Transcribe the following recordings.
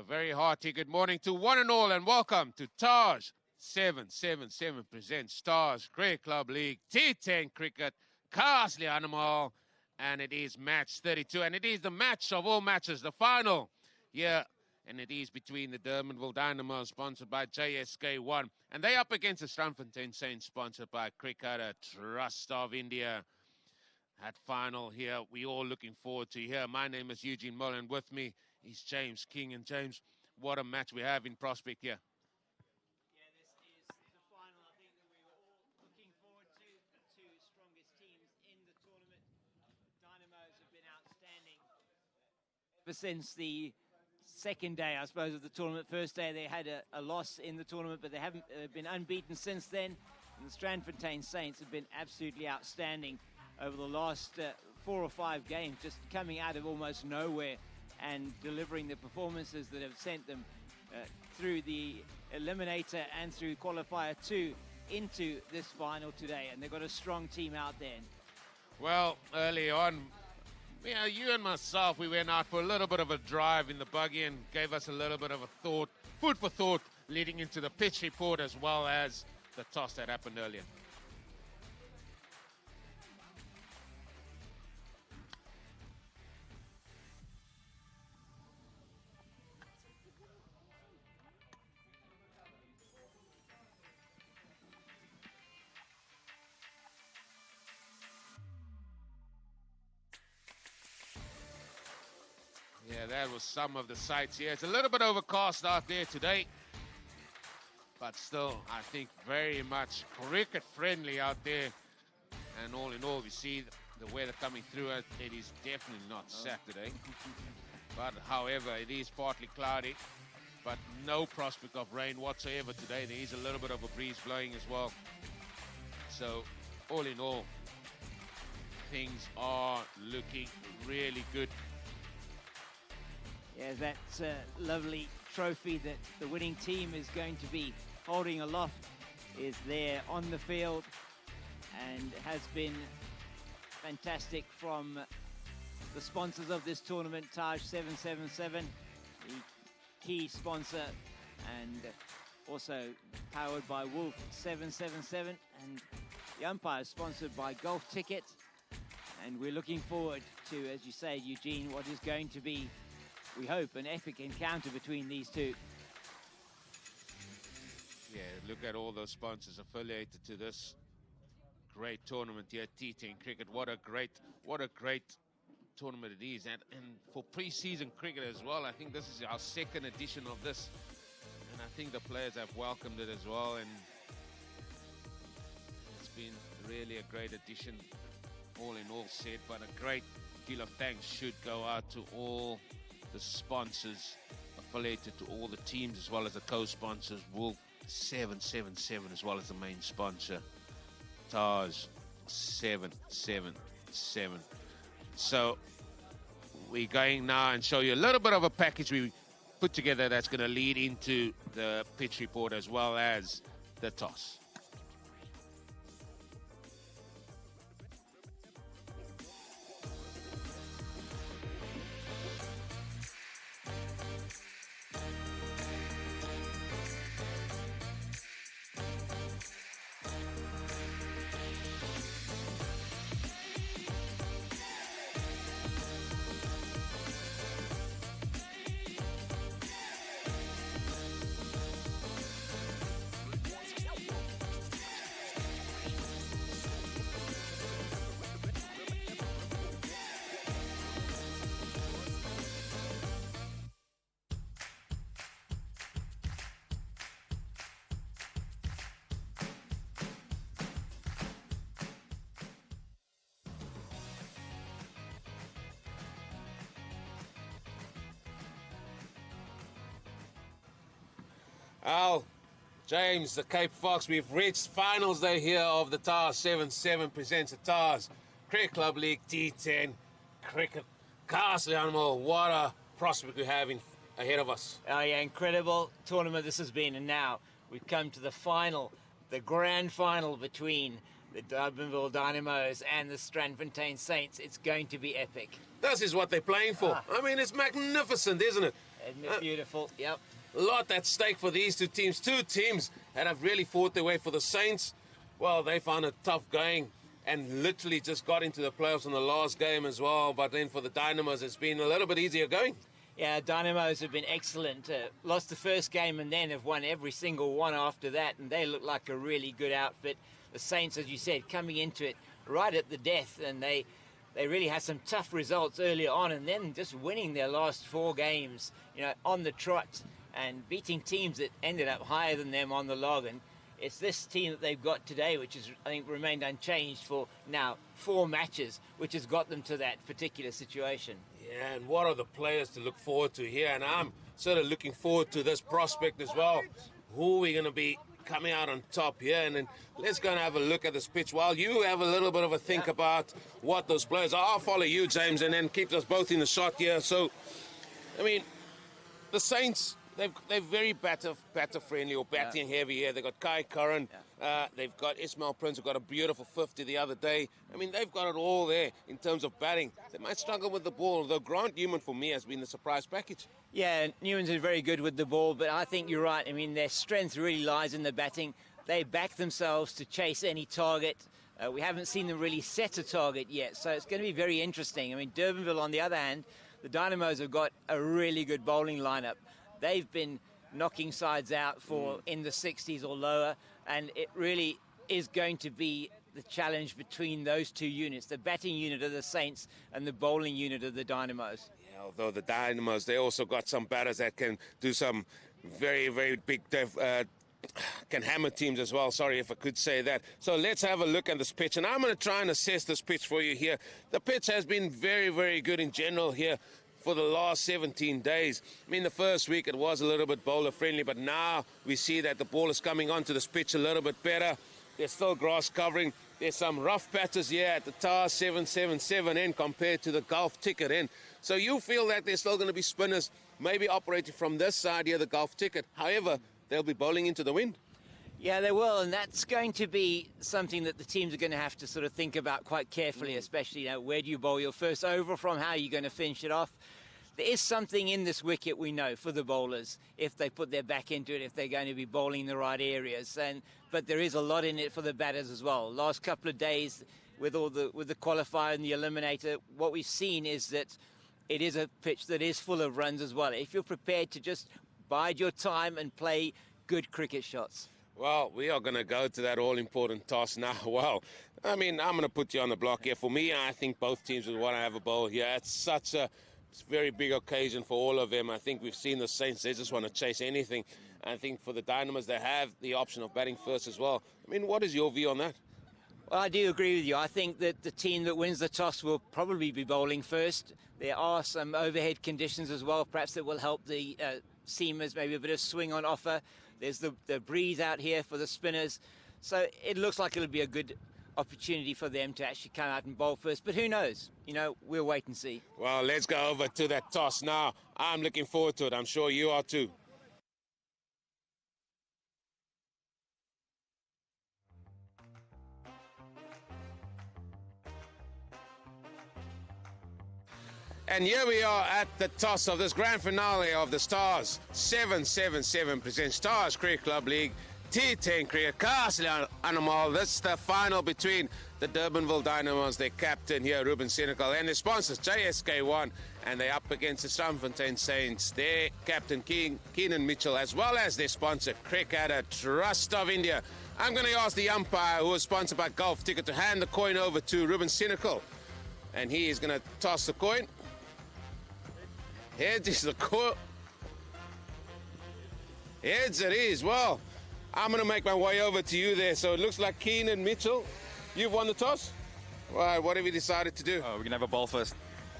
very hearty good morning to one and all, and welcome to TARS 777 presents TARS Cricket Club League T10 Cricket, Castle Animal, and it is match 32, and it is the match of all matches, the final here, and it is between the Durbanville Dynamos, sponsored by JSK1, and they up against the Strandfontein Saints, sponsored by Cricketer Trust of India. That final here, we all looking forward to here. My name is Eugene Mullen. With me is James King. And James, what a match we have in prospect here. Yeah, this is the final, I think, that we were all looking forward to. The two strongest teams in the tournament. Dynamos have been outstanding ever since the second day, I suppose, of the tournament. First day they had a loss in the tournament, but they haven't been unbeaten since then. And the Strandfontein Saints have been absolutely outstanding over the last 4 or 5 games, just coming out of almost nowhere and delivering the performances that have sent them through the eliminator and through qualifier 2 into this final today. And they've got a strong team out there. Well, early on, you and myself, we went out for a little bit of a drive in the buggy and gave us a little bit of a thought, food for thought, leading into the pitch report as well as the toss that happened earlier. Yeah, that was some of the sights here. It's a little bit overcast out there today, but still, I think very much cricket friendly out there. And all in all, we see the weather coming through. It is definitely not Saturday, but however, it is partly cloudy, but no prospect of rain whatsoever today. There is a little bit of a breeze blowing as well. So all in all, things are looking really good. Yeah, that lovely trophy that the winning team is going to be holding aloft is there on the field and has been fantastic from the sponsors of this tournament, TARS 777, the key sponsor, and also powered by Wolf 777, and the umpire is sponsored by Golf Ticket. And we're looking forward to, as you say, Eugene, what is going to be, we hope, an epic encounter between these two. Yeah, look at all those sponsors affiliated to this great tournament here, T10 Cricket. What a great tournament it is. And for pre-season cricket as well, I think this is our second edition of this. And I think the players have welcomed it as well. And it's been really a great addition, all in all said. But a great deal of thanks should go out to all the sponsors affiliated to all the teams, as well as the co-sponsors, Wolf 777, as well as the main sponsor, TARS 777. So we're going now and show you a little bit of a package we put together that's going to lead into the pitch report as well as the toss. Al, James, the Cape Fox, we've reached finals day here of the TARS 7-7 presents the TARS Cricket Club League T10 Cricket. Castle Animal, what a prospect we're having ahead of us. Oh yeah, incredible tournament this has been, and now we've come to the final, the grand final between the Durbanville Dynamos and the Strandfontein Saints. It's going to be epic. This is what they're playing for. I mean, it's magnificent, isn't it? Isn't it beautiful? Yep. A lot at stake for these two teams. Two teams that have really fought their way. For the Saints, well, they found it tough going and literally just got into the playoffs in the last game as well. But then for the Dynamos, it's been a little bit easier going. Yeah, Dynamos have been excellent. Lost the first game and then have won every single one after that, and they look like a really good outfit. The Saints, as you said, coming into it right at the death, and they really had some tough results earlier on, and then just winning their last 4 games, on the trot, and beating teams that ended up higher than them on the log. And it's this team that they've got today, which has, I think, remained unchanged for now 4 matches, which has got them to that particular situation. Yeah, and what are the players to look forward to here? And I'm sort of looking forward to this prospect as well. Who are we going to be coming out on top here? And then let's go and have a look at this pitch while you have a little bit of a think about what those players are. I'll follow you, James, and then keep us both in the shot here. So, I mean, the Saints, they're very batter friendly or batting heavy here. They've got Kai Curran. They've got Ismail Prince, who got a beautiful 50 the other day. I mean, they've got it all there in terms of batting. They might struggle with the ball, though Grant Newman, for me, has been the surprise package. Yeah, Newman's been very good with the ball, but I think you're right. I mean, their strength really lies in the batting. They back themselves to chase any target. We haven't seen them really set a target yet, so it's going to be very interesting. I mean, Durbanville, on the other hand, the Dynamos have got a really good bowling lineup. They've been knocking sides out for in the 60s or lower, and it really is going to be the challenge between those two units, the batting unit of the Saints and the bowling unit of the Dynamos. Yeah, although the Dynamos, they also got some batters that can do some very, very big, can hammer teams as well. Sorry if I could say that. So let's have a look at this pitch, and I'm going to try and assess this pitch for you here. The pitch has been very, very good in general here for the last 17 days. I mean, the first week it was a little bit bowler friendly, but now we see that the ball is coming onto this pitch a little bit better. There's still grass covering. There's some rough patches here at the TAR 777 end compared to the Gulf Ticket end. So you feel that there's still going to be spinners maybe operating from this side here, the Gulf Ticket. However, they'll be bowling into the wind. Yeah, they will, and that's going to be something that the teams are going to have to sort of think about quite carefully, especially, where do you bowl your first over from, how are you going to finish it off? There is something in this wicket, we know, for the bowlers, if they put their back into it, if they're going to be bowling in the right areas. But there is a lot in it for the batters as well. Last couple of days, with the qualifier and the eliminator, what we've seen is that it is a pitch that is full of runs as well. If you're prepared to just bide your time and play good cricket shots. Well, we are going to go to that all-important toss now. Well, I mean, I'm going to put you on the block here. For me, I think both teams would want to have a bowl here. It's such a very big occasion for all of them. I think we've seen the Saints, they just want to chase anything. I think for the Dynamos, they have the option of batting first as well. I mean, what is your view on that? Well, I do agree with you. I think that the team that wins the toss will probably be bowling first. There are some overhead conditions as well, perhaps that will help the seamers, maybe a bit of swing on offer. There's the breeze out here for the spinners. So it looks like it'll be a good opportunity for them to actually come out and bowl first. But who knows? We'll wait and see. Well, let's go over to that toss now. I'm looking forward to it. I'm sure you are too. And here we are at the toss of this grand finale of the Stars 777 presents Stars Cricket Club League T10 Cricket. Castle Animal. This is the final between the Durbanville Dynamos, their captain here, Ruben Senecal, and their sponsors, JSK1, and they're up against the Strandfontein Saints, their captain, Keenan Mitchell, as well as their sponsor, Cricket Trust of India. I'm going to ask the umpire, who is sponsored by Gulf Ticket, to hand the coin over to Ruben Senecal, and he is going to toss the coin. Heads is the coin. Heads it is. Well, I'm going to make my way over to you there. So it looks like Keenan Mitchell, you've won the toss. Right, what have you decided to do? We're going to have a ball first.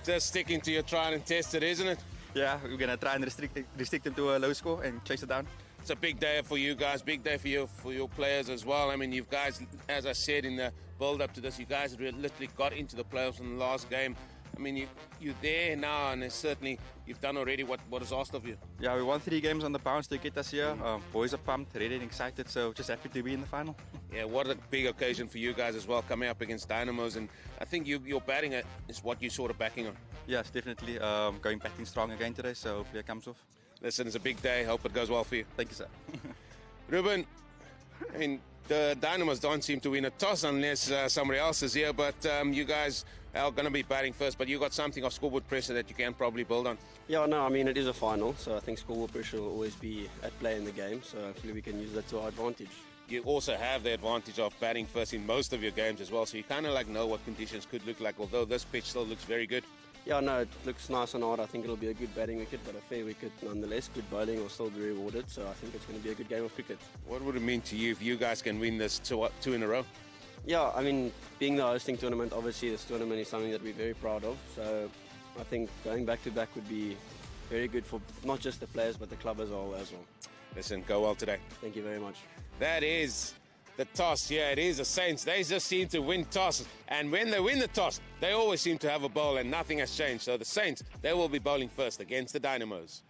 Just sticking to your try and test it, isn't it? Yeah, we're going to try and restrict them to a low score and chase it down. It's a big day for you guys, big day for your players as well. I mean, you guys, as I said in the build-up to this, you guys literally got into the playoffs in the last game. I mean, you're there now, and certainly you've done already what is asked of you. Yeah, we won 3 games on the bounce to get us here. Boys are pumped, ready and excited, so just happy to be in the final. Yeah, what a big occasion for you guys as well, coming up against Dynamos, and I think your batting is what you're sort of backing on. Yes, definitely. Going batting strong again today, so hopefully it comes off. Listen, it's a big day. Hope it goes well for you. Thank you, sir. Ruben, I mean, the Dynamos don't seem to win a toss unless somebody else is here, but you guys are going to be batting first, but you got something of scoreboard pressure that you can probably build on. Yeah, no, I mean, it is a final, so I think scoreboard pressure will always be at play in the game, so hopefully we can use that to our advantage. You also have the advantage of batting first in most of your games as well, so you kind of like know what conditions could look like, although this pitch still looks very good. Yeah, no, it looks nice and hard. I think it'll be a good batting wicket, but a fair wicket nonetheless. Good bowling will still be rewarded, so I think it's going to be a good game of cricket. What would it mean to you if you guys can win this two in a row? Yeah, I mean, being the hosting tournament, obviously this tournament is something that we're very proud of, so I think going back-to-back would be very good for not just the players, but the club as a whole as well. Listen, go well today. Thank you very much. That is the toss. Yeah, it is the Saints. They just seem to win tosses. And when they win the toss, they always seem to have a bowl and nothing has changed. So the Saints, they will be bowling first against the Dynamos.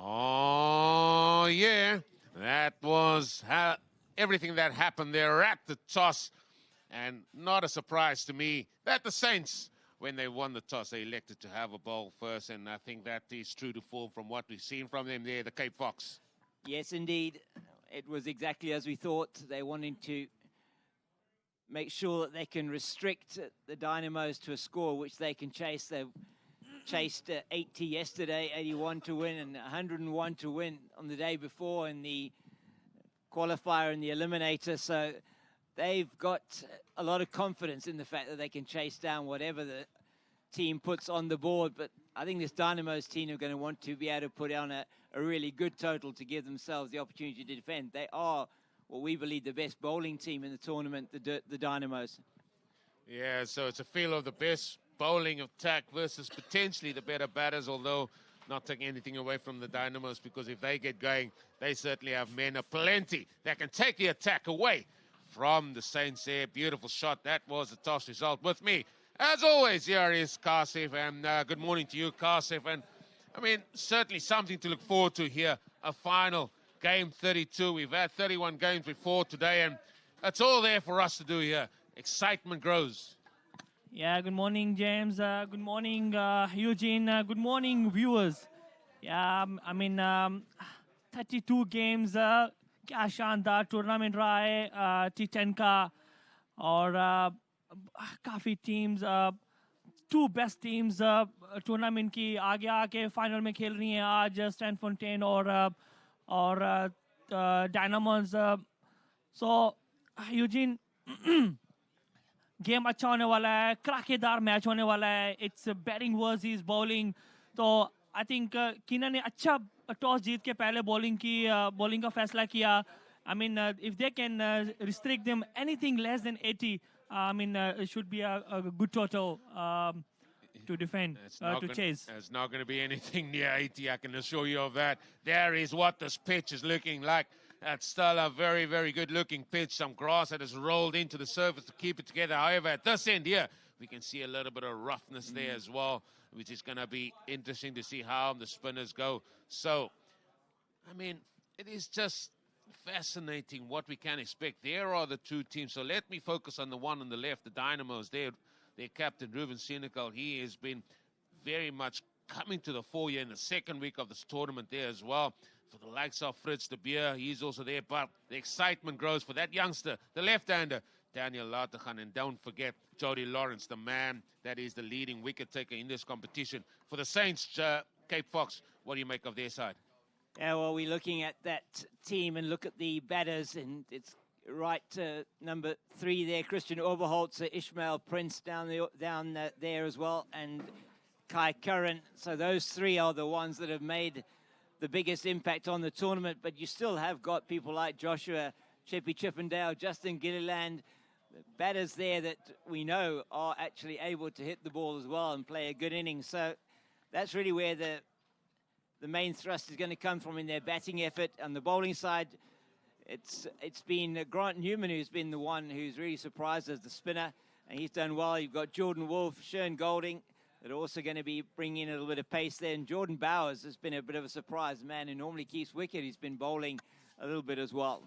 Oh, yeah, that was everything that happened there at the toss. And not a surprise to me that the Saints, when they won the toss, they elected to have a bowl first. And I think that is true to form from what we've seen from them there, the Cape Fox. Yes, indeed. It was exactly as we thought. They wanted to make sure that they can restrict the Dynamos to a score which they can chase. They've chased 80 yesterday, 81 to win, and 101 to win on the day before in the qualifier and the eliminator. So they've got a lot of confidence in the fact that they can chase down whatever the team puts on the board. But I think this Dynamos team are going to want to be able to put on a really good total to give themselves the opportunity to defend. They are what we believe the best bowling team in the tournament, the Dynamos. Yeah, so it's a feel of the best bowling attack versus potentially the better batters, although not taking anything away from the Dynamos, because if they get going, they certainly have men aplenty that can take the attack away from the Saints there. Beautiful shot. That was the toss result. With me, as always, here is Kasif, and good morning to you, Kasif. And I mean, certainly something to look forward to here, a final game 32. We've had 31 games before today, and that's all there for us to do here. Excitement grows. Yeah, good morning, James. Good morning, Eugene. Good morning, viewers. Yeah, I mean, 32 games, क्या शानदार tournament रहा है T10 का, और काफ़ी teams, two best teams tournament की आगे आके फाइनल में खेल रही हैं आज, Strandfontein और Dynamos. So, Eugene, गेम अच्छा होने वाला है, क्राकेदार मैच होने वाला है. It's batting versus bowling. तो आई थिंक कीना ने अच्छा टॉस जीत के पहले बॉलिंग का फैसला किया. I mean if they can restrict them anything less than 80, I mean it should be a good total to defend, to chase. It's not going to be anything near 80, I can assure you of that. There is what this pitch is looking like. That's still a very, very good-looking pitch. Some grass that has rolled into the surface to keep it together. However, at this end here, we can see a little bit of roughness there as well, which is going to be interesting to see how the spinners go. So, I mean, it is just fascinating what we can expect. There are the two teams. So let me focus on the one on the left, the Dynamos. Their captain, Ruben Senegal, he has been very much coming to the fore here in the second week of this tournament there as well. For the likes of Fritz de Beer, he's also there. But the excitement grows for that youngster, the left-hander, Daniel Lateghan. And don't forget Jody Lawrence, the man that is the leading wicket taker in this competition. For the Saints, Cape Fox, what do you make of their side? Yeah, well, we're looking at that team and look at the batters, and it's right number 3 there, Christian Oberholzer, Ishmael Prince down there as well, and Kai Curran. So those three are the ones that have made the biggest impact on the tournament, but you still have got people like Joshua Chippy Chippendale, Justin Gilliland, batters there that we know are actually able to hit the ball as well and play a good inning. So that's really where the main thrust is going to come from in their batting effort. On the bowling side, it's been Grant Newman who's been the one who's really surprised as the spinner, and he's done well. You've got Jordan Wolfe, Shern Golding, that are also going to be bringing in a little bit of pace there. And Jordan Bowers has been a bit of a surprise. The man who normally keeps wicket, he's been bowling a little bit as well.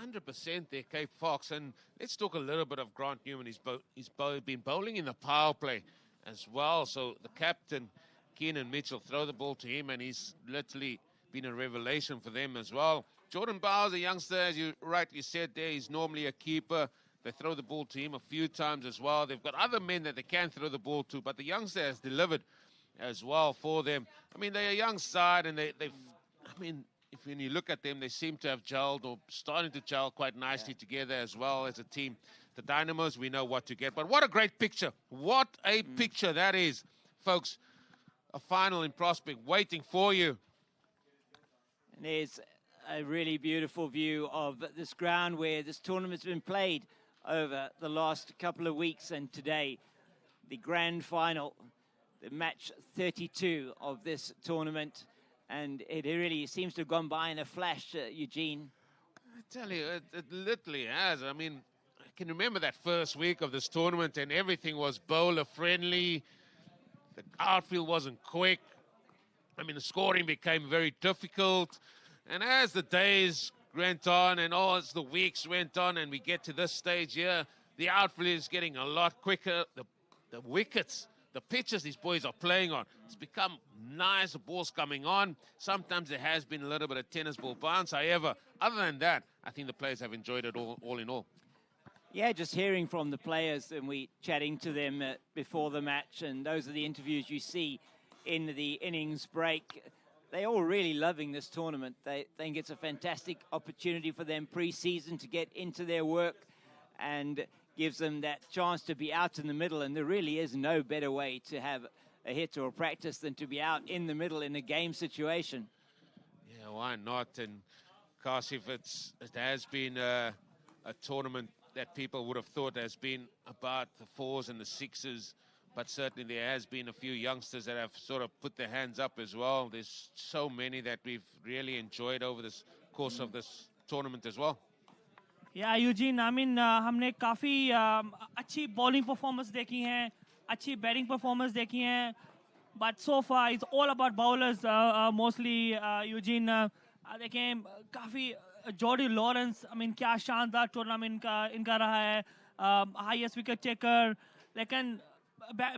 100% there, Cape Fox. And let's talk a little bit of Grant Newman. He's been bowling in the power play as well. So the captain, Keenan Mitchell, throw the ball to him, and he's literally been a revelation for them as well. Jordan Bowers, a youngster, as you rightly said there, he's normally a keeper. They throw the ball to him a few times as well. They've got other men that they can throw the ball to, but the youngster has delivered as well for them. I mean, they're a young side, and when you look at them, they seem to have gelled or starting to gel quite nicely together as well as a team. The Dynamos, we know what to get. But what a great picture. What a picture that is, folks. A final in prospect waiting for you. And there's a really beautiful view of this ground where this tournament's been played over the last couple of weeks, and today, the grand final, the match 32 of this tournament. And it really seems to have gone by in a flash, Eugene. I tell you, it literally has. I mean, I can remember that first week of this tournament, and everything was bowler-friendly. The outfield wasn't quick. I mean, the scoring became very difficult. And as the days went on and as the weeks went on and we get to this stage here, the outfield is getting a lot quicker. The wickets, the pitches these boys are playing on, it's become nice. The ball's coming on. Sometimes there has been a little bit of tennis ball bounce. However, other than that, I think the players have enjoyed it all in all. Yeah, just hearing from the players and we chatting to them before the match, and those are the interviews you see in the innings break. They're all really loving this tournament. They think it's a fantastic opportunity for them pre-season to get into their work and gives them that chance to be out in the middle. And there really is no better way to have a hit or a practice than to be out in the middle in a game situation. Yeah, why not? And Kasif, it has been a tournament that people would have thought has been about the fours and the sixes, but certainly there has been a few youngsters that have sort of put their hands up as well. There's so many that we've really enjoyed over this course of this tournament as well. Yeah, Eugene, I mean, हमने काफी अच्छी bowling performance देखी हैं, अच्छी batting performance देखी हैं, but so far it's all about bowlers mostly. Eugene, देखें काफी Jody Lawrence, I mean, क्या शानदार tournament इनका रहा है, highest wicket taker. लेकिन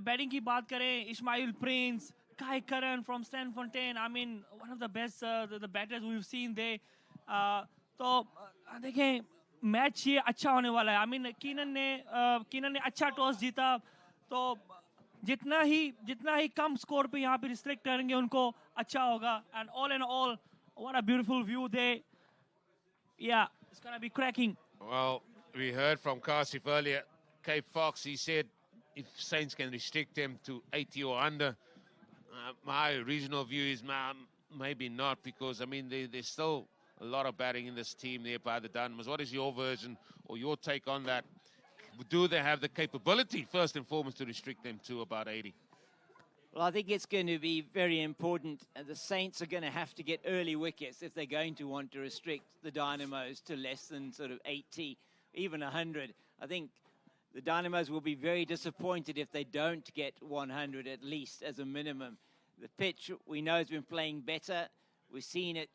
batting की बात करें, Ismail Prince, Kai Curran from Strandfontein, I mean, one of the best the batters we've seen there. तो देखें मैच ये अच्छा होने वाला है. I mean, कीनन ने अच्छा टॉस जीता, तो जितना ही कम स्कोर पे यहाँ पे रिस्ट्रिक्ट करेंगे उनको अच्छा होगा. And all in all, what a beautiful view there. Yeah, it's gonna be cracking. Well, we heard from Kasif earlier, Cape Fox, he said if Saints can restrict them to 80 or under, my regional view is maybe not, because, I mean, there's still a lot of batting in this team there by the Dynamos. What is your version or your take on that? Do they have the capability, first and foremost, to restrict them to about 80? Well, I think it's going to be very important. The Saints are going to have to get early wickets if they're going to want to restrict the Dynamos to less than sort of 80, even 100. I think the Dynamos will be very disappointed if they don't get 100 at least as a minimum. The pitch, we know, has been playing better. We've seen it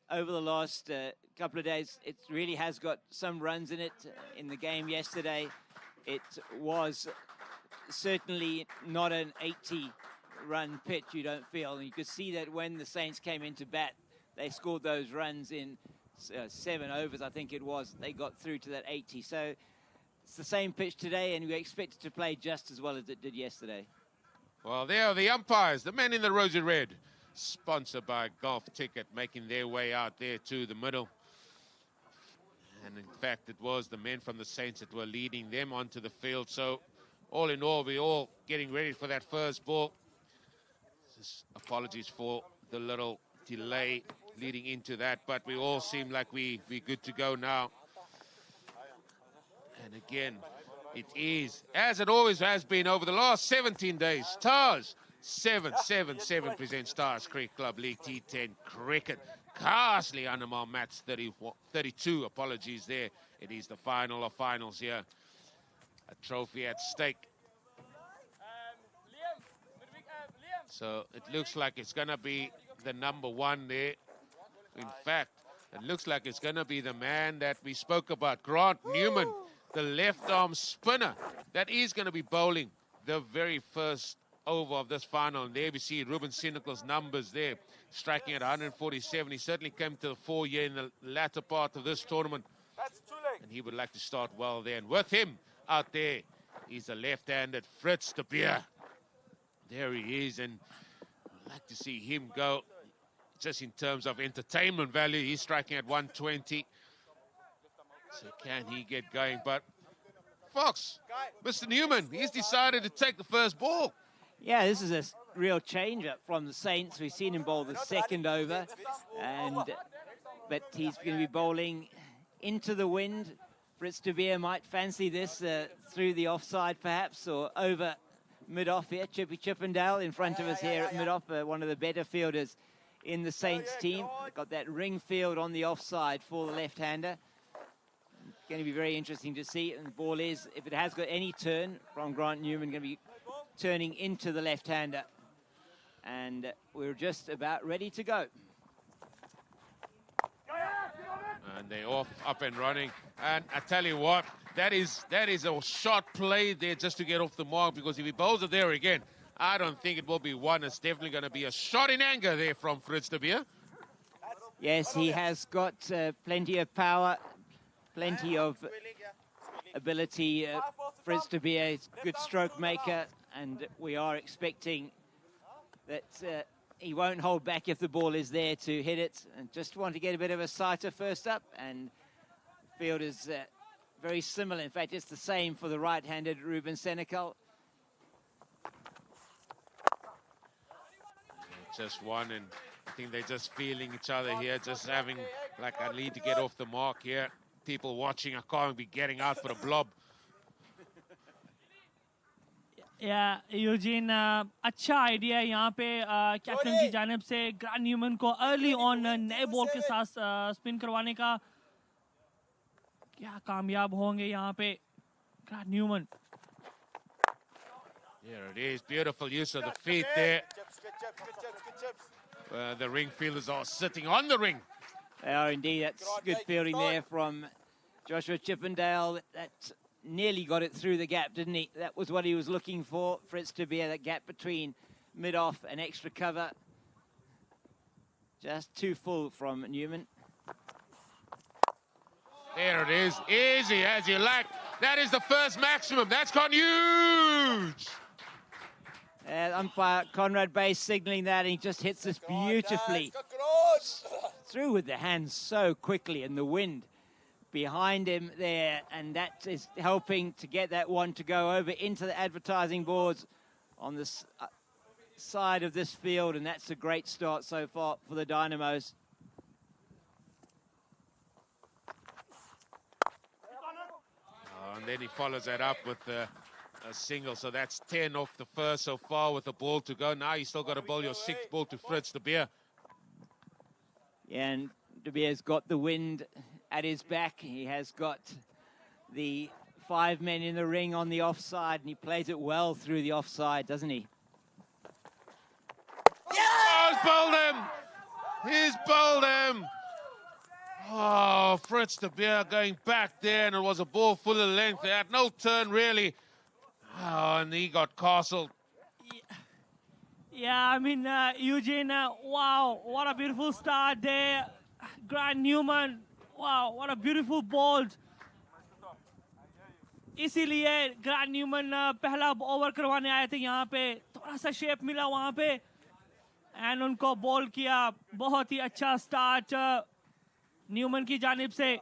over the last couple of days. It really has got some runs in it. In the game yesterday, it was certainly not an 80-run pitch, you don't feel. And you could see that when the Saints came into bat, they scored those runs in 7 overs, I think it was. They got through to that 80. So it's the same pitch today, and we expect it to play just as well as it did yesterday. Well, there are the umpires, the men in the rosy red, sponsored by Golf Ticket, making their way out there to the middle. And in fact, it was the men from the Saints that were leading them onto the field. So all in all, we're all getting ready for that first ball. Just apologies for the little delay leading into that, but we all seem like we're good to go now. And again, it is, as it always has been over the last 17 days, Stars 777 presents Stars Cricket Club League T10 Cricket. Carsley Animal match 32, apologies there. It is the final of finals here. A trophy at stake. So it looks like it's going to be the number one there. In fact, it looks like it's going to be the man that we spoke about, Grant Newman, the left-arm spinner, that is going to be bowling the very first over of this final. And there we see Ruben Sinekel's numbers there, striking at 147. He certainly came to the fore here in the latter part of this tournament. And he would like to start well there. And with him out there is the left-handed Fritz de Beer. There he is, and I'd like to see him go. Just in terms of entertainment value, he's striking at 120. So can he get going? But Fox, Mr. Newman, he's decided to take the first ball. Yeah, this is a real change-up from the Saints. We've seen him bowl the second over, but he's going to be bowling into the wind. Fritz de Beer might fancy this through the offside perhaps, or over mid-off here. Chippy Chippendale in front of us here at mid-off, one of the better fielders in the Saints team. Got that ring field on the offside for the left-hander. Going to be very interesting to see. And the ball is, if it has got any turn from Grant Newman, going to be turning into the left-hander. And we're just about ready to go. And they're off, up and running. And I tell you what, that is a shot play there just to get off the mark, because if he bowls it there again, I don't think it will be one. It's definitely going to be a shot in anger there from Fritz de Beer. Yes, he has got plenty of power, plenty of ability. Fritz de Beer is a good stroke maker, and we are expecting that he won't hold back if the ball is there to hit it. And just want to get a bit of a sighter first up, and field is very similar. In fact, it's the same for the right-handed Ruben Sinekel. Just one, and I think they're just feeling each other here, just having, like, I need to get off the mark here. People watching, I can't be getting out for the blob. Yeah, Eugene, अच्छा idea है यहाँ पे captain की जानिब से grant Neumann को early on नए ball के साथ स्पिन करवाने का. क्या कामयाब होंगे यहाँ पे Grant Newman. Here it is, beautiful use of the feet there. The ring fielders are sitting on the ring. They are indeed. That's good fielding there from Joshua Chippendale. That nearly got it through the gap, didn't he? That was what he was looking for. Fritz de Beer, that gap between mid-off and extra cover. Just too full from Newman. There it is, easy as you like. That is the first maximum. That's gone huge. Umpire Conrad Bay signaling that, and he just hits this beautifully. Through with the hands so quickly, and the wind behind him there, and that is helping to get that one to go over into the advertising boards on the side of this field, and that's a great start so far for the Dynamos. And then he follows that up with a single, so that's 10 off the first so far with the ball to go. Now you still got to bowl your sixth ball to Fritz de Beer. Yeah, and de Beer's got the wind at his back. He has got the 5 men in the ring on the offside, and he plays it well through the offside, doesn't he? Oh, he's bowled him! He's bowled him! Oh, Fritz de Beer going back there, and it was a ball full of length. They had no turn, really. Oh, and he got castled. Yeah, I mean, Eugene, wow, what a beautiful start there. Grant Newman, wow, what a beautiful ball. इसीलिए grant Neumann पहला over करवाने आए थे यहाँ पे. थोड़ा सा shape मिला वहाँ पे, एंड उनको बॉल किया. बहुत ही अच्छा स्टार्ट न्यूमन की जानिब से.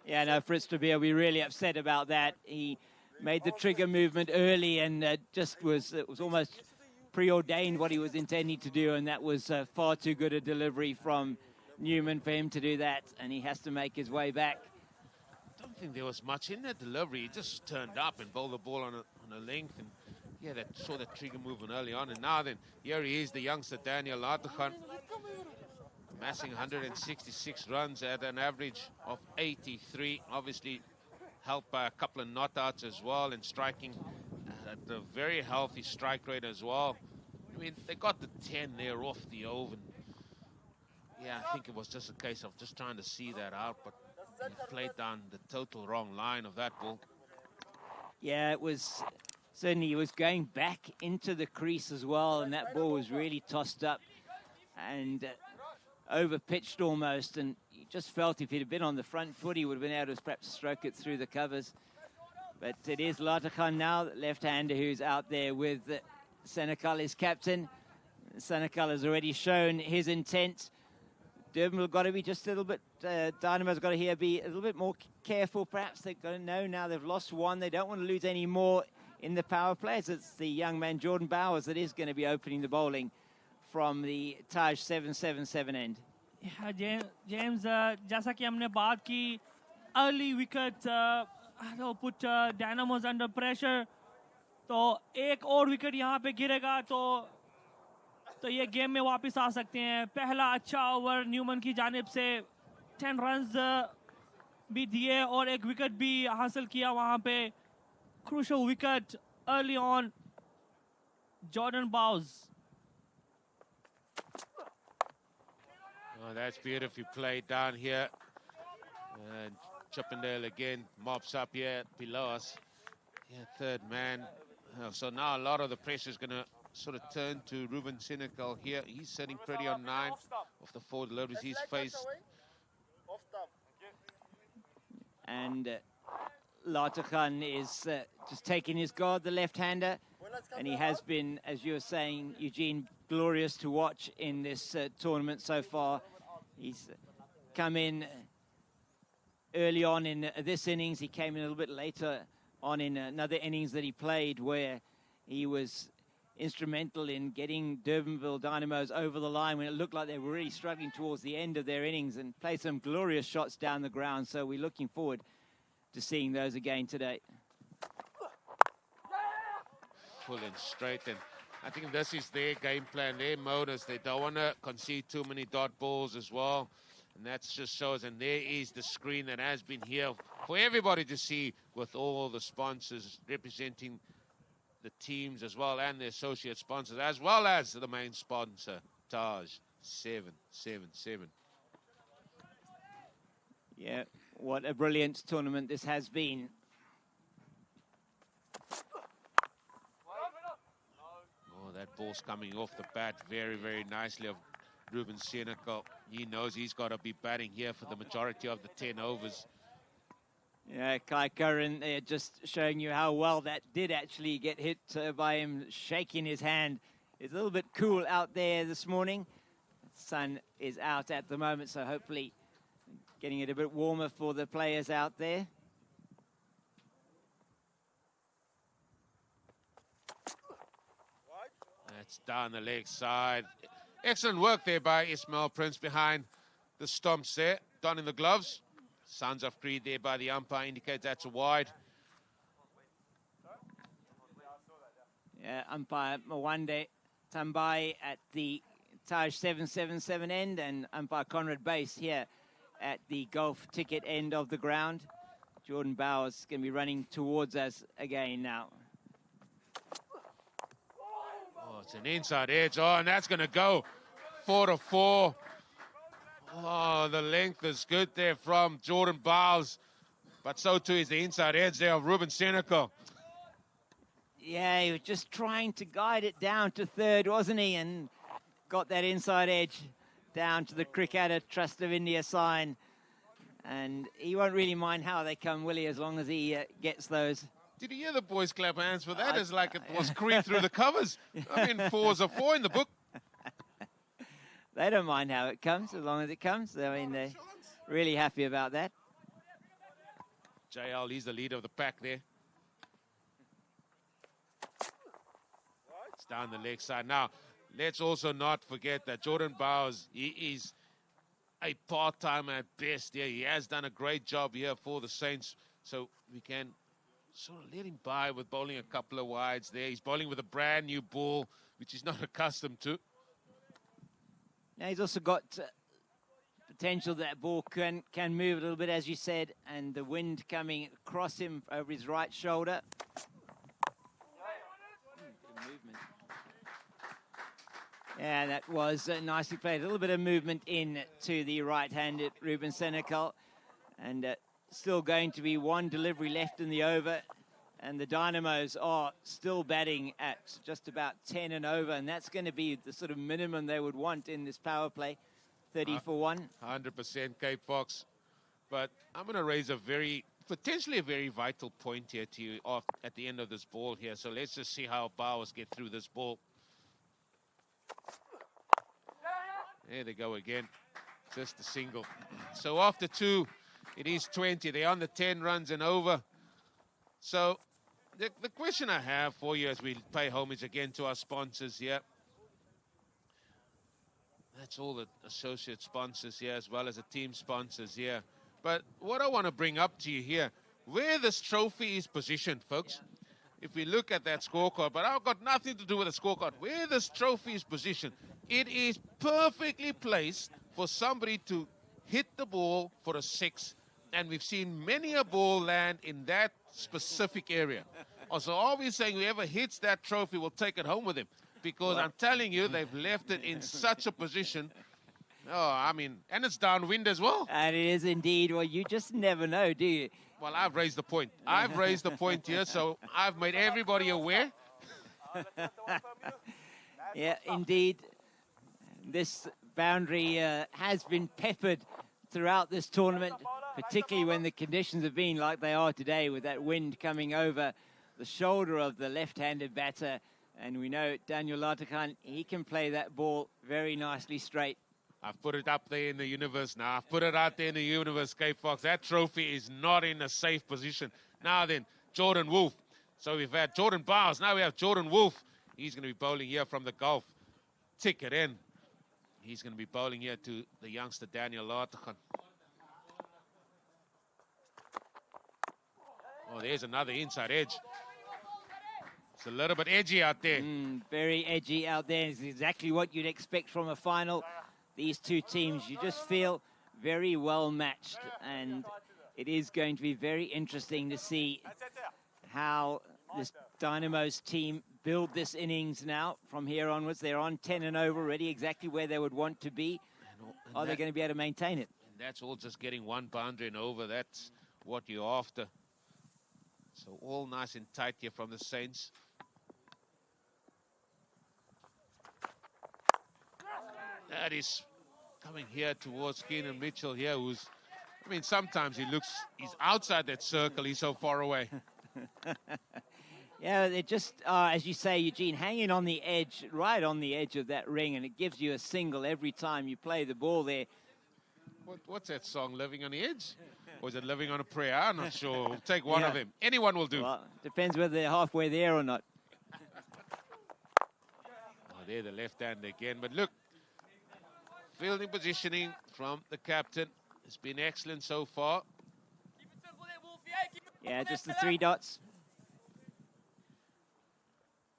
Yeah, no, Fritz de Beer, we're really upset about that. He made the trigger movement early and it was almost preordained what he was intending to do, and that was far too good a delivery from Newman for him to do that, and he has to make his way back. I don't think there was much in that delivery. He just turned up and bowled the ball on a length, and yeah, that saw that trigger movement early on. And now then, here he is, the youngster Daniel Lateghan, amassing 166 runs at an average of 83. Obviously helped by a couple of not outs as well, and striking at a very healthy strike rate as well. I mean, they got the 10 there off the over. Yeah, I think it was just a case of just trying to see that out, but he played down the total wrong line of that ball. Yeah, it was certainly, he was going back into the crease as well, and that ball was really tossed up and over-pitched almost, and you just felt if he'd have been on the front foot, he would have been able to perhaps stroke it through the covers. But it is Lateghan now, the left-hander, who's out there with Senekal, his captain. Senekal has already shown his intent. Durbanville got to be just a little bit, Dynamo's got to here be a little bit more careful perhaps. They've got to know now they've lost one. They don't want to lose any more in the power plays. It's the young man Jordan Bowers that is going to be opening the bowling from the Taj 777 end. Yeah, James, जैसा कि हमने बात की, early wicket put Dynamos under pressure. तो एक और wicket यहाँ पे गिरेगा तो ये गेम में वापस आ सकते हैं. पहला अच्छा ओवर न्यूमन की जानिब से 10 रन्स भी दिए और एक विकेट भी हासिल किया वहाँ पे. Crucial wicket early on. Jordan Bowes. Oh, that's beautifully played down here. And Chippendale again mops up here below us. Yeah, third man. So now a lot of the pressure is going to sort of turn to Ruben Senekal here. He's sitting pretty on 9 of the 4 deliveries he's faced. And Lateghan is just taking his guard, the left-hander. And he has been, as you were saying, Eugene, glorious to watch in this tournament so far. He's come in early on in this innings. He came in a little bit later on in another innings that he played where he was instrumental in getting Durbanville Dynamos over the line when it looked like they were really struggling towards the end of their innings, and played some glorious shots down the ground. So we're looking forward to seeing those again today. Full and straight, and I think this is their game plan, their modus. They don't want to concede too many dot balls as well, and that just shows. And there is the screen that has been here for everybody to see, with all the sponsors representing the teams as well, and the associate sponsors, as well as the main sponsor, Taj 777. Yeah, what a brilliant tournament this has been. Oh, that ball's coming off the bat very, very nicely of Ruben Senekal. He knows he's got to be batting here for the majority of the 10 overs. Yeah, Kai Curran there just showing you how well that did actually get hit by him shaking his hand. It's a little bit cool out there this morning. The sun is out at the moment, so hopefully getting it a bit warmer for the players out there. That's down the leg side. Excellent work there by Ismail Prince behind the stumps there, donning the gloves. Sons of Creed there by the umpire indicates that's a wide. Yeah, umpire Mwande Tambai at the Taj 777 end, and umpire Conrad Bass here at the golf ticket end of the ground. Jordan Bowers is going to be running towards us again now. Oh, it's an inside edge. Oh, and that's going to go 4-4. Oh, the length is good there from Jordan Bowles, but so too is the inside edge there of Ruben Senekal. Yeah, he was just trying to guide it down to third, wasn't he? And got that inside edge down to the Cricketer Trust of India sign. And he won't really mind how they come, will he, as long as he gets those. Did you hear the boys clap hands for that? It's like it was creamed through the covers. I mean, 4's a 4 in the book. They don't mind how it comes, as long as it comes. I mean, they're really happy about that. JL, he's the leader of the pack there. It's down the leg side. Now, let's also not forget that Jordan Bowers, he is a part-timer at best here. He has done a great job here for the Saints. So we can sort of let him by with bowling a couple of wides there. He's bowling with a brand new ball, which he's not accustomed to. Now he's also got potential that ball can move a little bit, as you said, and the wind coming across him over his right shoulder. Bit of movement. Yeah, that was nicely played. A little bit of movement in to the right-handed Ruben Senekal. And still going to be one delivery left in the over. And the Dynamos are still batting at just about 10 and over. And that's going to be the sort of minimum they would want in this power play. 30 for 1. 100% Cape Fox. But I'm going to raise potentially a very vital point here to you at the end of this ball here. So let's just see how Bowers get through this ball. There they go again. Just a single. So after 2, it is 20. They're on the 10 runs and over. So the question I have for you as we pay homage again to our sponsors here. That's all the associate sponsors here as well as the team sponsors here. But what I want to bring up to you here, where this trophy is positioned, folks. Yeah. If we look at that scorecard, but I've got nothing to do with the scorecard. Where this trophy is positioned, it is perfectly placed for somebody to hit the ball for a 6. And we've seen many a ball land in that specific area. Also, are we saying whoever hits that trophy will take it home with him? Because I'm telling you, they've left it in such a position. Oh, I mean, and it's downwind as well. And it is indeed. Well, you just never know, do you? Well, I've raised the point. I've raised the point here, so I've made everybody aware. Yeah, indeed. This boundary has been peppered throughout this tournament, particularly when the conditions have been like they are today with that wind coming over the shoulder of the left-handed batter. And we know Daniel Latekan, he can play that ball very nicely straight. I've put it up there in the universe now. I've put it out there in the universe, Cape Fox. That trophy is not in a safe position. Now then, Jordan Wolf. So we've had Jordan Bowers. Now we have Jordan Wolf. He's going to be bowling here from the Gulf. Tick it in. He's going to be bowling here to the youngster Daniel Latekan. Oh, there's another inside edge. It's a little bit edgy out there. Very edgy out there. It's exactly what you'd expect from a final. These two teams, you just feel very well matched. And it is going to be very interesting to see how this Dynamos team build this innings now from here onwards. They're on 10 and over already, exactly where they would want to be. Are they going to be able to maintain it? And that's all just getting one boundary and over. That's what you're after. So all nice and tight here from the Saints. That is coming here towards Keenan Mitchell here, who's, I mean, sometimes he's outside that circle, he's so far away. Yeah, they just are, as you say, Eugene, hanging on the edge, right on the edge of that ring, and it gives you a single every time you play the ball there. What's that song, Living on the Edge? Or is it Living on a Prayer? I'm not sure. We'll take one of them. Anyone will do. Well, depends whether they're halfway there or not. Oh, there the left hand again. But look, fielding positioning from the captain has been excellent so far. Yeah, just the 3 dots.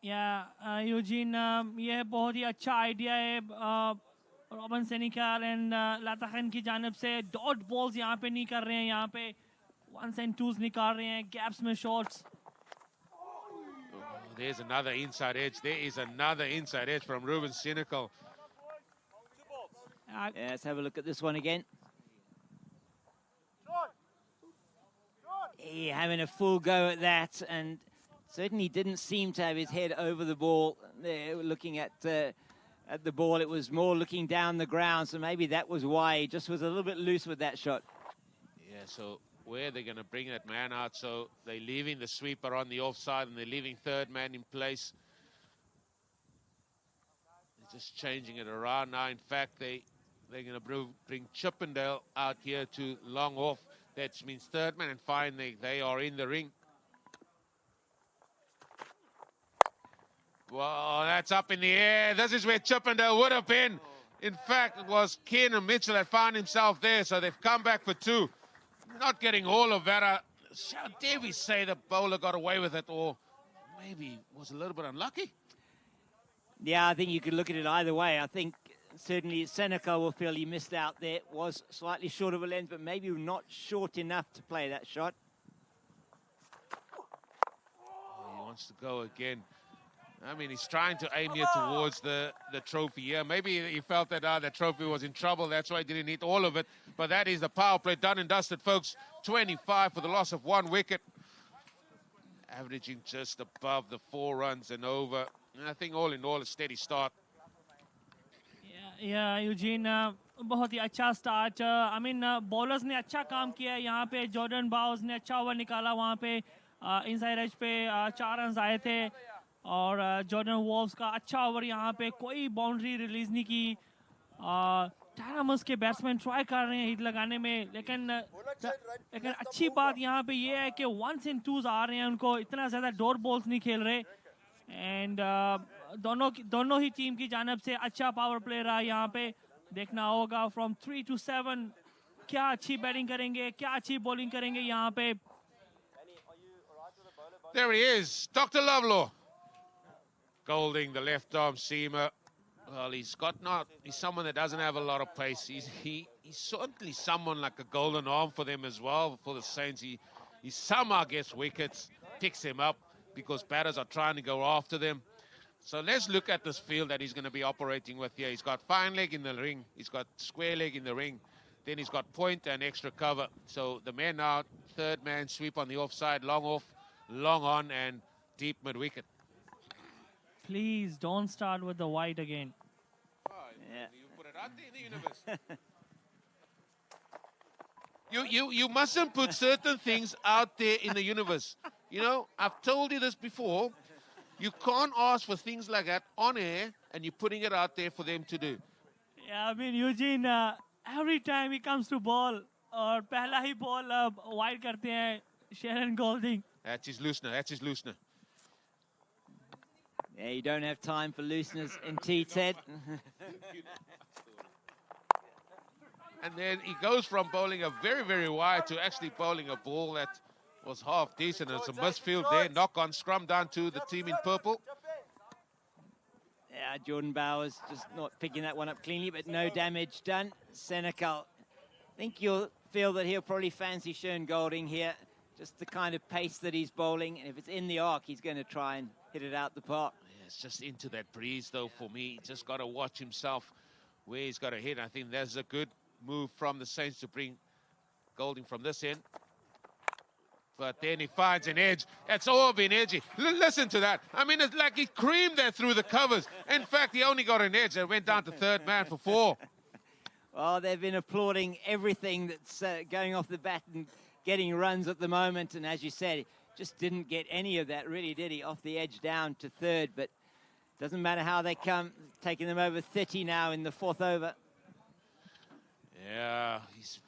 Yeah, Eugene, ये बहुत ही अच्छा idea है robin cynical and लाताखन की जानिब से dot balls यहाँ पे नहीं कर रहे हैं यहाँ पे 1s and 2s निकाल रहे हैं गैप्स में shots. There's another inside edge. There is another inside edge from Ruben Senecal. Yeah, let's have a look at this one again. Having a full go at that, and certainly didn't seem to have his head over the ball there, looking at the ball. It was more looking down the ground, so maybe that was why he just was a little bit loose with that shot. Yeah, so where they're going to bring that man out, so they're leaving the sweeper on the offside and they're leaving third man in place. They're just changing it around now. In fact, they're going to bring Chippendale out here to long off. That means third man, and finally they are in the ring. Well, that's up in the air. This is where Chippendale would have been. In fact, it was Keenan Mitchell that found himself there, so they've come back for 2. Not getting all of that. How dare we say the bowler got away with it, or maybe was a little bit unlucky? Yeah, I think you could look at it either way. I think certainly Seneca will feel he missed out there. Was slightly short of a length, but maybe not short enough to play that shot. He wants to go again. I mean, he's trying to aim here towards the trophy here. Maybe he felt that the trophy was in trouble. That's why he didn't hit all of it. But that is the power play done and dusted, folks. 25 for the loss of 1 wicket. Averaging just above the 4 runs and over. And I think all in all, a steady start. Yeah, Eugene, बहुत ही अच्छा start. I mean, bowlers ने अच्छा काम किया यहाँ पे. Jordan Bowes ने अच्छा ओवर निकाला वहाँ पे. Inside edge पे 4 runs आए थे. और जॉर्डन वॉल्स का अच्छा ओवर यहाँ पे, कोई बाउंड्री रिलीज नहीं की. डायनामोस के बैट्समैन ट्राई कर रहे हैं हिट लगाने में, लेकिन अच्छी बात यहाँ पे ये है कि 1s and 2s आ रहे हैं उनको. इतना ज़्यादा डोर बॉल्स नहीं खेल रहे. एंड दोनों ही टीम की जानब से अच्छा पावर प्ले रहा यहाँ पे. देखना होगा फ्रॉम 3 to 7 क्या अच्छी बैटिंग करेंगे, क्या अच्छी बॉलिंग करेंगे यहाँ पे. There he is, Dr. Lovelow. Golding, the left arm seamer. Well, he's someone that doesn't have a lot of pace. He's certainly someone like a golden arm for them as well, for the Saints. He somehow gets wickets, picks them up because batters are trying to go after them. So let's look at this field that he's going to be operating with here. He's got fine leg in the ring. He's got square leg in the ring. Then he's got point and extra cover. So the man now, third man sweep on the offside, long off, long on, and deep mid-wicket. Please don't start with the white again. Yeah. You put it out there in the universe. You mustn't put certain things out there in the universe. You know, I've told you this before. You can't ask for things like that on air, and you're putting it out there for them to do. Yeah, I mean, Eugene, every time he comes to ball, or पहला ही ball wide करते हैं, Sharon Golding. That's his loosener. That's his loosener. Yeah, you don't have time for looseners in T10. And then he goes from bowling a very, very wide to actually bowling a ball that was half decent. It's a misfield there. Knock on scrum down to the team in purple. Yeah, Jordan Bowers just not picking that one up cleanly, but no damage done. Senecal, I think you'll feel that he'll probably fancy Sharon Golding here. Just the kind of pace that he's bowling. And if it's in the arc, he's going to try and hit it out the park. Yeah, it's just into that breeze, though, for me. He's just got to watch himself where he's got to hit. I think there's a good move from the Saints to bring Golding from this end. But then he finds an edge. It's all been edgy. Listen to that. I mean, it's like he creamed that through the covers. In fact, he only got an edge and went down to third man for 4. Well, they've been applauding everything that's going off the bat and getting runs at the moment. And as you said, just didn't get any of that, really, did he? Off the edge down to third. But doesn't matter how they come, taking them over 30 now in the 4th over. Yeah, it's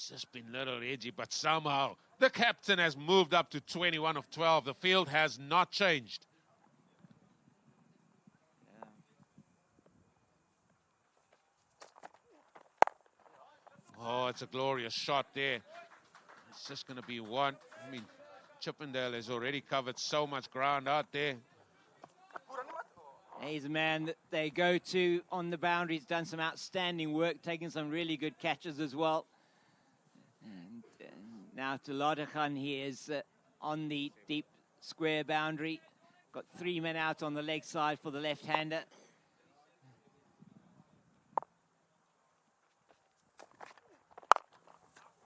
just been a little edgy, but somehow the captain has moved up to 21 of 12. The field has not changed. Yeah. Oh, it's a glorious shot there. It's just going to be one. I mean, Chippendale has already covered so much ground out there. He's a man that they go to on the boundary. He's done some outstanding work, taking some really good catches as well. And now to Lodachan, he is on the deep square boundary. Got 3 men out on the leg side for the left-hander.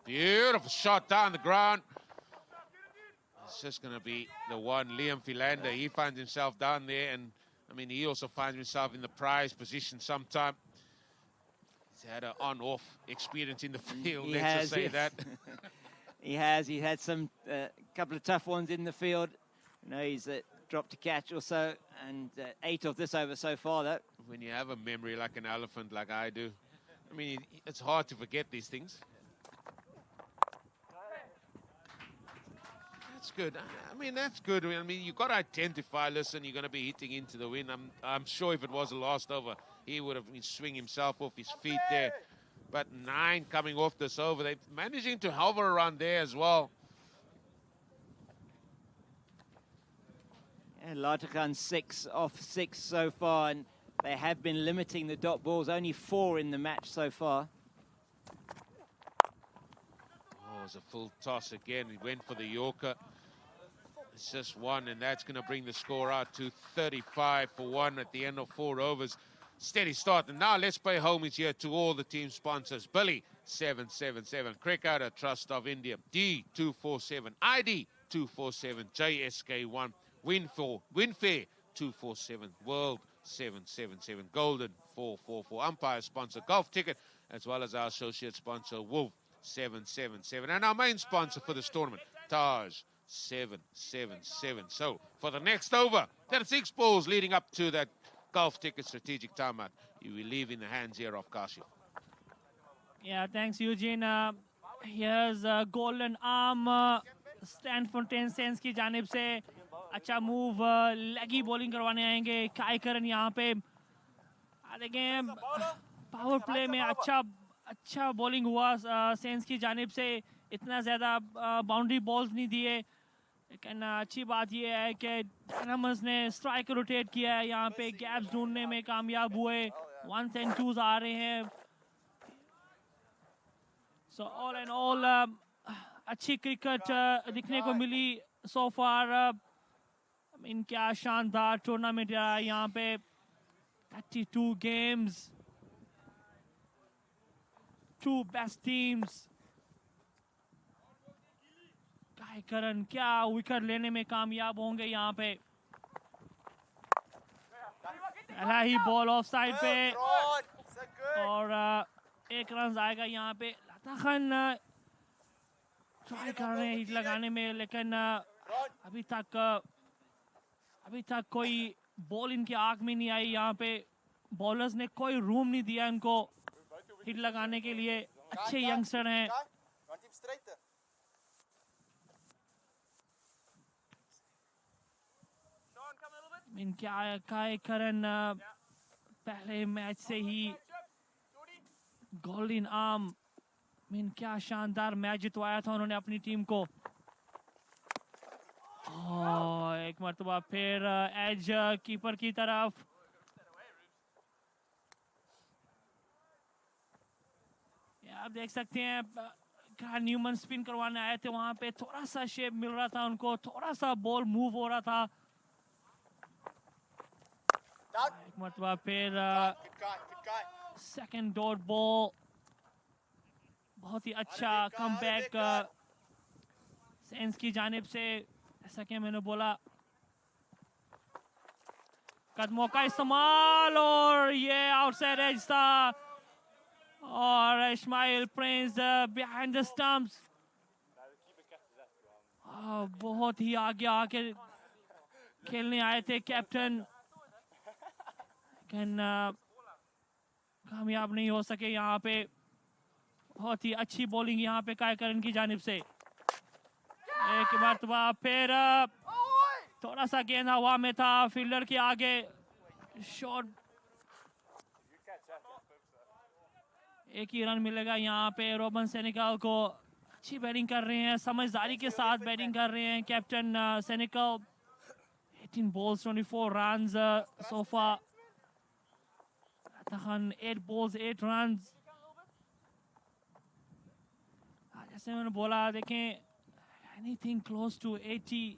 Beautiful shot down the ground. It's just going to be the one, Liam Philander. He finds himself down there, and I mean, he also finds himself in the prize position sometime. He's had an on-off experience in the field, let's just say that. He has. He had some couple of tough ones in the field. You know, he's dropped a catch or so, and 8 of this over so far, though. When you have a memory like an elephant, like I do, I mean, it's hard to forget these things. That's good. I mean, that's good. I mean, you've got to identify, listen, you're going to be hitting into the wind. I'm sure if it was the last over, he would have been swinging himself off his feet there. But 9 coming off this over. They're managing to hover around there as well. And Lartakan 6 off 6 so far, and they have been limiting the dot balls. Only 4 in the match so far. Oh, it's a full toss again. He went for the Yorker. It's just 1, and that's going to bring the score out to 35 for 1 at the end of 4 overs. Steady start. And now let's pay homage here to all the team sponsors. Billy, 777. Cricket Trust of India. D247. ID 247. JSK1. Winfair 247. World 777. Golden 444. Umpire sponsor Golf Ticket, as well as our associate sponsor Wolf 777. And our main sponsor for this tournament, Taj 777. So for the next over, there are 6 balls leading up to that Golf Ticket strategic timeout. You will leave in the hands here of Kashif. Yeah, thanks, Eugene. Here's Golden Arm. Strandfontein sense की जानिब से अच्छा move, लेगी bowling करवाने आएंगे काय करन यहाँ पे। देखें पावर प्ले में अच्छा बॉलिंग हुआ सेंस की जानिब से, इतना ज़्यादा बाउंड्री बॉल्स नहीं दिए, लेकिन अच्छी बात ये है कि डायनामोस ने स्ट्राइक रोटेट किया है, यहाँ पे गैप्स ढूंढने में कामयाब हुए, 1s and 2s आ रहे हैं। So all in all, अच्छी क्रिकेट दिखने को मिली so far। I mean, क्या शानदार टूर्नामेंट रहा यहाँ पे। 32 games, 2 best teams। काय करन क्या विकेट लेने में कामयाब होंगे यहाँ पे। पहला ही बॉल ऑफ साइड पे और 1 रन आएगा यहाँ पे। लताखन ट्राई कर रहे हैं हिट लगाने में, लेकिन अभी तक कोई बॉल इनके आंख में नहीं आई। यहाँ पे बॉलर्स ने कोई रूम नहीं दिया इनको हिट लगाने के लिए। अच्छे यंगस्टर हैं। काय करन पहले मैच से ही गोल्डन आर्म क्या शानदार मैच जितवाया था उन्होंने अपनी टीम को। एक मरतबा फिर एज कीपर की तरफ। आप देख सकते हैं न्यूमन स्पिन करवाने आए थे, वहां पे थोड़ा सा शेप मिल रहा था उनको, थोड़ा सा बॉल मूव हो रहा था। एक मरतबा फिर सेकंड डॉट बॉल, बहुत ही अच्छा कमबैक सेंस की जानिब से। ऐसा कि मैंने बोला कदमों का इस्तेमाल और ये आउटसाइड एज था और Ismail Prince behind the stumps. बहुत ही आगे आके खेलने आए थे कैप्टन, लेकिन कामयाब नहीं हो सके यहाँ पे। बहुत ही अच्छी बॉलिंग यहाँ पे कायकरन की जानिब से। एक मरतबा फिर थोड़ा सा गेंद हवा में था, फील्डर के आगे शॉट। एक ही रन मिलेगा यहाँ पे रोबन सेनेगल को। अच्छी बैटिंग कर रहे हैं, समझदारी के साथ बैटिंग कर रहे हैं captain Senegal. 18 balls 24 runs so far। 8 balls 8 runs। जैसे मैंने बोला, देखें एनीथिंग क्लोज टू 80।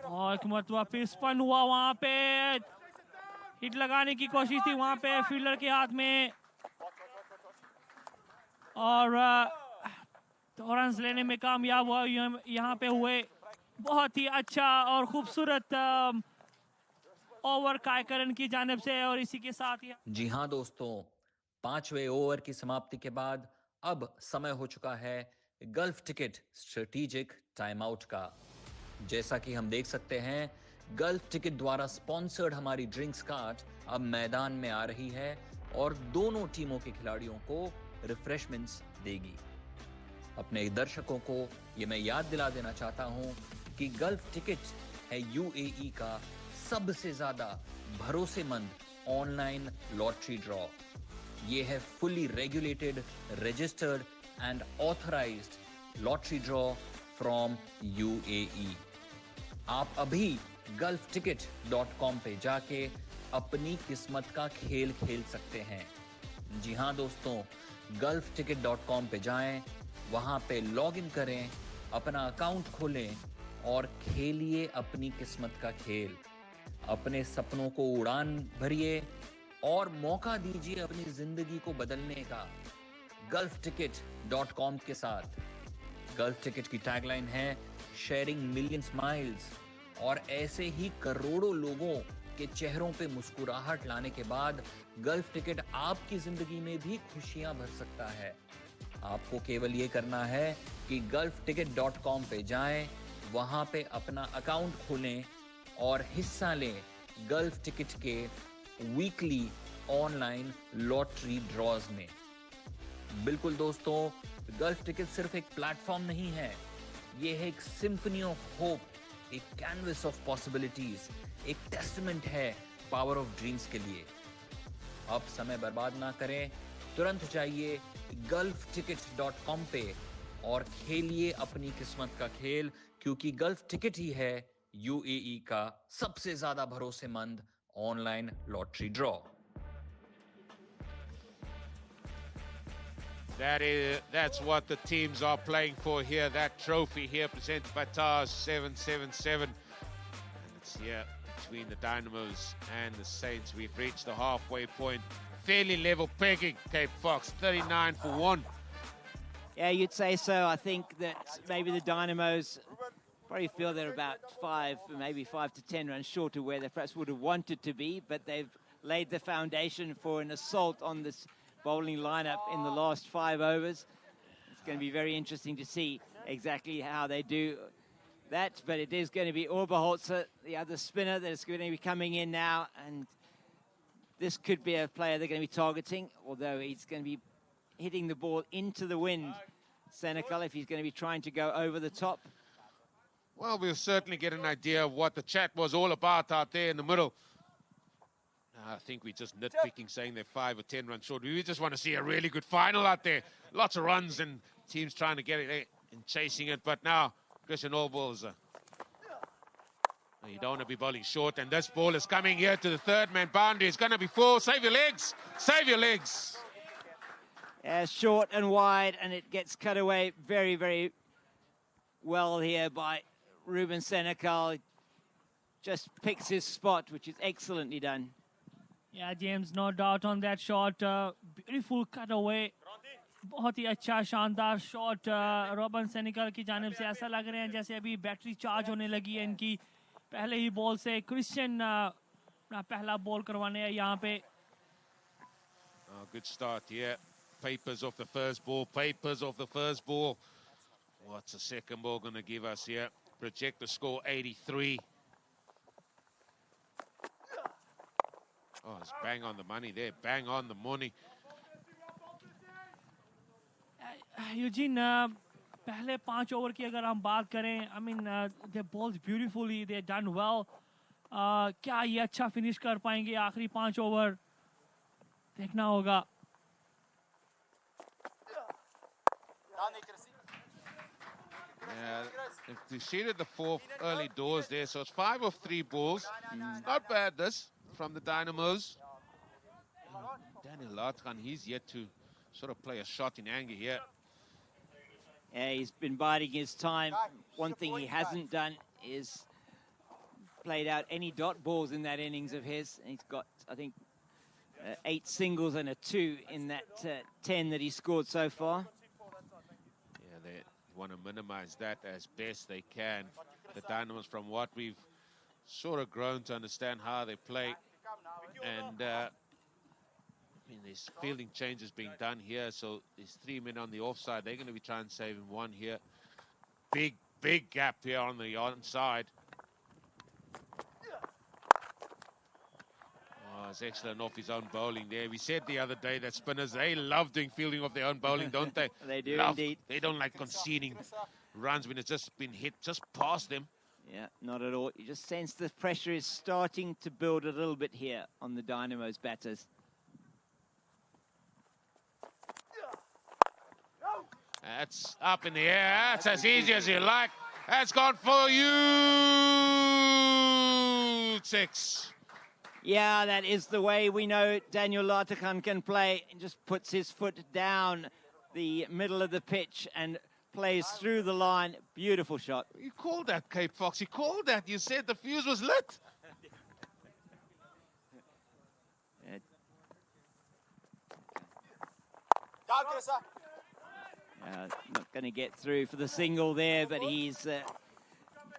और एक मरतबा फिर स्पन हुआ, वहां पे हिट लगाने की कोशिश थी वहां पे फील्डर के हाथ में, और 2 रन लेने में कामयाब हुआ यहाँ पे हुए। बहुत ही अच्छा और खूबसूरत ओवर कायकरन की जानिब से। और इसी के साथ ही जी हाँ दोस्तों, 5वें ओवर की समाप्ति के बाद अब समय हो चुका है gulf ticket strategic time out का। जैसा कि हम देख सकते हैं, गल्फ टिकट द्वारा स्पॉन्सर्ड हमारी ड्रिंक्स कार्ट अब मैदान में आ रही है और दोनों टीमों के खिलाड़ियों को रिफ्रेशमेंट्स देगी। अपने दर्शकों को ये मैं याद दिला देना चाहता हूं कि गल्फ टिकट है यूएई का सबसे ज्यादा भरोसेमंद ऑनलाइन लॉटरी ड्रॉ। ये है fully regulated, registered and authorised lottery draw from UAE. आप अभी gulfticket.com पे जाके अपनी किस्मत का खेल खेल सकते हैं। जी हाँ दोस्तों, gulfticket.com पे जाएं, वहां पे लॉग इन करें, अपना अकाउंट खोलें और खेलिए अपनी किस्मत का खेल। अपने सपनों को उड़ान भरिए और मौका दीजिए अपनी जिंदगी को बदलने का gulfticket.com के साथ। गल्फ टिकट की टैगलाइन है शेयरिंग मिलियन स्माइल्स, और ऐसे ही करोड़ों लोगों के चेहरों पे मुस्कुराहट लाने के बाद गल्फ टिकट आपकी जिंदगी में भी खुशियां भर सकता है। आपको केवल ये करना है कि gulfticket.com पे जाएं, वहां पे अपना अकाउंट खोलें और हिस्सा लें गल्फ टिकट के वीकली ऑनलाइन लॉटरी ड्रॉज में। बिल्कुल दोस्तों, गल्फ टिकट सिर्फ एक प्लेटफॉर्म नहीं है, ये है एक सिम्फनी ऑफ होप, एक कैनवस ऑफ पॉसिबिलिटीज, एक टेस्टमेंट है पावर ऑफ ड्रीम्स के लिए। अब समय बर्बाद ना करें, तुरंत जाइए gulfticket.com पे और खेलिए अपनी किस्मत का खेल, क्योंकि गल्फ टिकट ही है यूएई का सबसे ज्यादा भरोसेमंद online lottery draw. That's what the teams are playing for here. That trophy here presented by TARS 777. And it's here between the Dynamos and the Saints. We've reached the halfway point. Fairly level pegging, Cape Fox, 39 for 1. Yeah, you'd say so. I think that maybe the Dynamos probably feel they're about 5, maybe 5 to 10 runs short of where they perhaps would have wanted to be, but they've laid the foundation for an assault on this bowling lineup in the last 5 overs. It's going to be very interesting to see exactly how they do that, but it is going to be Oberholzer, the other spinner, that's going to be coming in now, and this could be a player they're going to be targeting, although he's going to be hitting the ball into the wind, Senecal, if he's going to be trying to go over the top. Well, we'll certainly get an idea of what the chat was all about out there in the middle. I think we're just nitpicking, saying they're 5 or 10 runs short. We just want to see a really good final out there. Lots of runs and teams trying to get it and chasing it. But now, Christian Allballs, you don't want to be bowling short. And this ball is coming here to the third man boundary. It's going to be 4. Save your legs. Save your legs. Yeah, short and wide, and it gets cut away very, very well here by Ruben Senecal. Just picks his spot, which is excellently done. Yeah, James, no doubt on that shot. Beautiful cutaway. बहुत ही अच्छा शानदार shot रॉबन सेनेकल की जानिब से। ऐसा लग रहे हैं जैसे अभी बैटरी चार्ज होने लगी है इनकी। पहले ही बॉल से क्रिश्चियन पहला बॉल करवाने हैं यहाँ पे। Good start here. Papers off the first ball. Papers off the first ball. What's the second ball going to give us here? Project the score 83. Oh, it's bang on the money there. Bang on the money. Eugene, पहले 5 over की अगर हम बात करें, I mean, they bowled beautifully, they done well. क्या ये अच्छा finish कर पाएंगे आखिरी 5 ओवर? देखना होगा. Yeah, if they seeded the 4 early doors there, so it's 5 of 3 balls. Not bad, this, from the Dynamos. Daniel Latran, he's yet to sort of play a shot in anger here. Yeah, he's been biding his time. One thing he hasn't done is played out any dot balls in that innings of his. He's got, I think, 8 singles and a 2 in that 10 that he scored so far. Yeah, they want to minimize that as best they can. The Dynamos, from what we've sort of grown to understand how they play. And I mean, there's fielding changes being done here, so there's 3 men on the offside. They're going to be trying to save him 1 here. Big, big gap here on the onside. Oh, was excellent off his own bowling there. We said the other day that spinners, they love doing fielding of their own bowling, don't they? They do love, indeed. They don't like conceding runs when it's just been hit just past them. Yeah, not at all. You just sense the pressure is starting to build a little bit here on the Dynamos batters. That's up in the air. That's as easy as you like. That's gone for you. 6. Yeah, that is the way we know Daniel Lartakhan can play. He just puts his foot down the middle of the pitch and plays through the line. Beautiful shot. You called that, Cape Fox. You called that. You said the fuse was lit. Not going to get through for the single there, but he's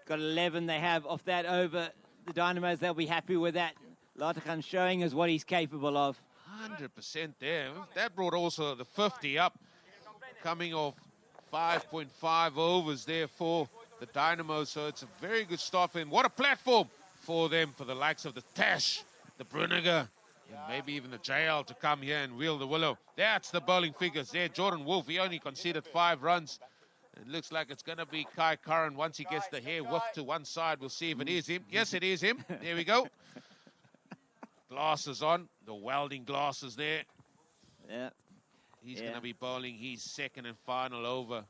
got 11 they have off that over. The Dynamos, they'll be happy with that. Lartakhan showing us what he's capable of. 100% there. That brought also the 50 up, coming off 5.5 overs there for the Dynamos. So it's a very good start for him. What a platform for them, for the likes of the Tash, the Bruniger, and maybe even the JL to come here and wheel the willow. That's the bowling figures there. Jordan Wolf, he only conceded 5 runs. It looks like it's going to be Kai Curran once he gets the hair whiffed to one side. We'll see if it is him. Yes, it is him. There we go. Glasses on, the welding glasses there. Yeah. He's going to be bowling his second and final over.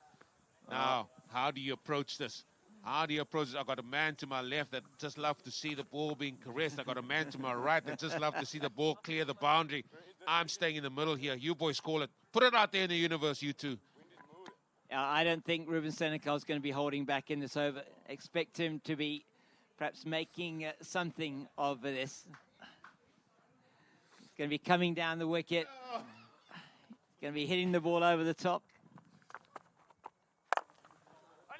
Now, how do you approach this? How do you approach this? I've got a man to my left that just love to see the ball being caressed. I've got a man to my right that just love to see the ball clear the boundary. I'm staying in the middle here. You boys call it. Put it out there in the universe, you two. I don't think Ruben Senecal is going to be holding back in this over. Expect him to be perhaps making something of this. He's going to be coming down the wicket. He's going to be hitting the ball over the top.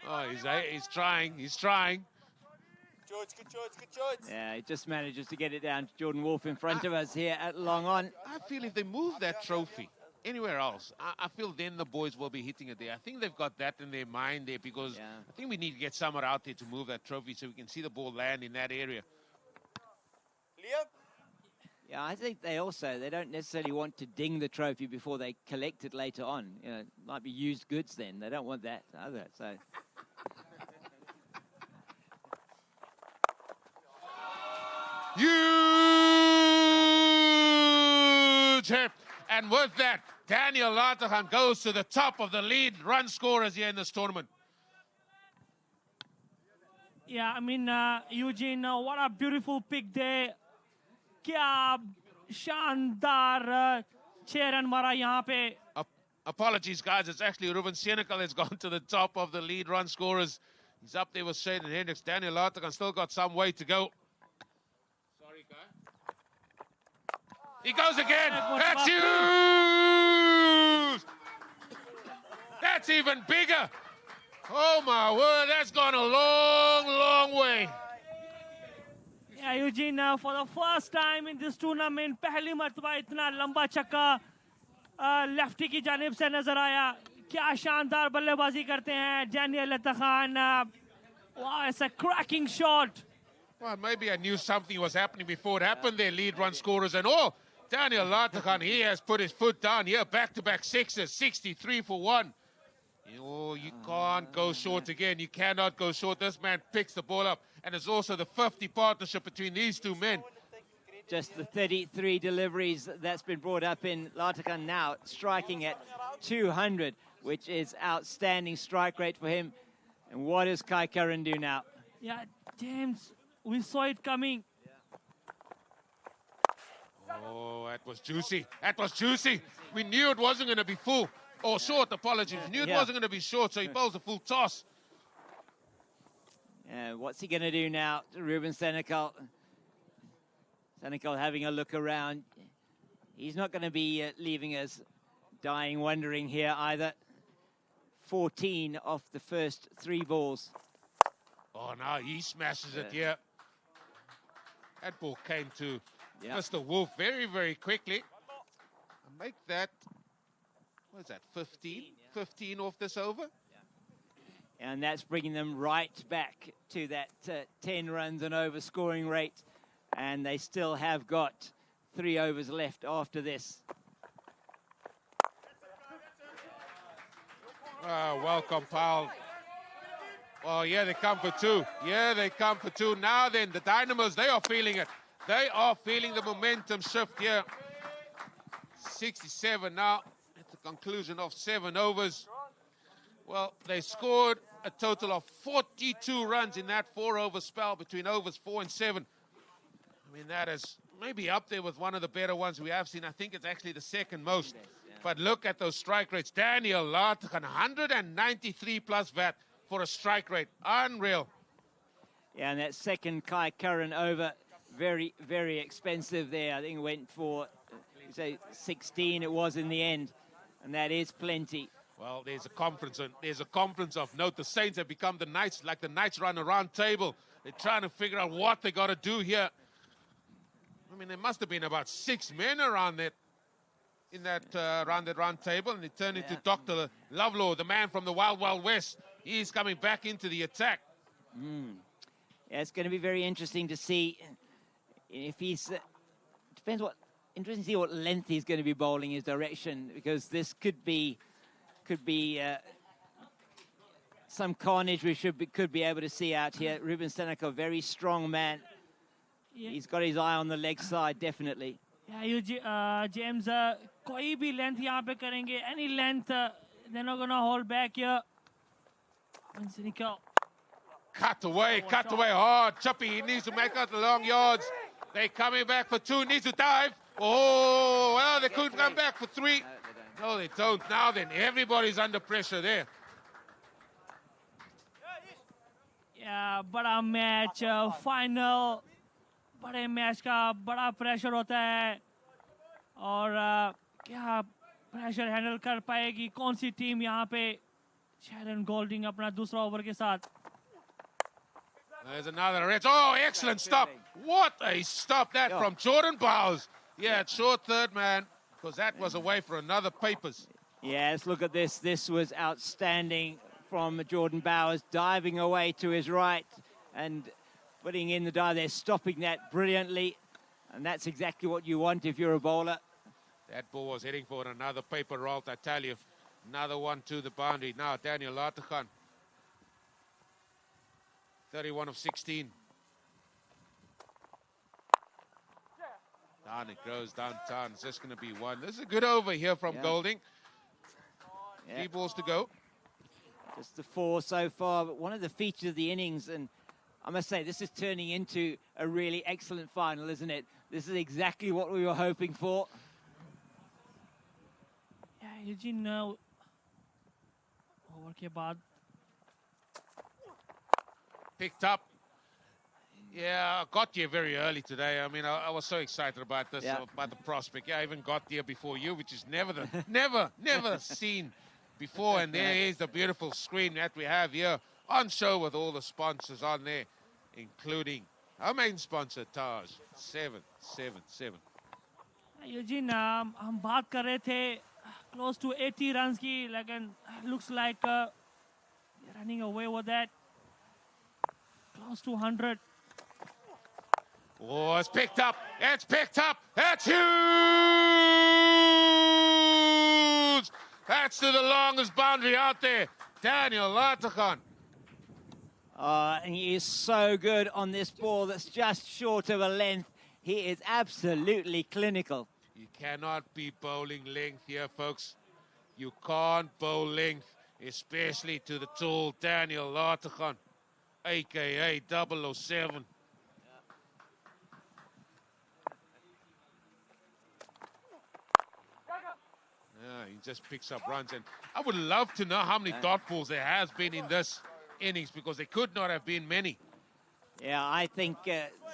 Oh, he's trying. He's trying. Good choice. Yeah, he just manages to get it down to Jordan Wolf in front of us here at Long On. I feel if they move that trophy anywhere else, I feel then the boys will be hitting it there. I think they've got that in their mind there because I think we need to get someone out there to move that trophy so we can see the ball land in that area. Yeah, I think they don't necessarily want to ding the trophy before they collect it later on. You know, it might be used goods then. They don't want that either. So. Huge hit. And with that, Daniel Lartakhan goes to the top of the lead run scorers here in this tournament. Yeah, I mean, Eugene, what a beautiful pick there. Kya shandar 6 run mara yahan pe. Apologies, guys. It's actually Ruben Senecal has gone to the top of the lead run scorers. He's up there with Shaden Hendricks. Daniel Lartakhan still got some way to go. Sorry, guy. He goes again. That's huge. That's even bigger. Oh, my word. That's gone a long, long way. Yeah, Eugene, for the first time in this tournament, पहली मर्तबा इतना लंबा छक्का lefty की जानिब से नजर आया. क्या शानदार बल्लेबाजी करते हैं Daniel Lartakhan. Wow, it's a cracking shot. Well, maybe I knew something was happening before it happened there, lead run scorers and all. Daniel Lartakhan, he has put his foot down here, back-to-back sixes, 63 for 1. Oh, you can't go short again. You cannot go short. This man picks the ball up. And it's also the 50 partnership between these two men. Just the 33 deliveries that's been brought up in. Lartakhan now striking at 200, which is outstanding strike rate for him. And what does Kai Curran do now? Yeah, James, we saw it coming. Oh, that was juicy. That was juicy. We knew it wasn't going to be full. Or short, apologies. We knew it wasn't going to be short, so he bowls a full toss. What's he going to do now, Ruben Senecal? Senecal having a look around. He's not going to be leaving us dying wondering here either. 14 off the first 3 balls. Oh, now he smashes it here. That ball came to Mr. Wolf very, very quickly. Make that, what is that, 15? 15 off this over? And that's bringing them right back to that 10 runs and over scoring rate. And they still have got 3 overs left after this. Well compiled. Oh, yeah, they come for 2. Yeah, they come for 2. Now then, the Dynamos, they are feeling it. They are feeling the momentum shift here. 67 now at the conclusion of 7 overs. Well, they scored a total of 42 runs in that 4-over spell between overs 4 and 7. I mean, that is maybe up there with one of the better ones we have seen. I think it's actually the second most. But look at those strike rates. Daniel Lartigan, 193 plus VAT for a strike rate. Unreal. Yeah, and that second Kai Curran over, very, very expensive there. I think it went for, say, 16 it was in the end. And that is plenty. Well, there's a conference of note. The Saints have become the Knights, like the Knights run a round table. They're trying to figure out what they got to do here. I mean, there must have been about 6 men around that, in that round table, and they turned into Dr. Lovelow, the man from the Wild Wild West. He's coming back into the attack. Yeah, it's going to be very interesting to see if he's. Depends what. Interesting to see what length he's going to be bowling his direction, because this could be some carnage we could be able to see out here. Ruben Seneca, very strong man. Yeah. He's got his eye on the leg side, definitely. Yeah, James, koi bhi length yahan pe karenge, any length, they're not going to hold back here. Cut away hard. Chuppy, he needs to make out the long yards. They're coming back for 2, needs to dive. Oh, well, they couldn't come back for 3. No, they don't. Now then, everybody's under pressure there. Yeah, बड़ा match final, बड़े match का बड़ा pressure होता है, और क्या pressure handle कर पाएगी कौन सी टीम यहाँ पे? Sharon Golding अपना दूसरा ओवर के साथ. There's another red. Oh, excellent stop. What a stop that from Jordan Bowers. Yeah, it's short third, man, because that was away for another papers. Yes, look at this. This was outstanding from Jordan Bowers, diving away to his right and putting in the dive there, stopping that brilliantly. And that's exactly what you want if you're a bowler. That ball was heading for another paper roll, I tell you. Another one to the boundary. Now, Daniel Lartigan. 31 of 16. Down it goes downtown. It's just going to be 1. This is a good over here from Golding. 3 balls to go. Just the 4 so far, but one of the features of the innings, and I must say, this is turning into a really excellent final, isn't it? This is exactly what we were hoping for. Yeah, Eugene, over ke baad. Picked up. Yeah, I got here very early today. I mean, I was so excited about this, about the prospect. Yeah, I even got here before you, which is never seen before. And there is the beautiful screen that we have here on show with all the sponsors on there, including our main sponsor, Taj 777. Eugene, हम बात कर रहे थे close to 80 runs की, लेकिन looks like you're running away with that. Close to 100. Oh, it's picked up. It's picked up. That's huge. That's to the longest boundary out there. Daniel Lartigan. And he is so good on this ball that's just short of a length. He is absolutely clinical. You cannot be bowling length here, folks. You can't bowl length, especially to the tall Daniel Lartigan, a.k.a. 007. Yeah, he just picks up runs. And I would love to know how many dot balls there has been in this innings, because there could not have been many. Yeah, I think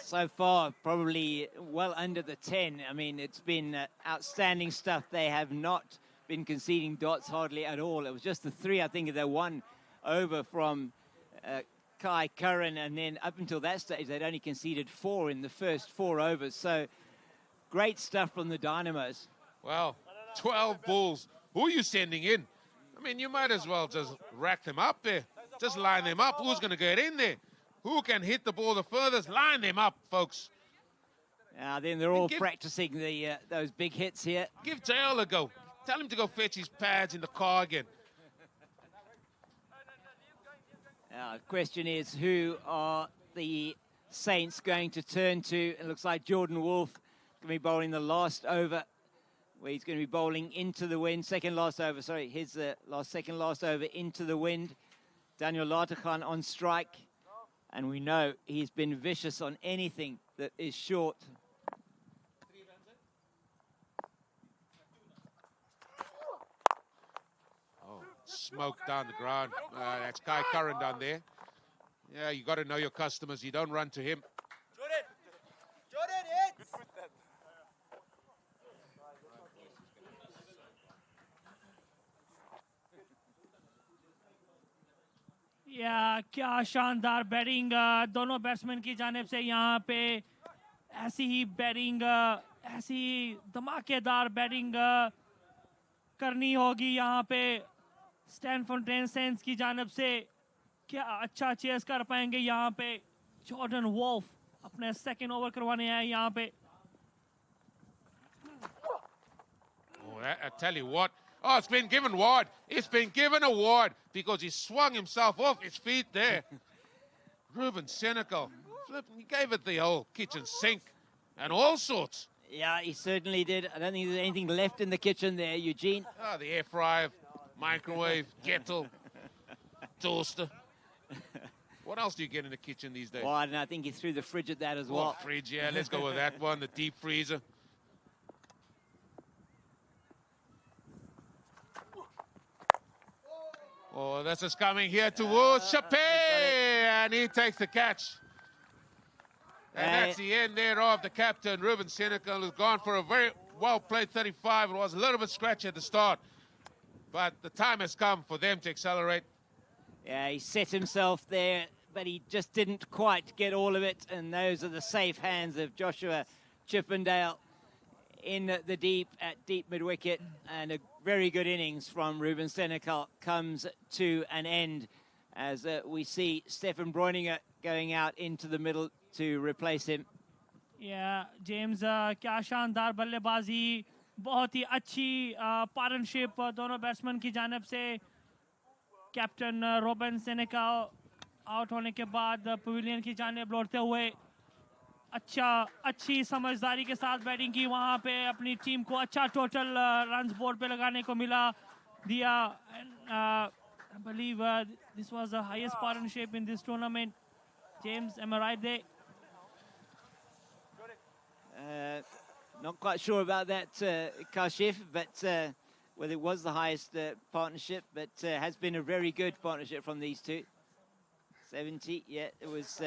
so far probably well under the 10. I mean, it's been outstanding stuff. They have not been conceding dots hardly at all. It was just the 3, I think, of their 1 over from Kai Curran, and then up until that stage, they'd only conceded 4 in the first 4 overs. So great stuff from the Dynamos. Well, 12 balls. Who are you sending in? I mean, you might as well just rack them up there. Just line them up. Who's going to get in there? Who can hit the ball the furthest? Line them up, folks. Then they're all practicing those big hits here. Give JL a go. Tell him to go fetch his pads in the car again. The question is, who are the Saints going to turn to? It looks like Jordan Wolf going to be bowling the last over, where he's going to be bowling into the wind. Second last over, sorry, his second last over into the wind. Daniel Lateghan on strike. And we know he's been vicious on anything that is short. Smoke down the ground. That's Kai Curran down there. Yeah, you got to know your customers. You don't run to him. Jordan, hits! या क्या शानदार batting दोनों batsman की जानिब से यहाँ पे ऐसी ही बैटिंग ऐसी ही धमाकेदार बैटिंग करनी होगी यहाँ पे स्टैनफोर्टेन सेंस की जानिब से क्या अच्छा चेस कर पाएंगे यहाँ पे जॉर्डन वॉल्फ अपने सेकंड ओवर करवाने आए यहाँ पे I tell you what. Oh, it's been given wide. It's been given a wide because he swung himself off his feet there. Ruben Senecal, he gave it the whole kitchen sink and all sorts. Yeah, he certainly did. I don't think there's anything left in the kitchen there, Eugene. Oh, the air fryer, microwave, kettle, toaster. What else do you get in the kitchen these days? Well, I don't know. I think he threw the fridge at that as well. Fridge, yeah. Let's go with that one. The deep freezer. Oh, this is coming here towards Chappé, and he takes the catch. And that's the end there of the captain, Ruben Senecal, who's gone for a very well-played 35. It was a little bit scratchy at the start, but the time has come for them to accelerate. Yeah, he set himself there, but he just didn't quite get all of it, and those are the safe hands of Joshua Chippendale in the deep at deep mid-wicket, and a very good innings from Ruben Senecal comes to an end as we see Stefan Breuninger going out into the middle to replace him. Yeah, James, क्या शानदार बल्लेबाजी, बहुत ही अच्छी partnership दोनों batsman की जानिब से captain robin सेनेकल out होने के बाद पवेलियन की जानिब लौटते हुए अच्छी समझदारी के साथ बैटिंग की वहाँ पे अपनी टीम को अच्छा टोटल रन्स बोर्ड पे लगाने को दिया I believe this was the highest partnership in this tournament. James, am I right there? Not quite sure about that, Kashif, but whether it was the highest partnership, but has been a very good partnership from these two. 70, yeah, it was...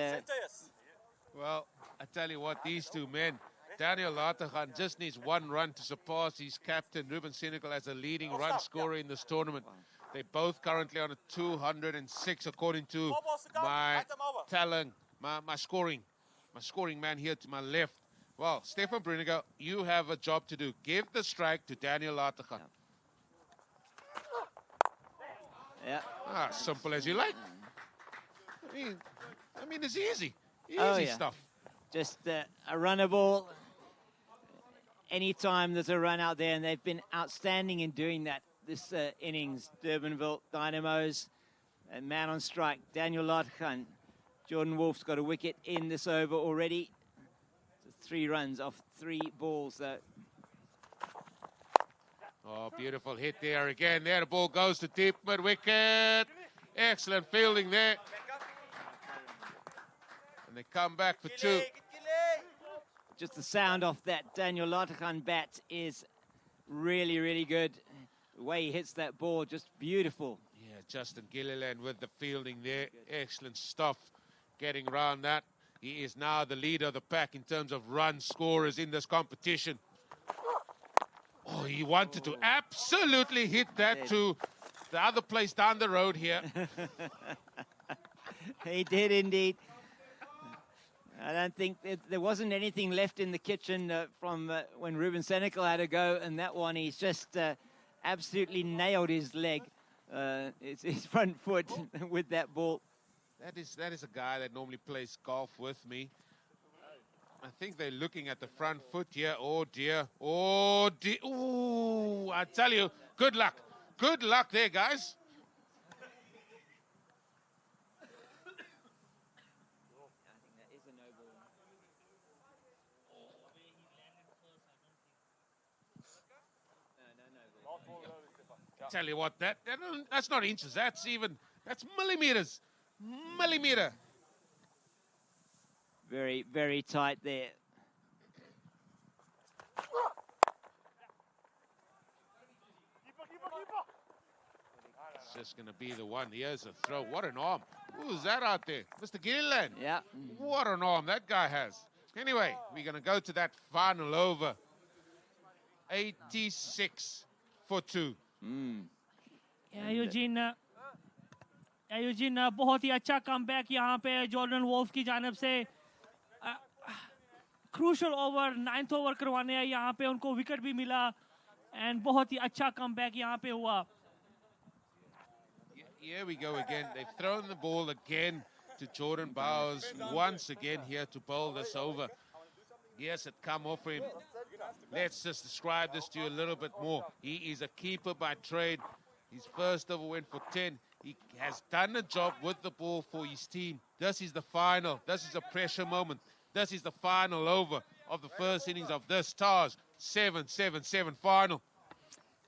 Well, I tell you what, these two men, Daniel Lateghan just needs one run to surpass his captain, Ruben Senecal, as a leading run scorer in this tournament. They're both currently on a 206, according to my talent, my scoring man here to my left. Well, Stefan Breuninger, you have a job to do. Give the strike to Daniel Lateghan. Yeah. Simple as you like. I mean, it's easy. Easy stuff. Just a runner ball. Anytime there's a run out there, and they've been outstanding in doing that this innings. Durbanville Dynamos, and man on strike, Daniel Lateghan. Jordan Wolf's got a wicket in this over already. 3 runs off 3 balls, though. Oh, beautiful hit there again. There, the ball goes to deep mid-wicket. Excellent fielding there. And they come back for 2. Just the sound off that Daniel Lateghan bat is really, really good. The way he hits that ball, just beautiful. Yeah, Justin Gilliland with the fielding there. Excellent stuff getting around that. He is now the leader of the pack in terms of run scorers in this competition. Oh, he wanted to absolutely hit that to the other place down the road here. He did indeed. I don't think there wasn't anything left in the kitchen from when Ruben Senecal had a go, and that one he's just absolutely nailed his leg, his front foot with that ball. That is a guy that normally plays golf with me. I think they're looking at the front foot here. Oh dear. Oh dear. Ooh, I tell you, good luck. Good luck there, guys. Tell you what, that's not inches. That's millimeters. Millimeter. Very, very tight there. It's just going to be the one. Here's a throw. What an arm. Who's that out there? Mr. Gilliland. Yeah. What an arm that guy has. Anyway, we're going to go to that final over. 86 for 2. Eugene बहुत ही अच्छा comeback यहाँ पे Jordan Wolff की जानिब से crucial over 9th over करवाने हैं यहाँ पे उनको विकेट भी मिला एंड बहुत ही अच्छा कमबैक यहाँ पे हुआ. Here we go again. They've thrown the ball again to Jordan Bowers once again here to bowl this over. Yes, it come off him. Let's just describe this to you a little bit more. He is a keeper by trade. His first over went for 10. He has done a job with the ball for his team. This is the final. This is a pressure moment. This is the final over of the first innings of this Stars 7-7-7 final.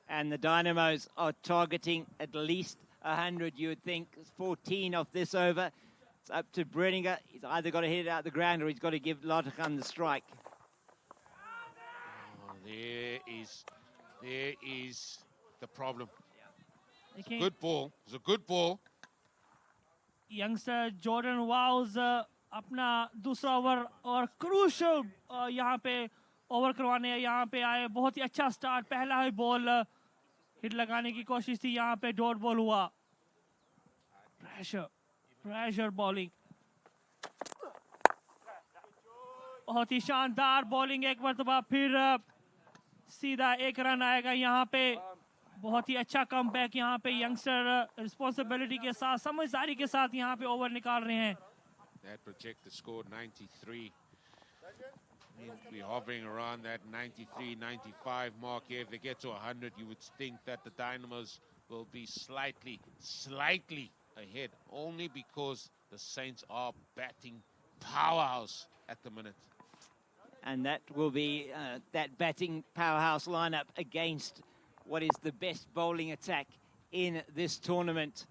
And the Dynamos are targeting at least 100, you would think. 14 of this over. It's up to Brenninger. He's either got to hit it out the ground or he's got to give Latakhan the strike. Oh, there is the problem. देखिए Good ball. It's a good ball. Youngster Jordan वाउज अपना दूसरा over और crucial यहाँ पे over करवाने यहाँ पे आए. बहुत ही अच्छा स्टार्ट. पहला ही बॉल हिट लगाने की कोशिश थी. यहाँ पे डॉट बॉल हुआ. Pressure bowling. बहुत ही शानदार बॉलिंग. एक मरतबा फिर सीधा एक रन आएगा यहाँ पे. बहुत ही अच्छा कमबैक यहाँ पे यंगस्टर रिस्पांसिबिलिटी के साथ समझदारी के साथ यहाँ पे ओवर निकाल रहे हैं. That projected score 93. We're hovering around that 93, 95 mark here. If they get to 100, you would think that the Dynamos will be slightly ahead, only because the Saints are batting powerhouse at the minute. And that will be that batting powerhouse lineup against what is the best bowling attack in this tournament.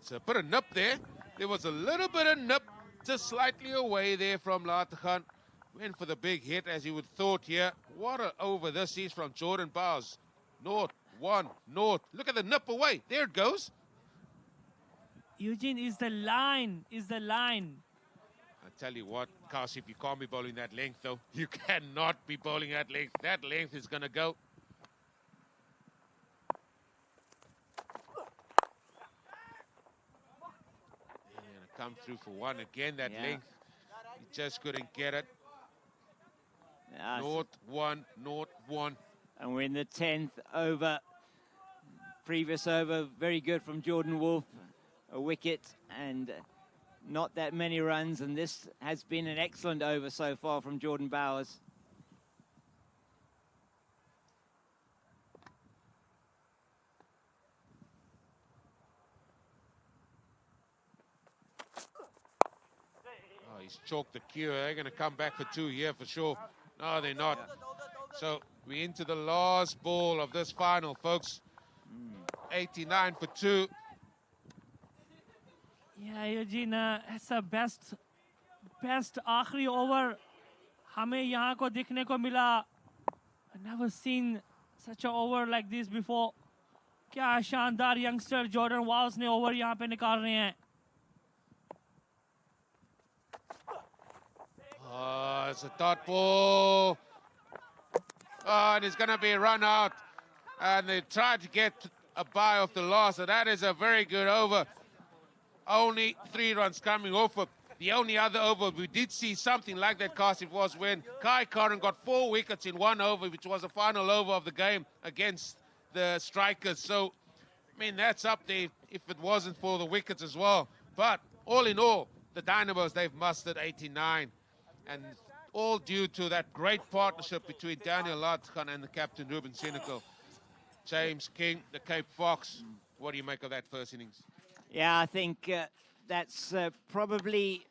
So a bit of nip there. There was a little bit of nip, just slightly away there from Latakhan. Went for the big hit, as you would thought here. What an over this is from Jordan Bowers. North, 1, north. Look at the nip away. There it goes. Eugene is the line. I tell you what, Kasif, you can't be bowling that length, though. You cannot be bowling that length. That length is going to go. They're going to come through for one again, that length. He just couldn't get it. North 1, north 1. And we're in the 10th over. Previous over, very good from Jordan Wolf. A wicket and not that many runs, and this has been an excellent over so far from Jordan Bowers. Oh, he's chalked the queue. They're going to come back for 2 here for sure. No, they're not. So we're into the last ball of this final, folks. 89 for 2. Yeah, Eugene, it's a best आखिरी over हमें यहाँ को देखने को मिला. I've never seen such an over like this before. क्या शानदार youngster Jordan vows ने ओवर यहाँ पे निकाल रहे हैं. Oh, it's a dot ball. Oh, and it's going to be a run out. And they tried to get a bye off the last. So that is a very good over. Only 3 runs coming off of. The only other over we did see something like that, Kasif, was when Kai Curran got 4 wickets in 1 over, which was the final over of the game against the Strikers. So, I mean, that's up there if it wasn't for the wickets as well. But all in all, the Dynamos, they've mustered 89. And all due to that great partnership between Daniel Latkan and the captain, Ruben Senecal. James King, the Cape Fox. What do you make of that first innings? Yeah, I think that's probably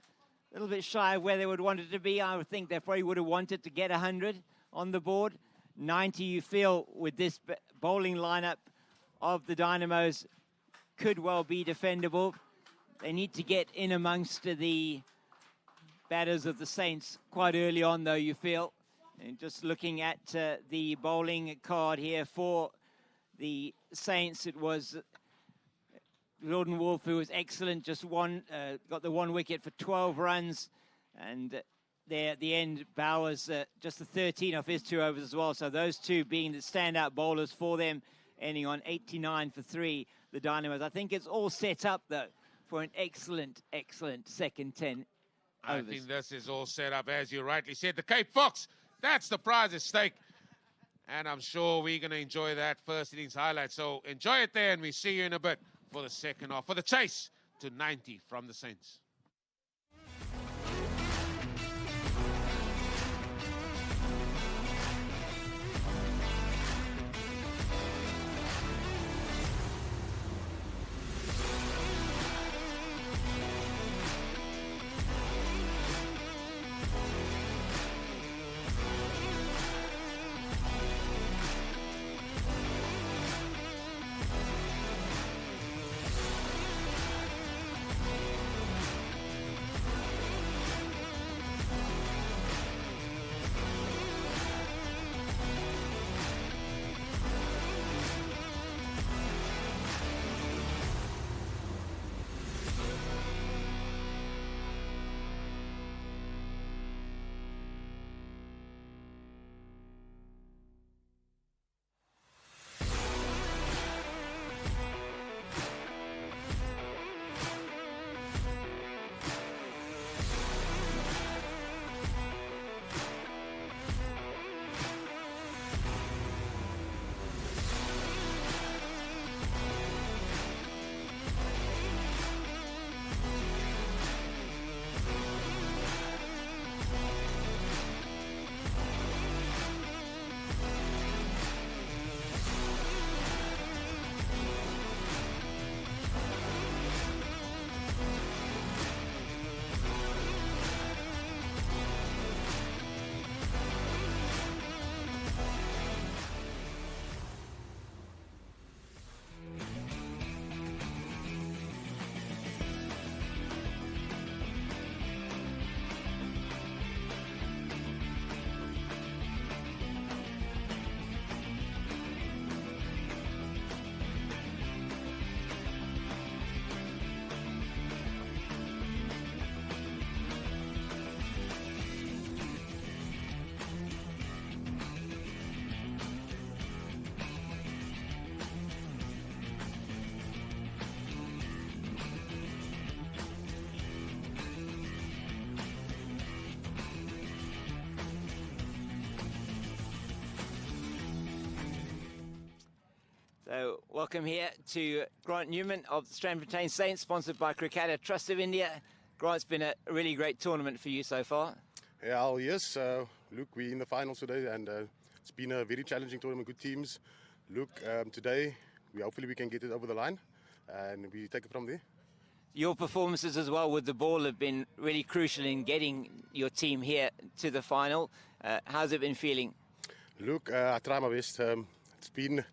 a little bit shy of where they would want it to be. I would think they probably would have wanted to get 100 on the board. 90, you feel, with this bowling lineup of the Dynamos, could well be defendable. They need to get in amongst the batters of the Saints quite early on, though, you feel. And just looking at the bowling card here for the Saints, it was Jordan Wolf, who was excellent, just got the 1 wicket for 12 runs. And there at the end, Bowers, just the 13 off his 2 overs as well. So those two being the standout bowlers for them, ending on 89 for 3, the Dynamos. I think it's all set up, though, for an excellent, excellent second 10 overs. I think this is all set up, as you rightly said. The Cape Fox, that's the prize at stake. And I'm sure we're going to enjoy that first innings highlight. So enjoy it there, and we see you in a bit for the second half, for the chase to 90 from the Saints. So welcome here to Grant Newman of the Strandfontein Saints, sponsored by Cricketer Trust of India. Grant, it's been a really great tournament for you so far. Yeah, oh yes. Look, we're in the finals today, and it's been a very challenging tournament, good teams. Look, today, hopefully we can get it over the line, and we take it from there. Your performances as well with the ball have been really crucial in getting your team here to the final. How's it been feeling? Look, I try my best. It's been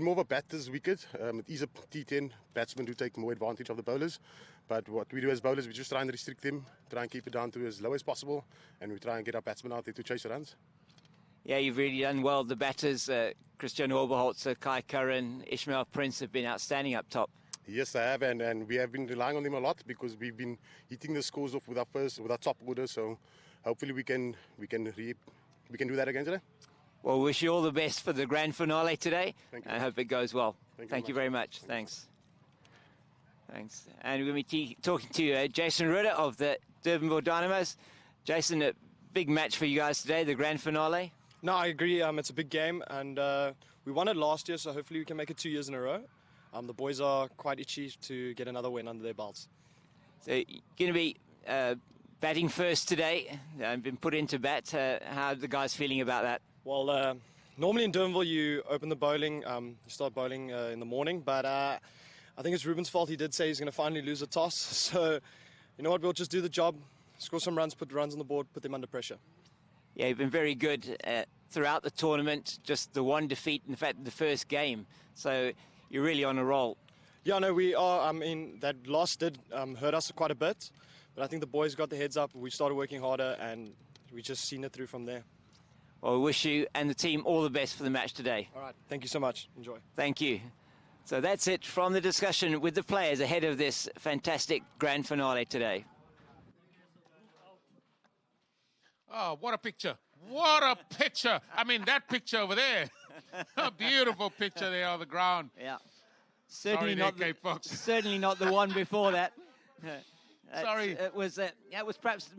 more of a batter's wicket. It is a T10 batsman who take more advantage of the bowlers. But what we do as bowlers, we just try and restrict them, try and keep it down to as low as possible, and we try and get our batsmen out there to chase the runs. Yeah, you've really done well. The batters, Christian Oberholzer, Kai Curran, Ishmael Prince have been outstanding up top. Yes, I have, and we have been relying on them a lot because we've been hitting the scores off with our top order. So hopefully we can do that again today. Well, wish you all the best for the grand finale today. Thank you. I hope it goes well. Thank you very much. Thanks. Thanks. And we're going to be talking to Jason Ritter of the Durbanville Dynamos. Jason, a big match for you guys today, the grand finale. No, I agree. It's a big game, and we won it last year, so hopefully we can make it 2 years in a row. The boys are quite itchy to get another win under their belts. So you're going to be batting first today. Been put into bat. How are the guys feeling about that? Well, normally in Durbanville you open the bowling, you start bowling in the morning, but I think it's Ruben's fault. He did say he's going to finally lose a toss. So, you know what, we'll just do the job, score some runs, put runs on the board, put them under pressure. Yeah, you've been very good throughout the tournament, just the one defeat, in fact, the first game. So you're really on a roll. Yeah, no, we are. I mean, that loss did hurt us quite a bit, but I think the boys got the heads up. We started working harder, and we just seen it through from there. Well, we wish you and the team all the best for the match today. All right, thank you so much. Enjoy. Thank you. So that's it from the discussion with the players ahead of this fantastic grand finale today. Oh, what a picture. What a picture. I mean, that picture over there. A beautiful picture there on the ground. Yeah. Certainly Sorry not there, Kate Fox. certainly not the one before that. Sorry. It was perhaps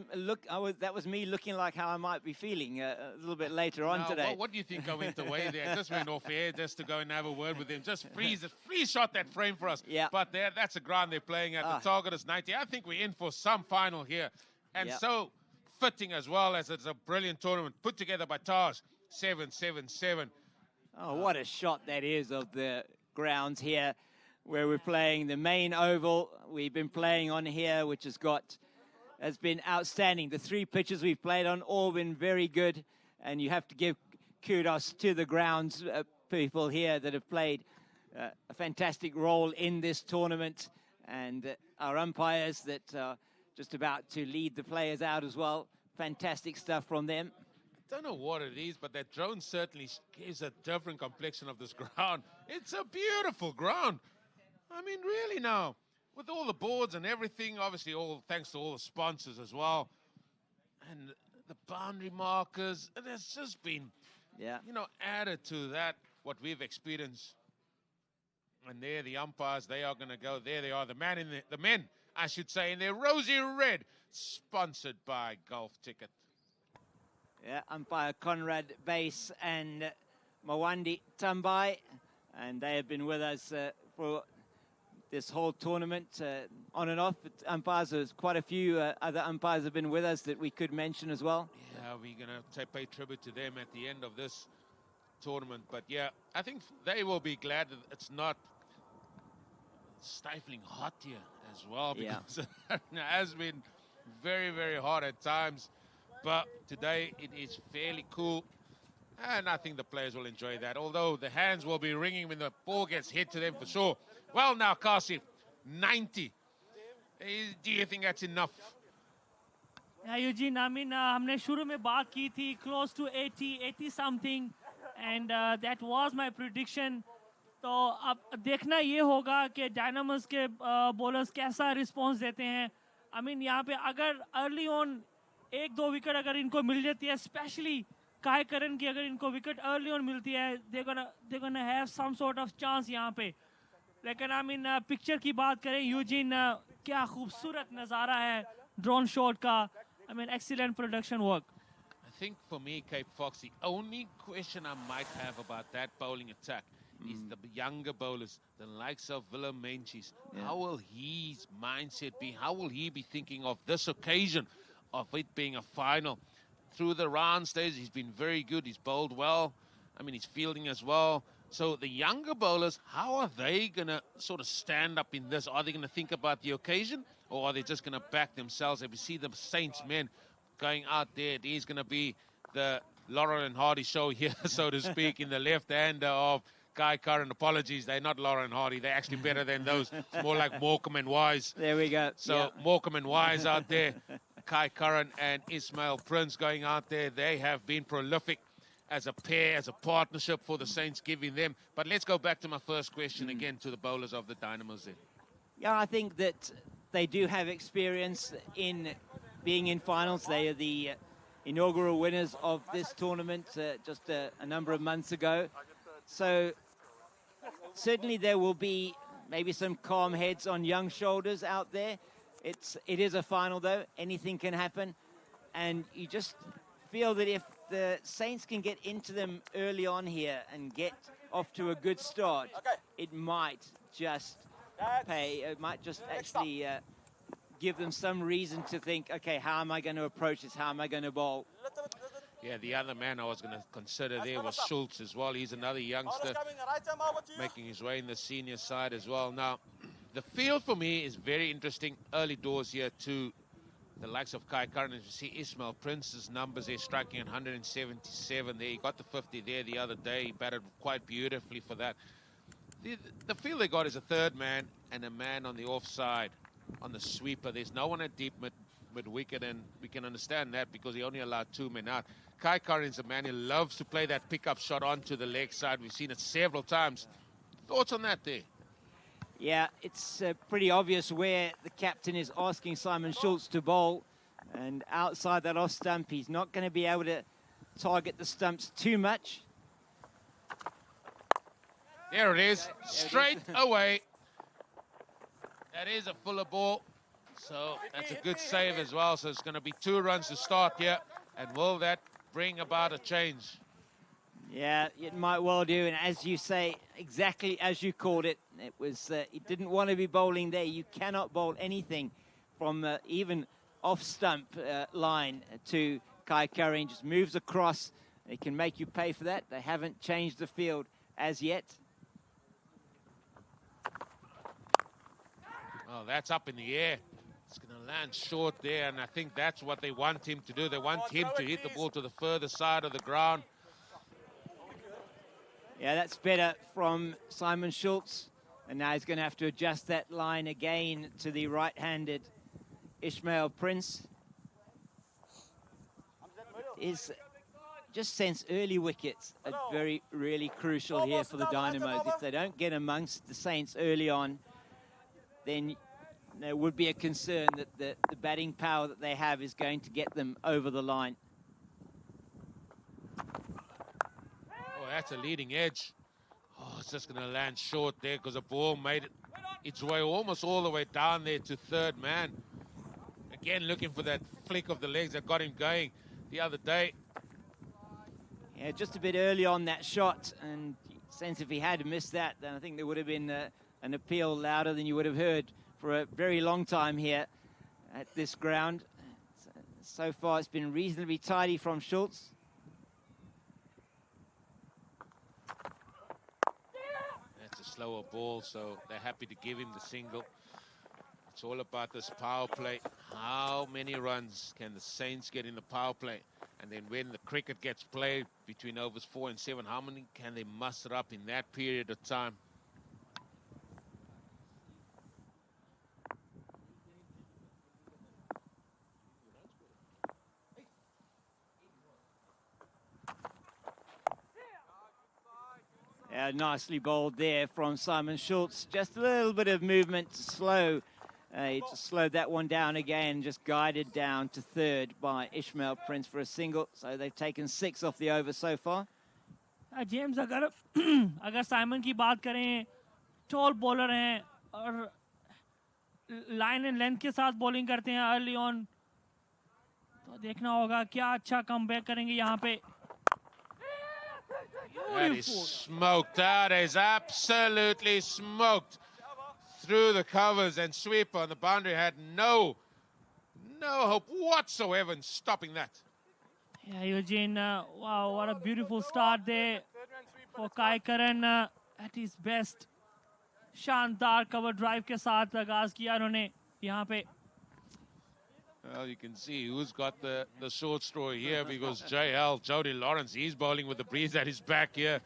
that was me looking like how I might be feeling a little bit later on today. What do you think I went away there? I just went off air just to go and have a word with him. Just freeze shot that frame for us. Yeah. But that's a ground they're playing at. The target is 90. I think we're in for some final here. And so fitting as well, as it's a brilliant tournament put together by Taj. 7-7-7. Oh, what a shot that is of the grounds here where we're playing the main oval. We've been playing on here, which has been outstanding. The 3 pitches we've played on all been very good, and you have to give kudos to the grounds people here that have played a fantastic role in this tournament, and our umpires that are just about to lead the players out as well. Fantastic stuff from them. I don't know what it is, but that drone certainly gives a different complexion of this ground. It's a beautiful ground. I mean, really now, with all the boards and everything, obviously all thanks to all the sponsors as well, and the boundary markers, and it's just been, added to that, what we've experienced. And there, the umpires, they are going to go. There they are, the men, I should say, in their rosy red, sponsored by Golf Ticket. Yeah, umpire Conrad Base and Mwandi Tambai, and they have been with us for this whole tournament, on and off. Umpires, there's quite a few other umpires have been with us that we could mention as well. Yeah, we're going to pay tribute to them at the end of this tournament. But yeah, I think they will be glad that it's not stifling hot here as well, because it has been very, very hot at times. But today it is fairly cool, and I think the players will enjoy that, although the hands will be ringing when the ball gets hit to them for sure. Well, now, Kasi, 90. Do you think that's enough? Yeah, Eugene, I mean, हमने शुरू में बात की थी close to 80 something, and that was my prediction. तो अब देखना ये होगा कि Dynamos के bowlers कैसा response देते हैं. I mean, यहाँ पे अगर early on 1-2 विकेट अगर इनको मिल जाती है, especially काय करन की अगर इनको विकेट early on मिलती है, they're gonna have some sort of chance यहाँ पे. लेकिन I mean, पिक्चर की बात करें, यूजिन, क्या खूबसूरत नज़ारा है ड्रोन शॉट का. I mean, excellent production work. I think for me, Cape Fox, the only question I might have about that bowling attack is the younger bowlers, the likes of Willem Menchis. How will his mindset be? How will he be thinking of this occasion, of it being a final? Through the round stage, he's been very good. He's bowled well. I mean, he's fielding as well. So the younger bowlers, how are they going to sort of stand up in this? Are they going to think about the occasion, or are they just going to back themselves? If we see the Saints men going out there, it is going to be the Laurel and Hardy show here, so to speak, in the left hand of Kai Curran. Apologies, they're not Laurel and Hardy. They're actually better than those. It's more like Morecambe and Wise. There we go. So Morecambe and Wise out there. Kai Curran and Ismail Prince going out there. They have been prolific as a pair, as a partnership for the Saints, giving them. But let's go back to my first question again to the bowlers of the Dynamos there. Yeah, I think that they do have experience in being in finals. They are the inaugural winners of this tournament just a number of months ago. So certainly there will be maybe some calm heads on young shoulders out there. It is a final, though. Anything can happen. And you just feel that if the Saints can get into them early on here and get off to a good start, it might just pay. It might just actually give them some reason to think, okay, how am I going to approach this? How am I going to bowl? Yeah, the other man I was going to consider there was Schultz as well. He's another youngster making his way in the senior side as well. Now, the field for me is very interesting. Early doors here to the likes of Kai Curran. As you see Ismail Prince's numbers there, striking at 177 there. He got the 50 there the other day. He batted quite beautifully for that. The field they got is a third man and a man on the offside on the sweeper. There's no one at deep mid-wicket, and we can understand that because he only allowed 2 men out. Kai Curran's a man who loves to play that pickup shot onto the leg side. We've seen it several times. Thoughts on that there? Yeah, it's pretty obvious where the captain is asking Simon Schultz to bowl. And outside that off stump, he's not going to be able to target the stumps too much. There it is, straight away. That is a fuller ball. So that's a good save as well. So it's going to be 2 runs to start here. And will that bring about a change? Yeah, it might well do. And as you say, exactly as you called it, it was he didn't want to be bowling there. You cannot bowl anything from even off stump line to Kai Curran. Just moves across. They can make you pay for that. They haven't changed the field as yet. Oh, that's up in the air. It's going to land short there, and I think that's what they want him to do. They want him to hit the ball to the further side of the ground. Yeah, that's better from Simon Schultz. And now he's going to have to adjust that line again to the right-handed Ismail Prince. Just sense early wickets are really crucial here for the Dynamos. If they don't get amongst the Saints early on, then there would be a concern that the batting power that they have is going to get them over the line. Oh, that's a leading edge. Oh, it's just going to land short there because the ball made its way almost all the way down there to third man. Again, looking for that flick of the legs that got him going the other day. Yeah, just a bit early on that shot, and sense if he had missed that, then I think there would have been an appeal louder than you would have heard for a very long time here at this ground. So far, it's been reasonably tidy from Schultz. That's a slower ball, so they're happy to give him the single. It's all about this power play. How many runs can the Saints get in the power play? And then when the cricket gets played between overs 4 and 7, how many can they muster up in that period of time? Nicely bowled there from Simon Schultz. Just a little bit of movement to slow. He just slowed that one down again, just guided down to third by Ismail Prince for a single. So they've taken 6 off the over so far. James, अगर Simon की बात करें, tall bowler हैं और line and length के साथ bowling करते हैं early on, तो देखना होगा क्या अच्छा comeback करेंगे यहाँ पे. That is smoked. That is absolutely smoked through the covers, and sweeper on the boundary had no hope whatsoever in stopping that. Yeah, Eugene, wow, what a beautiful start there for Kai Curran at his best. शानदार cover drive के साथ आगाज किया उन्होंने यहाँ पे. Well, you can see who's got the short straw here, because JL, Jody Lawrence, he's bowling with the breeze at his back here.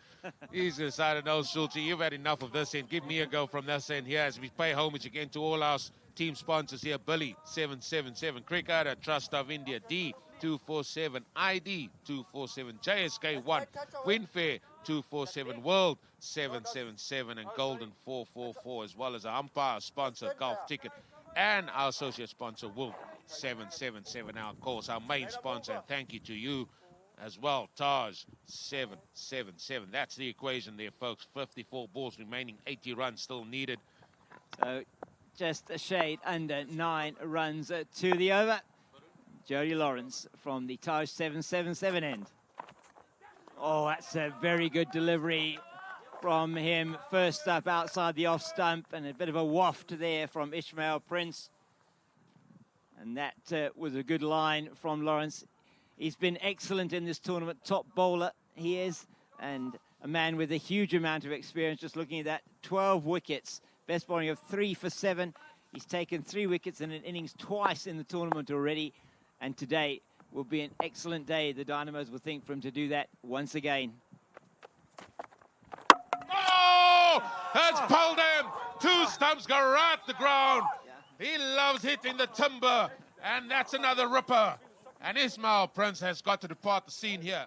He's decided, no, Schultz, you've had enough of this end. Give me a go from this end here as we pay homage again to all our team sponsors here. Billy, 777, Cricket, Trust of India, D247, ID 247, JSK 1, Winfair 247, World 777, and Golden 444, as well as our umpire sponsor, Golf Ticket, and our associate sponsor, Wolf 777, our course, our main sponsor. And thank you to you as well, Taj 777. That's the equation there, folks. 54 balls remaining, 80 runs still needed. So just a shade under 9 runs to the over. Jody Lawrence from the Taj 777 end. Oh, that's a very good delivery from him. First up outside the off stump, and a bit of a waft there from Ismail Prince. And that was a good line from Lawrence. He's been excellent in this tournament, top bowler he is, and a man with a huge amount of experience. Just looking at that, 12 wickets, best bowling of 3 for 7. He's taken 3 wickets in an innings twice in the tournament already, and today will be an excellent day. The Dynamos will think for him to do that once again. Oh, that's pulled him. 2 stumps go right the ground. He loves hitting the timber, and that's another ripper. And Ismail Prince has got to depart the scene here.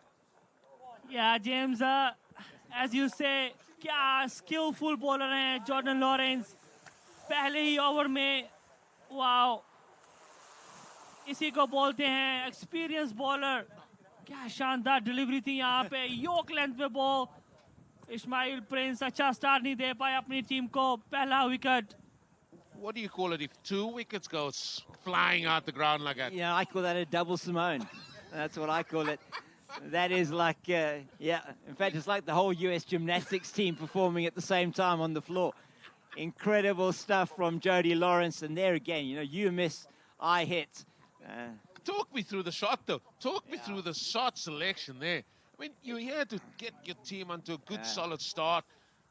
Yeah, James, as you say, क्या skillful bowler हैं Jordan Lawrence. पहले ही over में, wow, इसी को बोलते हैं experience bowler. क्या शानदार डिलीवरी थी यहाँ पे, योक लेंथ पे बॉल. इस्माइल प्रिंस अच्छा स्टार्ट नहीं दे पाया अपनी टीम को. पहला wicket. What do you call it if 2 wickets go flying out the ground like that? Yeah, I call that a double Simone. That's what I call it. That is like, yeah, in fact, it's like the whole US gymnastics team performing at the same time on the floor. Incredible stuff from Jody Lawrence. And there again, you know, you miss, I hit. Talk me through the shot, though. Talk me through the shot selection there. I mean, you're here to get your team onto a good, solid start.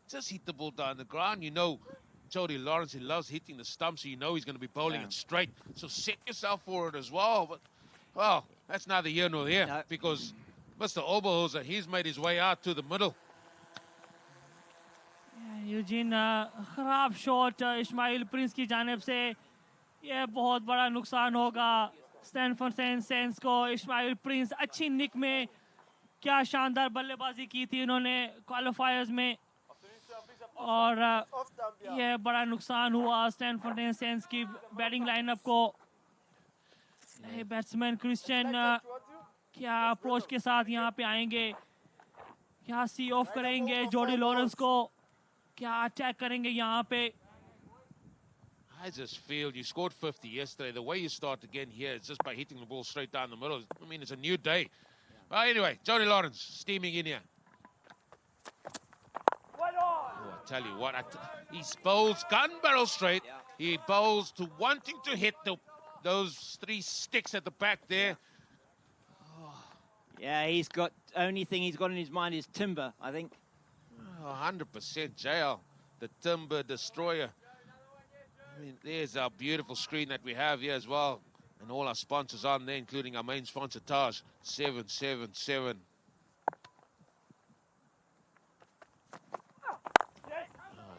Just hit the ball down the ground. You know, Jody Lawrence, he loves hitting the stump, so you know he's going to be bowling it straight. So set yourself for it as well. But, well, that's neither here nor there because Mr. Oberholzer, he's made his way out to the middle. Eugene खराब shot Ismail Prince की जानिब से. ये बहुत बड़ा नुकसान होगा Stanford sense को. इस्माइल प्रिंस अच्छी निक में क्या शानदार बल्लेबाजी की थी उन्होंने क्वालिफायर्स में, और ये बड़ा नुकसान हुआ स्टैनफोर्ड सेंस की बैटिंग लाइनअप को. बैट्समैन क्रिश्चियन क्या अप्रोच के साथ यहाँ पे आएंगे, क्या सी ऑफ करेंगे जोडी लॉरेंस को, क्या अटैक करेंगे यहाँ पे. I just feel you scored 50 yesterday. The way you start again here is just by hitting the ball straight down the middle. I mean, it's a new day. Well, anyway, Jody Lawrence steaming in here. Oh, I tell you what, he bowls gun barrel straight. He bowls to wanting to hit those 3 sticks at the back there. Yeah, he's got, only thing he's got in his mind is timber, I think. 100% JL, the timber destroyer. I mean, there's our beautiful screen that we have here as well. And all our sponsors on there, including our main sponsor, Taj, 777.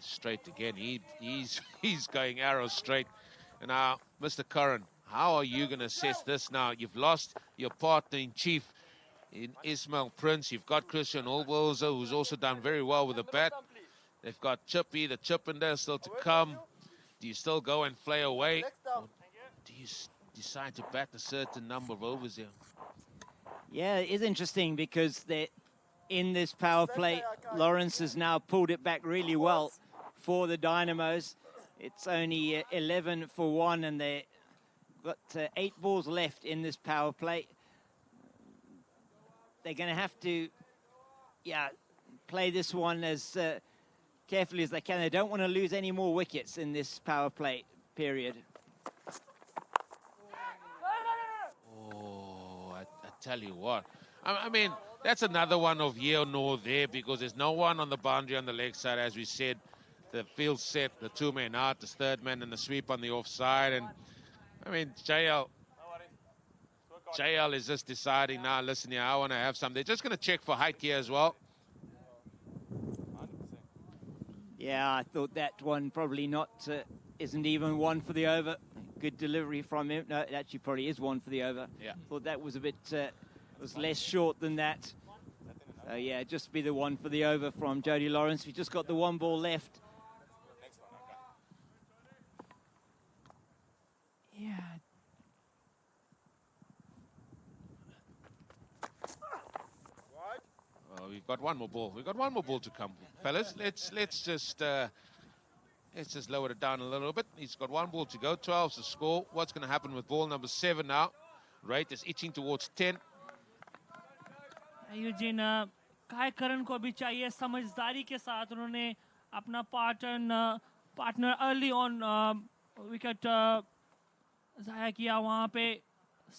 Straight again. He's going arrow straight. And now, Mr. Curran, how are you going to assess this now? You've lost your partner in chief in Ismail Prince. You've got Christian Olboza, who's also done very well with the bat. They've got Chippy, the Chippender still to come. Do you still go and play away? Or do you decide to bat a certain number of overs here? Yeah, it is interesting because in this power play, Lawrence has now pulled it back really well for the Dynamos. It's only 11 for 1, and they've got 8 balls left in this power play. They're going to have to, play this one as carefully as they can. They don't want to lose any more wickets in this power play period. Oh, I tell you what. I mean, that's another one of here nor there because there's no one on the boundary on the leg side, as we said. The field set, the 2 men out, the third man and the sweep on the offside. And, I mean, JL is just deciding now, listen here, I want to have some. They're just going to check for height here as well. Yeah, I thought that one probably not, isn't even 1 for the over. Good delivery from him. No, it actually probably is 1 for the over. Yeah. Thought that was a bit, was less short than that. So, yeah, just be the 1 for the over from Jody Lawrence. We've just got the 1 ball left. Yeah. We've got 1 more ball. We've got 1 more ball to come, fellas. Let's just lower it down a little bit. He's got 1 ball to go. 12's the score. What's going to happen with ball number 7 now? Rate is itching towards 10. Eugene काय करन को भी चाहिए समझदारी के साथ उन्होंने अपना partner early on wicket जाया किया वहाँ पे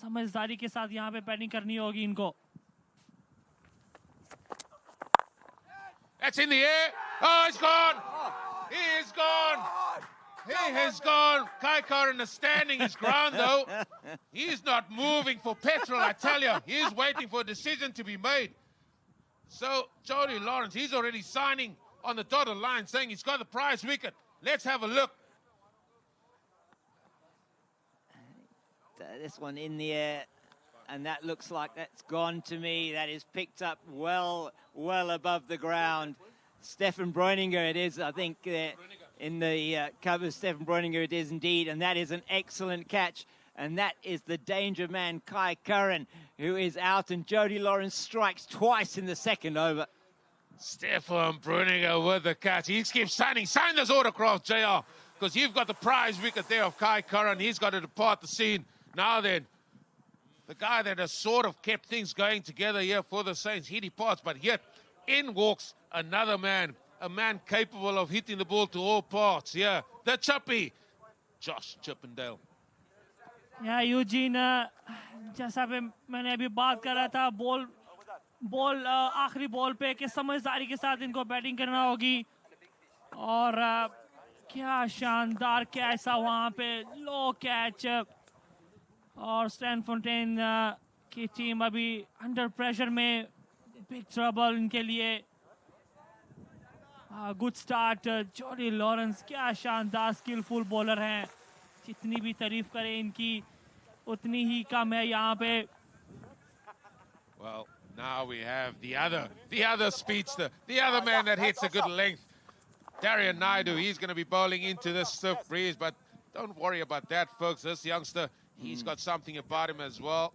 समझदारी के साथ यहाँ पे बैटिंग करनी होगी इनको. That's in the air. Oh, he's gone. He is gone. He has gone. Kai Curran is standing his ground, though. He's not moving for petrol, I tell you. He's waiting for a decision to be made. So, Jody Lawrence, he's already signing on the dotted line, saying he's got the prize wicket. Let's have a look. This one in the air, and that looks like that's gone to me. That is picked up well above the ground. Stefan Breuninger it is, I think, in the cover. Stefan Breuninger it is indeed, and that is an excellent catch. And that is the danger man, Kai Curran, who is out, and Jody Lawrence strikes twice in the second over. Stefan Breuninger with the catch. He keeps signing this autograph, JR, because you've got the prize wicket there of Kai Curran. He's got to depart the scene. Now then, the guy that has sort of kept things going together here for the Saints, he departs, but yet in walks another man, a man capable of hitting the ball to all parts. Yeah, the Chappie, Josh Chippendale. या Eugene जैसा पे मैंने अभी बात कर रहा था ball आखिरी बॉल पे कि समझदारी के साथ इनको बैटिंग करना होगी और क्या शानदार कैच था वहाँ पे लो कैच और स्टैनफोर्टेन की टीम अभी अंडर प्रेशर में बिग ट्रबल इनके लिए गुड स्टार्ट जॉडी लॉरेंस क्या शानदार स्किलफुल बॉलर हैं जितनी भी तारीफ करें इनकी उतनी ही कम है यहाँ पे. Well, now we have the other speedster, the other man that hits a good length. Darian Naidu, he's going to be bowling into this stiff breeze, but don't worry about that, folks. This youngster, he's got something about him as well.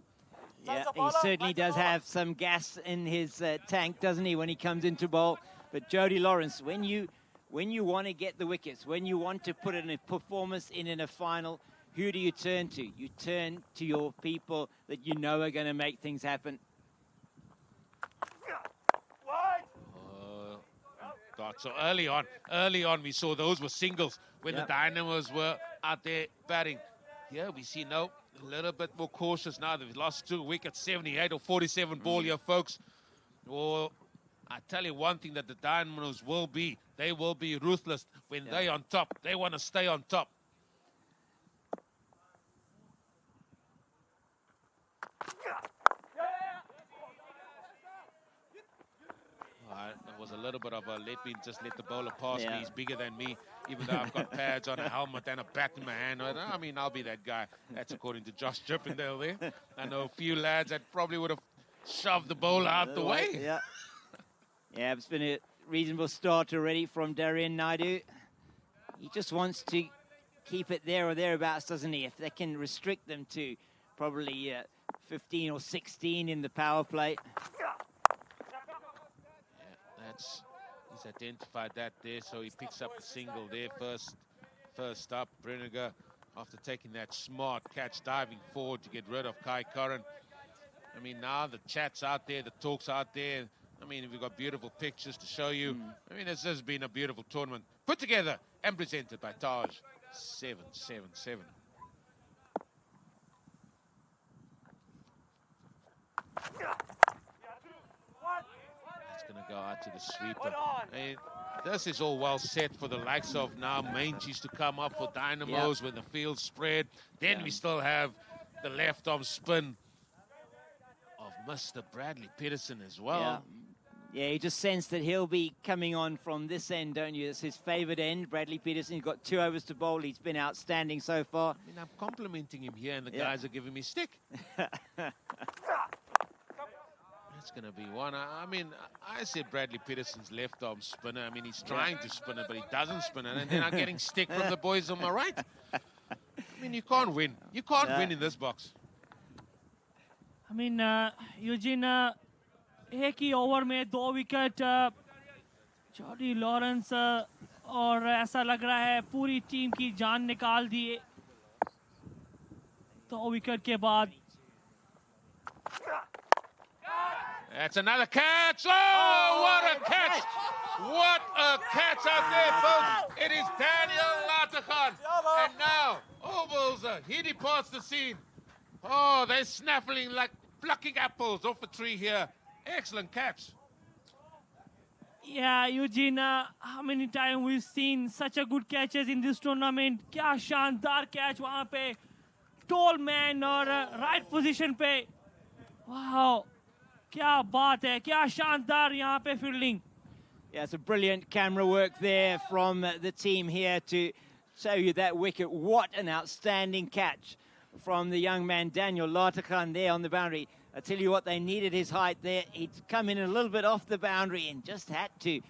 Yeah, he certainly does have some gas in his tank, doesn't he, when he comes into bowl. But Jody Lawrence, when you want to get the wickets, when you want to put in a performance in a final, who do you turn to? You turn to your people that you know are going to make things happen. God, so early on we saw those were singles when the Dynamos were out there batting. Here we see now a little bit more cautious now. They've lost 2 wickets, 78 or 47 ball here, folks. Well, I tell you one thing that the Dynamos will be, they will be ruthless when they're on top. They want to stay on top. It was a little bit of a let the bowler pass me. He's bigger than me, even though I've got pads on, a helmet and a bat in my hand. I mean, I'll be that guy. That's according to Josh Chippendale there. I know a few lads that probably would have shoved the bowler out the way. Yeah. Yeah, it's been a reasonable start already from Darian Naidu. He just wants to keep it there or thereabouts, doesn't he? If they can restrict them to probably 15 or 16 in the power play. He's identified that there, so he picks up the single there first up. Bruniger, after taking that smart catch, diving forward to get rid of Kai Curran. I mean, now the chat's out there, the talk's out there. I mean, we've got beautiful pictures to show you. I mean, this has been a beautiful tournament put together and presented by Taj 777. Going to go out to the sweeper. And this is all well set for the likes of now Manchies to come up for Dynamos when the field's spread. Then we still have the left arm spin of Mr. Bradley Peterson as well. Yeah, you just sense that he'll be coming on from this end, don't you? It's his favoured end. Bradley Peterson, he's got 2 overs to bowl. He's been outstanding so far. I mean, I'm complimenting him here and the guys are giving me stick. It's going to be one. I mean, I said Bradley Peterson's left arm spinner. I mean, he's trying to spin it, but he doesn't spin it. And then I'm getting stick from the boys on my right. I mean, you can't win. You can't win in this box. I mean, Eugene, एक ही over में 2 wicket Jordi Lawrence और ऐसा लग रहा है पूरी team की जान निकाल दी 2 विकेट के बाद. That's another catch. Oh, what a catch. What a catch out there, folks. It is Daniel Latakhan. And now, Bulldozer, he departs the scene. Oh, they're snaffling like plucking apples off a tree here. Excellent catch. Yeah, Eugene, how many times we've seen such a good catches in this tournament? क्या शानदार catch वहाँ पे, tall man और right position पे. Wow, क्या बात है, क्या शानदार यहाँ पे fielding. Yeah, it's a brilliant camera work there from the team here to show you that wicket. What an outstanding catch from the young man Daniel Lartakhan there on the boundary. I tell you what, they needed his height there. He'd come in a little bit off the boundary and just had to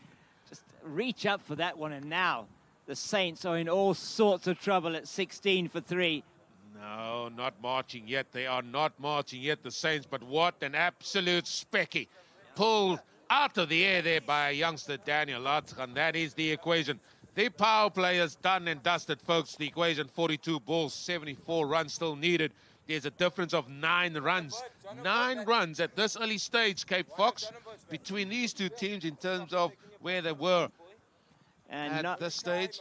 just reach up for that one. And now the Saints are in all sorts of trouble at 16 for 3. No, not marching yet. They are not marching yet, the Saints. But what an absolute specky. Pulled out of the air there by youngster Daniel Lartakhan. That is the equation. The power play is done and dusted, folks. The equation, 42 balls, 74 runs still needed. There's a difference of 9 runs. 9 runs at this early stage, Cape Fox, between these two teams in terms of where they were And at this stage.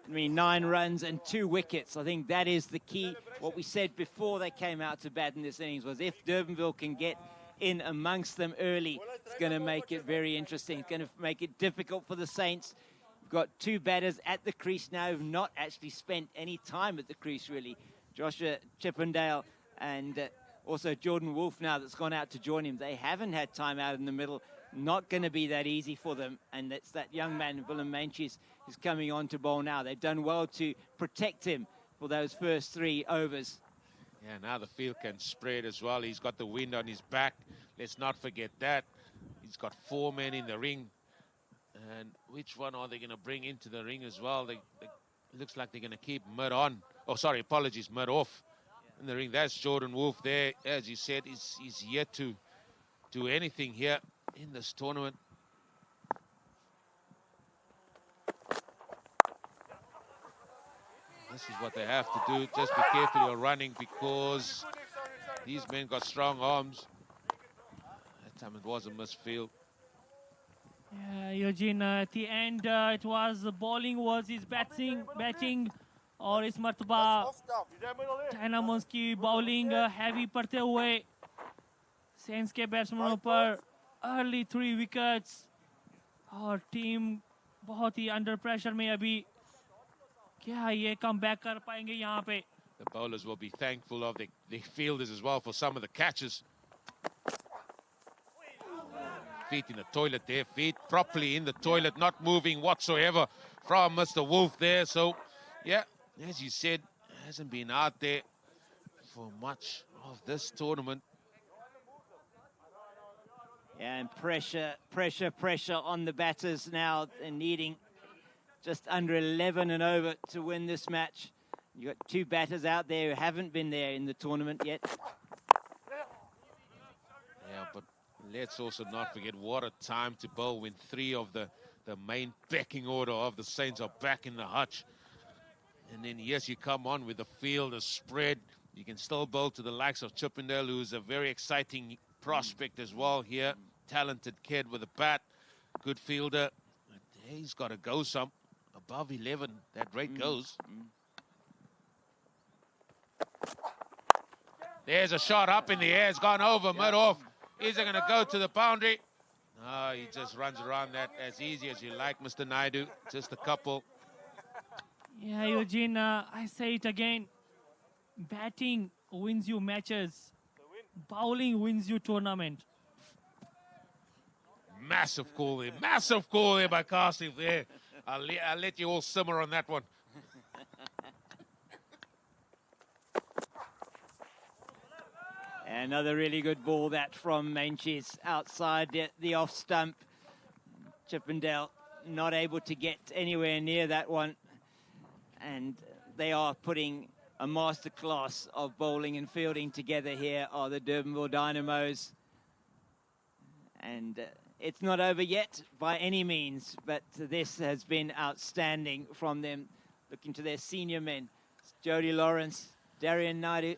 I mean, 9 runs and 2 wickets. I think that is the key. What we said before they came out to bat in this innings was if Durbanville can get in amongst them early, it's going to make it very interesting. It's going to make it difficult for the Saints. We've got 2 batters at the crease now who've not actually spent any time at the crease, really. Joshua Chippendale and also Jordan Wolf now that's gone out to join him. They haven't had time out in the middle. Not going to be that easy for them. And it's that young man, Willem Manches, who's coming on to bowl now. They've done well to protect him for those first 3 overs. Yeah, now the field can spread as well. He's got the wind on his back. Let's not forget that. He's got 4 men in the ring. And which one are they going to bring into the ring as well? They looks like they're going to keep mid on. Oh, sorry, apologies, mid off in the ring. That's Jordan Wolf there. As you said, he's yet to do anything here in this tournament. This is what they have to do. Just be careful you're running because these men got strong arms. That time it was a misfield. Yeah, Eugene, at the end, it was bowling versus batting और इस मर्तबा Dynamos की bowling heavy पड़ते हुए sense के बैट्समैनों पर early 3 wickets और team बहुत ही अंडर प्रेशर में अभी क्या ये कम बैक कर पाएंगे यहाँ पे. The bowlers will be thankful of the fielders as well for some of the catches. Feet in the toilet there, feet properly in the toilet, not moving whatsoever from Mr. Wolf there. So, yeah, as you said, hasn't been out there for much of this tournament. Yeah, and pressure on the batters now, and needing just under 11 and over to win this match. You've got 2 batters out there who haven't been there in the tournament yet. Yeah, but let's also not forget what a time to bowl when 3 of the main backing order of the Saints are back in the hutch. And then, yes, you come on with the field, the spread. You can still bowl to the likes of Chippendale, who's a very exciting prospect as well here. Talented kid with a bat, good fielder. He's got to go some. Above 11, that rate goes. There's a shot up in the air. It's gone over mid-off. Is it going to go to the boundary? No, he just runs around that as easy as you like, Mr. Naidu. Just a couple. Yeah, Eugene, I say it again. Batting wins you matches. Bowling wins you tournament. Massive call there by Castle there. I'll let you all simmer on that one. Another really good ball that from Manches outside the off stump. Chippendale not able to get anywhere near that one. And they are putting a masterclass of bowling and fielding together here are the Durbanville Dynamos. And it's not over yet by any means, but this has been outstanding from them. Looking to their senior men, Jody Lawrence, Darian Naidu.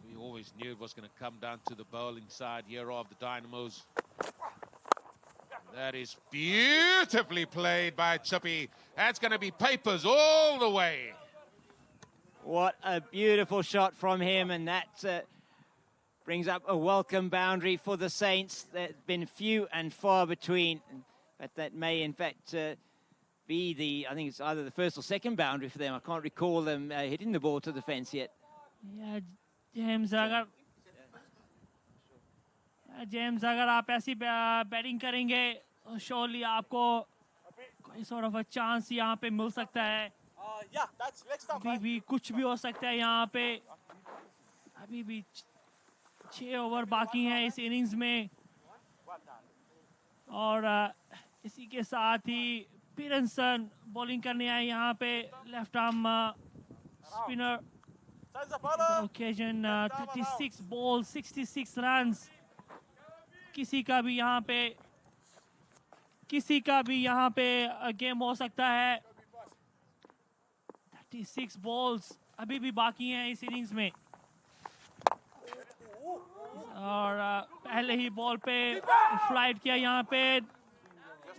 We always knew it was going to come down to the bowling side here of the Dynamos. That is beautifully played by Chippy. That's going to be papers all the way. What a beautiful shot from him, and that brings up a welcome boundary for the Saints. There's been few and far between, but that may in fact be the, I think it's either the first or second boundary for them. I can't recall them hitting the ball to the fence yet. Yeah, James, अगर आप ऐसी batting करेंगे, surely आपको कोई sort of a chance यहाँ पे मिल सकता है. अभी भी कुछ भी हो सकता है यहाँ पे. अभी भी 6 ओवर बाकी हैं इस इनिंग्स में, और इसी के साथ ही पीरसन बॉलिंग करने आए यहाँ पे. Left arm spinner. Occasion 36 ball 66 runs. किसी का भी यहाँ पे गेम हो सकता है. 36 बॉल्स अभी भी बाकी हैं इस इनिंग्स में, और पहले ही बॉल पे फ्लाइट किया यहाँ पे.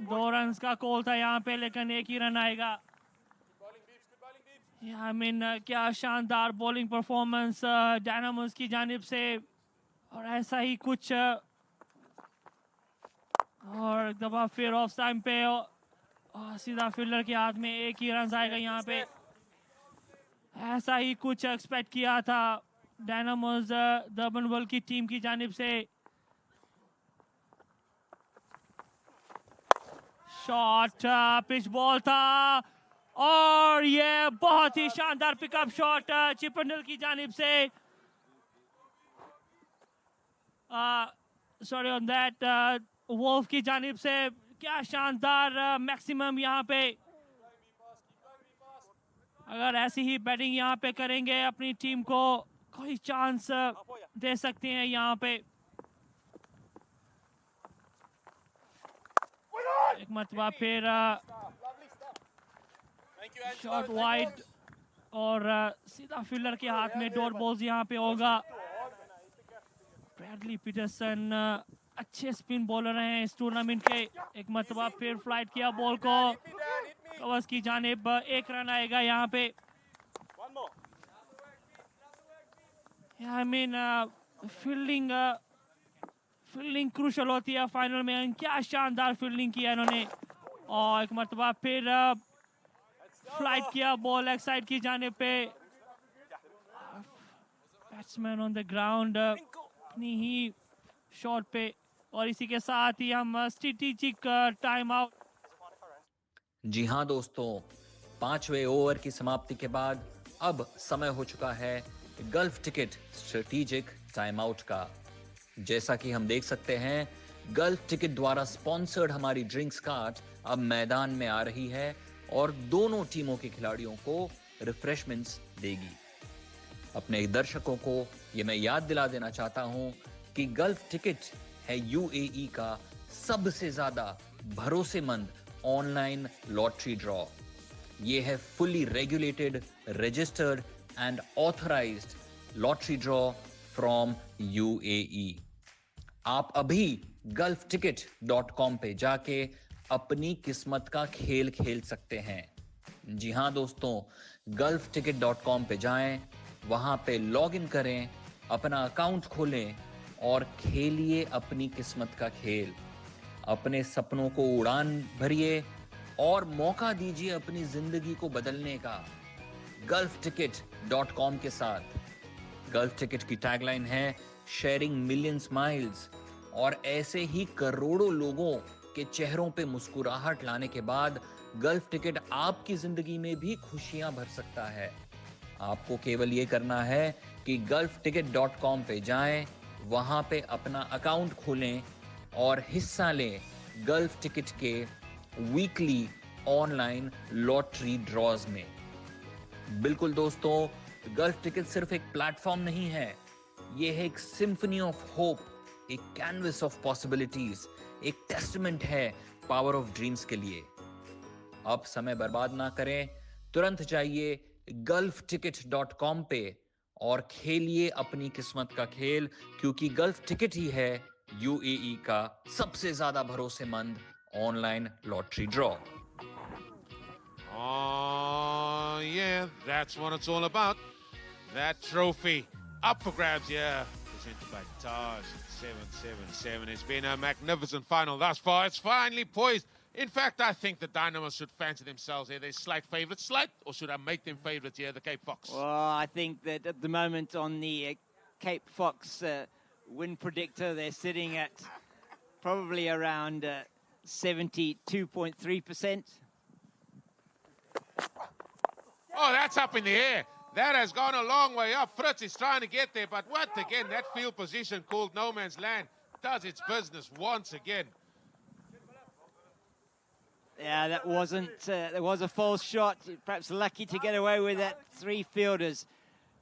2 रन्स का कॉल था यहाँ पे, लेकिन 1 ही रन आएगा. आई मीन क्या शानदार बॉलिंग परफॉर्मेंस डायनामोस की जानिब से, और ऐसा ही कुछ, और दफा फिर ऑफ टाइम पे और सीधा फील्डर के हाथ में 1 ही रन आएगा यहाँ पे. ऐसा ही कुछ एक्सपेक्ट किया था डायनामोस डर्बनविल की टीम की जानिब से. शॉट पिच बॉल था, और ये बहुत ही शानदार पिकअप शॉट चिपरडल की जानिब से. सॉरी ऑन दैट, वोल्फ की जानिब से. क्या शानदार मैक्सिमम यहाँ पे. अगर ऐसी ही बैटिंग यहाँ पे करेंगे, अपनी टीम को कोई चांस दे सकते हैं यहाँ पे. एक मरतबा फिर शॉट वाइड, और सीधा फील्डर के हाथ में डॉट बॉल्स यहाँ पे होगा. ब्रैडली पीटरसन अच्छे स्पिन बॉलर हैं इस टूर्नामेंट के. एक मरतबा फिर फ्लाइट किया बॉल को कवर्स की जानिब. 1 रन आएगा यहाँ पे. आई मीन फील्डिंग क्रूशल होती है फाइनल में. क्या शानदार फील्डिंग किया इन्होंने, और एक मरतबा फिर फ्लाइट किया बॉल लेग साइड की जानिब पे. बैट्समैन ऑन द ग्राउंड अपनी ही शॉट पे, और इसी के साथ ही हम स्ट्रेटेजिक टाइम आउट. जी हाँ दोस्तों, 5वें ओवर की समाप्ति के बाद अब समय हो चुका है gulf ticket strategic time out का. जैसा कि हम देख सकते हैं, गल्फ टिकट द्वारा स्पॉन्सर्ड हमारी ड्रिंक्स कार्ट अब मैदान में आ रही है और दोनों टीमों के खिलाड़ियों को रिफ्रेशमेंट्स देगी. अपने दर्शकों को ये मैं याद दिला देना चाहता हूं कि गल्फ टिकट है यूएई का सबसे ज्यादा भरोसेमंद ऑनलाइन लॉटरी ड्रॉ. ये है fully regulated, registered and authorised lottery draw from UAE. आप अभी gulfticket.com पे जाके अपनी किस्मत का खेल खेल सकते हैं. जी हां दोस्तों, gulfticket.com पे जाएं, वहां पे लॉग इन करें, अपना अकाउंट खोलें और खेलिए अपनी किस्मत का खेल. अपने सपनों को उड़ान भरिए और मौका दीजिए अपनी जिंदगी को बदलने का gulfticket.com के साथ. गल्फ टिकट की टैगलाइन है शेयरिंग मिलियन स्माइल्स, और ऐसे ही करोड़ों लोगों के चेहरों पे मुस्कुराहट लाने के बाद गल्फ टिकट आपकी जिंदगी में भी खुशियां भर सकता है. आपको केवल ये करना है कि gulfticket.com पे जाएं, वहां पे अपना अकाउंट खोलें और हिस्सा लें गल्फ टिकट के वीकली ऑनलाइन लॉटरी ड्रॉज में. बिल्कुल दोस्तों, गल्फ टिकट सिर्फ एक प्लेटफॉर्म नहीं है, ये है एक सिम्फनी ऑफ होप, एक कैनवस ऑफ पॉसिबिलिटीज, एक टेस्टमेंट है पावर ऑफ ड्रीम्स के लिए. अब समय बर्बाद ना करें, तुरंत जाइए gulfticket.com पे और खेलिए अपनी किस्मत का खेल, क्योंकि गल्फ टिकट ही है यूएई का सबसे ज्यादा भरोसेमंद online lottery draw. Oh, yeah, that's what it's all about. That trophy up for grabs here. Presented by Taj 777. It's been a magnificent final thus far. It's finally poised. In fact, I think the Dynamos should fancy themselves here. They're slight favourites. Slight, or should I make them favourites here, the Cape Fox? Well, I think that at the moment on the Cape Fox win predictor, they're sitting at probably around 72.3%. Oh, that's up in the air. That has gone a long way up. Fritz is trying to get there, but what again? That field position called no man's land does its business once again. Yeah, that wasn't, there was a false shot. Perhaps lucky to get away with that. Three fielders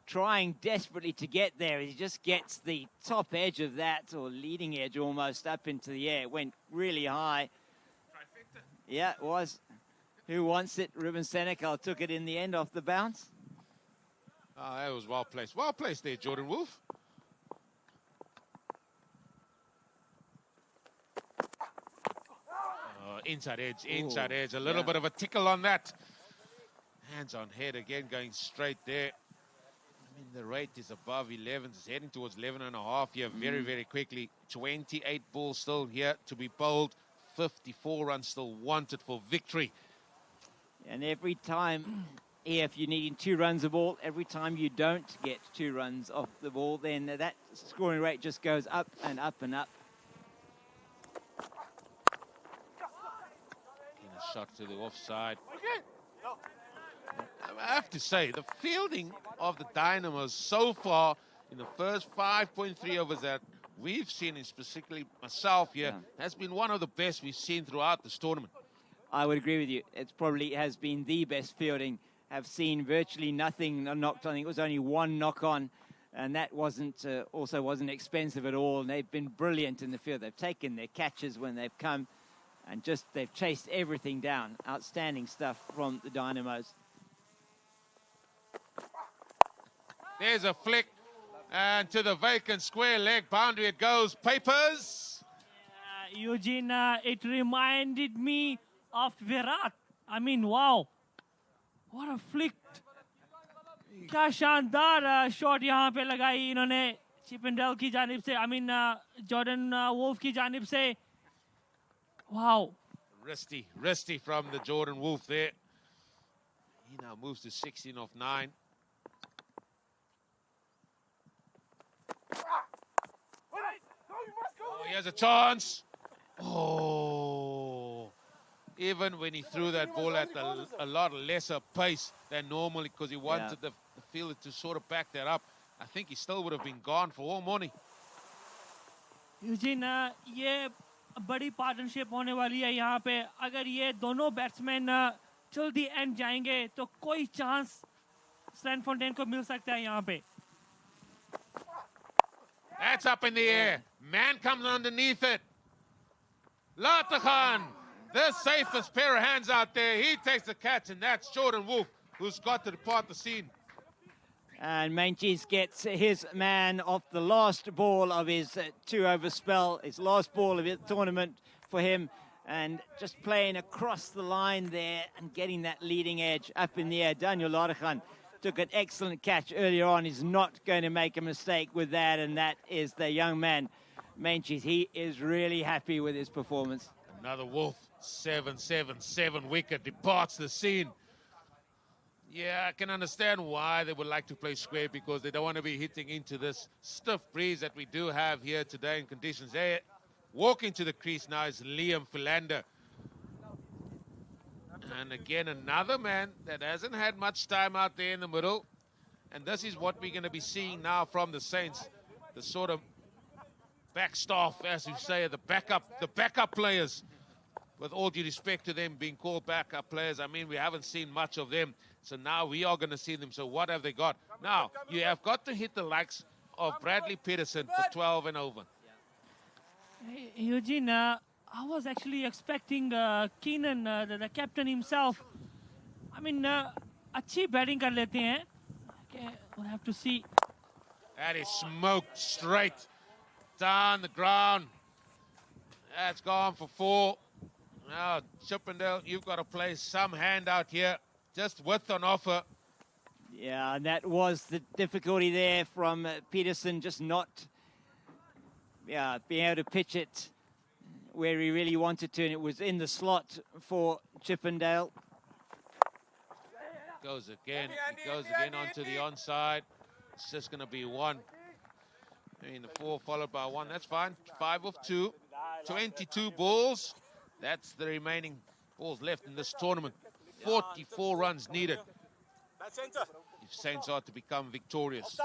trying desperately to get there. He just gets the top edge of that, or leading edge almost, up into the air. It went really high. Yeah, it was. Who wants it? Ruben Senecal took it in the end off the bounce. Oh, that was well placed. Well placed there, Jordan Wolf. Inside edge. A little bit of a tickle on that. Hands on head again, going straight there. I mean, the rate is above 11. It's heading towards 11 and a half here very, very quickly. 28 balls still here to be bowled. 54 runs still wanted for victory. And every time, if you're needing 2 runs a ball, every time you don't get 2 runs off the ball, then that scoring rate just goes up and up and up. Shot to the offside. I have to say, the fielding of the Dynamos so far in the first 5.3 overs that we've seen, and specifically myself here, has been one of the best we've seen throughout this tournament. I would agree with you. It probably has been the best fielding. Have seen virtually nothing knocked on. I think it was only 1 knock on, and that wasn't expensive at all. And they've been brilliant in the field. They've taken their catches when they've come, and just they've chased everything down. Outstanding stuff from the Dynamos. There's a flick, and to the vacant square leg boundary it goes. Papers. Eugene, it reminded me of Virat. I mean, wow. What a flick. क्या शानदार shot यहाँ पे लगाई इन्होंने चिपेंडल की जानिब से, Jordan wolf की जानिब से. Wow. Risty from the Jordan Wolf there. He now moves to 16 off 9. Oh, he has a chance. Oh. Even when he threw that ball at a lot lesser pace than normally, because he wanted the fielder to sort of back that up, I think he still would have been gone for all morning. Eugene, ये बड़ी partnership होने वाली है यहाँ पे. अगर ये दोनों बैट्समैन till the end जाएंगे तो कोई चांस Strandfontein को मिल सकता है यहाँ पे. That's up in the air. Man comes underneath it. Latakhan, the safest pair of hands out there. He takes the catch, and that's Jordan Wolf, who's got to depart the scene. And Manchis gets his man off the last ball of his 2-over spell, his last ball of the tournament for him, and just playing across the line there and getting that leading edge up in the air. Daniel Latakhan took an excellent catch earlier on. He's not going to make a mistake with that, and that is the young man, Manchis. He is really happy with his performance. Another Wolf, 7-7 wicket, departs the scene. Yeah, I can understand why they would like to play square, because they don't want to be hitting into this stiff breeze that we do have here today in conditions. There, walking to the crease now is Liam Philander. And again, another man that hasn't had much time out there in the middle. And this is what we're going to be seeing now from the Saints. The sort of back staff, as we say, the backup players. With all due respect to them being called backup players, I mean, we haven't seen much of them. So now we are going to see them. So what have they got? Now, you have got to hit the likes of Bradley Peterson for 12 and over. Hey, Eugene, I was actually expecting Keenan, the captain himself. I mean, अच्छी batting कर लेते हैं. Okay, we'll have to see. That is smoked straight down the ground. That's gone for 4. Now, Chippendale, you've got to play some hand out here. just width on offer. Yeah, and that was the difficulty there from Peterson, just not being able to pitch it where he really wanted to, and it was in the slot for Chippendale. Goes again. He goes again onto the onside. It's just going to be one. In the 4 followed by 1. That's fine. 5 of 2. 22 balls. That's the remaining balls left in this tournament. 44 runs needed if Saints are to become victorious.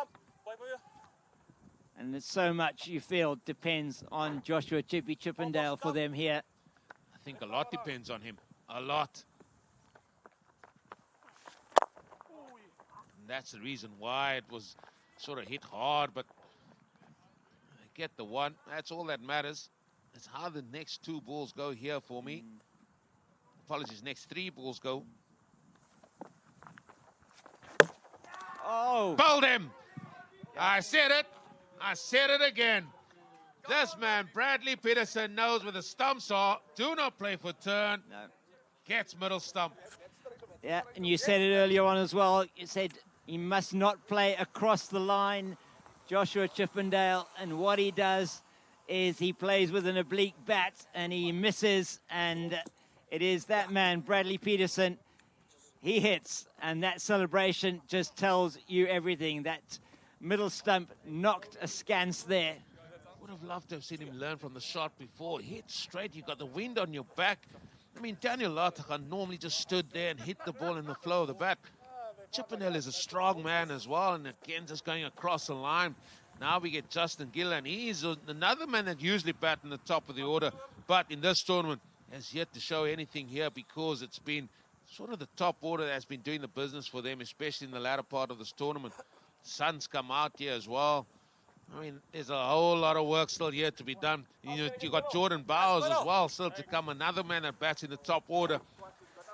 And there's so much you feel depends on Joshua Chippy Chippendale for them here. I think a lot depends on him. A lot. And that's the reason why it was sort of hit hard, but I get the 1. That's all that matters. It's how the next 2 balls go here for me. Apologies, next 3 balls go. Oh! Bowled him! I said it. I said it again. This man, Bradley Peterson, knows where the stumps are. Do not play for turn. No. Gets middle stump. Yeah, and you said it earlier on as well. You said he must not play across the line, Joshua Chippendale. And what he does is he plays with an oblique bat and he misses. And it is that man, Bradley Peterson. He hits, and that celebration just tells you everything. That middle stump knocked askance there. Would have loved to have seen him learn from the shot before. Hit straight, you got the wind on your back. I mean, Daniel Lartagan normally just stood there and hit the ball in the flow of the bat. Chippendale is a strong man as well, and again, just going across the line. Now we get Justin Gillan. He's another man that usually bat in the top of the order, but in this tournament has yet to show anything here because it's been sort of the top order that's been doing the business for them, especially in the latter part of this tournament. Sun's come out here as well. I mean, there's a whole lot of work still here to be done. You got Jordan Bowers as well still to come, another man that bats in the top order.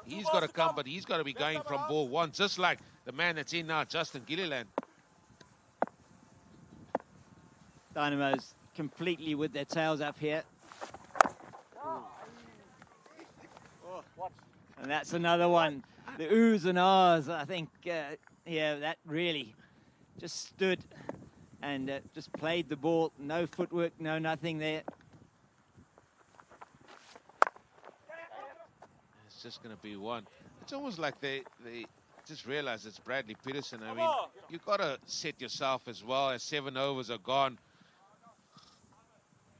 He's got to come, but he's got to be going from ball 1, just like the man that's in now, Justin Gilliland. Dynamos completely with their tails up here. And that's another one. The oohs and ahs, I think, yeah, that really just stood and just played the ball. No footwork, no nothing there. It's just going to be 1. It's almost like they just realize it's Bradley Peterson. I mean, you've got to set yourself as well as 7 overs are gone.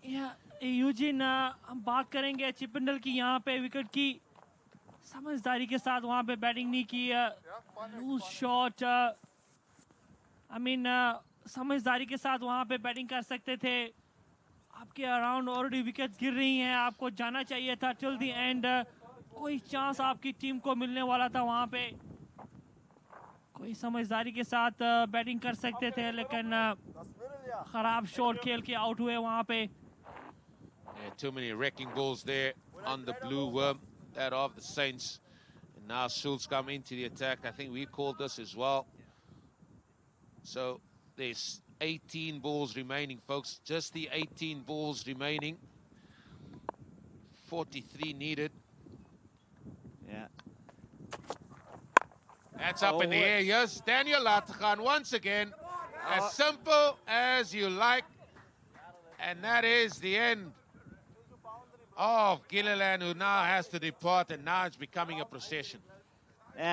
Yeah, Eugene हम बात करेंगे चिपंडल की यहाँ पे wicket की समझदारी के साथ वहाँ पे बैटिंग नहीं की. लूज शॉट, आई मीन समझदारी के साथ वहाँ पे बैटिंग कर सकते थे. आपके अराउंड ऑलरेडी विकेट्स गिर रही हैं, आपको जाना चाहिए था टिल द एंड. कोई चांस आपकी टीम को मिलने वाला था वहाँ पे. कोई समझदारी के साथ बैटिंग कर सकते थे, लेकिन खराब शॉट खेल के आउट हुए वहाँ पे. Yeah, too many wrecking balls there on the blue worm, that of the Saints. And now Schultz come into the attack. I think we called this as well. So there's 18 balls remaining, folks. Just the 18 balls remaining. 43 needed. Yeah. That's up in the air. Yes, Daniel Lartagan once again. As simple as you like. And that is the end of Gilliland, who now has to depart, and now it's becoming a procession.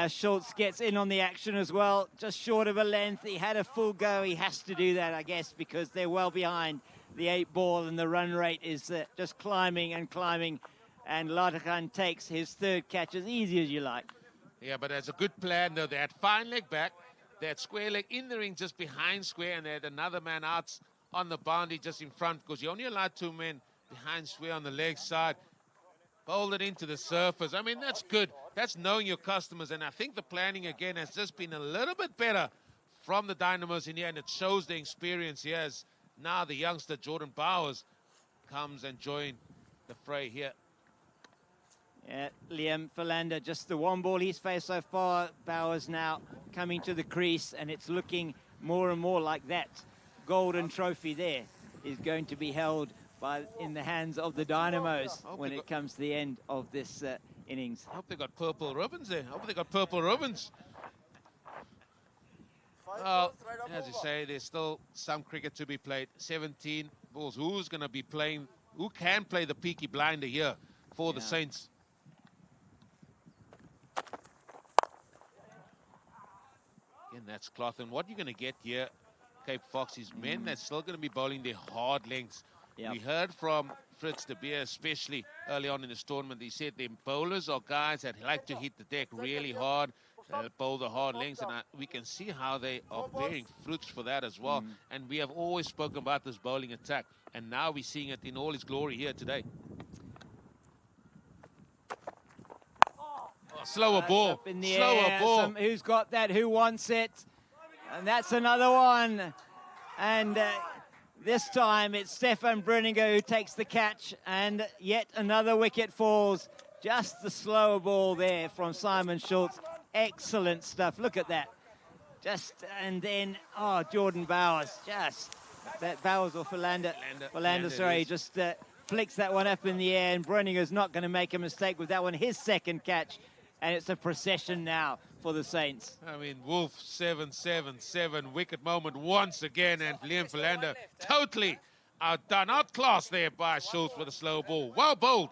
Schultz gets in on the action as well, just short of a length. He had a full go. He has to do that, I guess, because they're well behind the 8 ball, and the run rate is just climbing and climbing. And Lartagan takes his 3rd catch as easy as you like. Yeah, but there's a good plan, though. They had fine leg back. They had square leg in the ring just behind square, and they had another man out on the boundary just in front, because you only allowed 2 men behind square on the leg side. Bowled it into the surface. I mean, that's good. That's knowing your customers. And I think the planning, again, has just been a little bit better from the Dynamos in here, and it shows the experience here as now the youngster Jordan Bowers comes and join the fray here. Yeah, Liam Philander, just the 1 ball he's faced so far. Bowers now coming to the crease, and it's looking more and more like that golden trophy there is going to be held in the hands of the Dynamos when it comes to the end of this innings. I hope they got purple ribbons there. I hope they got purple ribbons. Well, as you say, there's still some cricket to be played. 17 balls. Who's going to be playing? Who can play the Peaky Blinder here for the Saints? Again, that's cloth. And what you're going to get here, Cape Fox, is men that's still going to be bowling their hard lengths. Yep. We heard from Fritz de Beer, especially early on in this tournament. He said the bowlers are guys that like to hit the deck really hard, bowl the hard lengths, and we can see how they are bearing fruits for that as well. And we have always spoken about this bowling attack, and now we're seeing it in all its glory here today. Slower ball, Up in the slower air. ball. Who's got that? Who wants it? And that's another one. And this time it's Stefan Bruniger who takes the catch, and yet another wicket falls. Just the slower ball there from Simon Schultz. Excellent stuff. Look at that. And then, Jordan Bowers. That Bowers or Philander, sorry, just flicks that one up in the air, and Bruniger's not going to make a mistake with that one. His second catch, and it's a procession now for the Saints. I mean, Wolf 7-7-7 wicket moment once again, and Liam Philander totally outdone, outclassed there by Schultz with a slow ball. Well bowled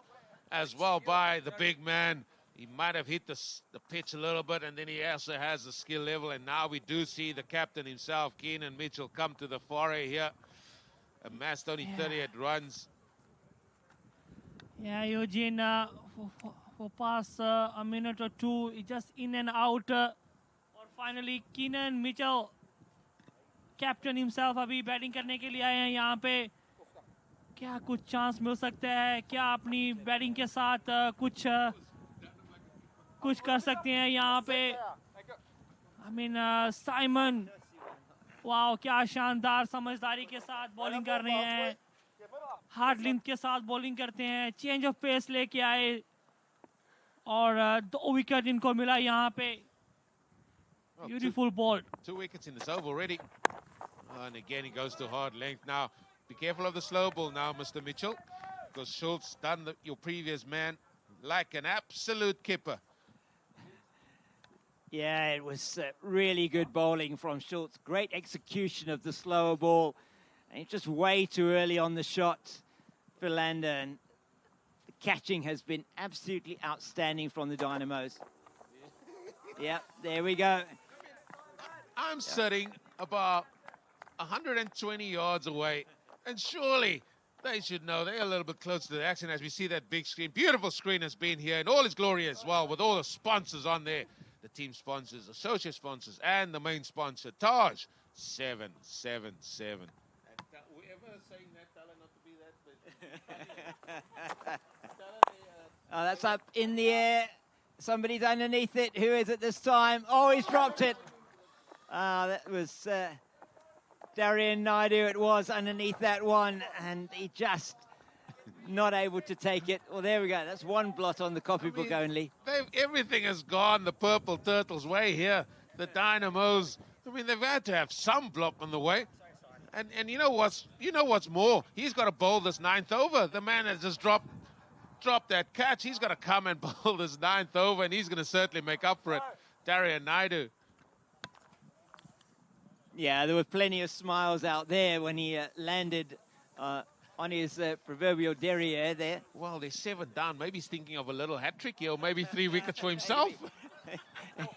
as well by the big man. He might have hit the pitch a little bit, and then he also has the skill level. And now we do see the captain himself, Keenan Mitchell, come to the foray here. Amassed only 38 runs. Yeah, Eugene, for past a minute or two, just in and out. Or finally, Keenan Mitchell, captain himself, अभी batting करने के लिए आए हैं यहाँ पे. क्या कुछ चांस मिल सकता है? क्या अपनी बैटिंग के साथ कुछ कर सकते हैं यहाँ पे? I mean, Simon, वाओ, क्या शानदार समझदारी के साथ बॉलिंग कर रहे हैं. हार्ड लेंथ के साथ बॉलिंग करते हैं. चेंज ऑफ पेस लेके आए और 2 विकेट इनको मिला यहाँ पे. Beautiful ball. 2 wickets in this over already. And again, he goes to hard length. Now, be careful of the slow ball now, Mr. Mitchell, because Schultz done your previous man like an absolute kipper. Yeah, it was really good bowling from Schultz. Great execution of the slower ball. And it's just way too early on the shot, Philander. And the catching has been absolutely outstanding from the Dynamos. Yep, there we go. I'm sitting about 120 yards away, and surely they should know they're a little bit closer to the action as we see that big screen. Beautiful screen has been here in all its glory as well, with all the sponsors on there. The team sponsors, associate sponsors, and the main sponsor, Taj 777. Whoever saying that, tell her not to be that. Oh, that's up in the air. Somebody's underneath it. Who is it this time? Oh, he's dropped it. That was Darian Naidu. It was underneath that one, and he just not able to take it. Well, there we go. That's one blot on the copybook only. Everything has gone the Purple Turtles' way here. The Dynamos. I mean, they've had to have some block on the way. And you know what's more? He's got to bowl this 9th over. The man has just dropped that catch. He's got to come and bowl this 9th over, and he's going to certainly make up for it. Darian Naidu. Yeah, there were plenty of smiles out there when he landed on his proverbial derriere there. Well, they're 7 down. Maybe he's thinking of a little hat-trick here, or maybe 3 wickets for himself.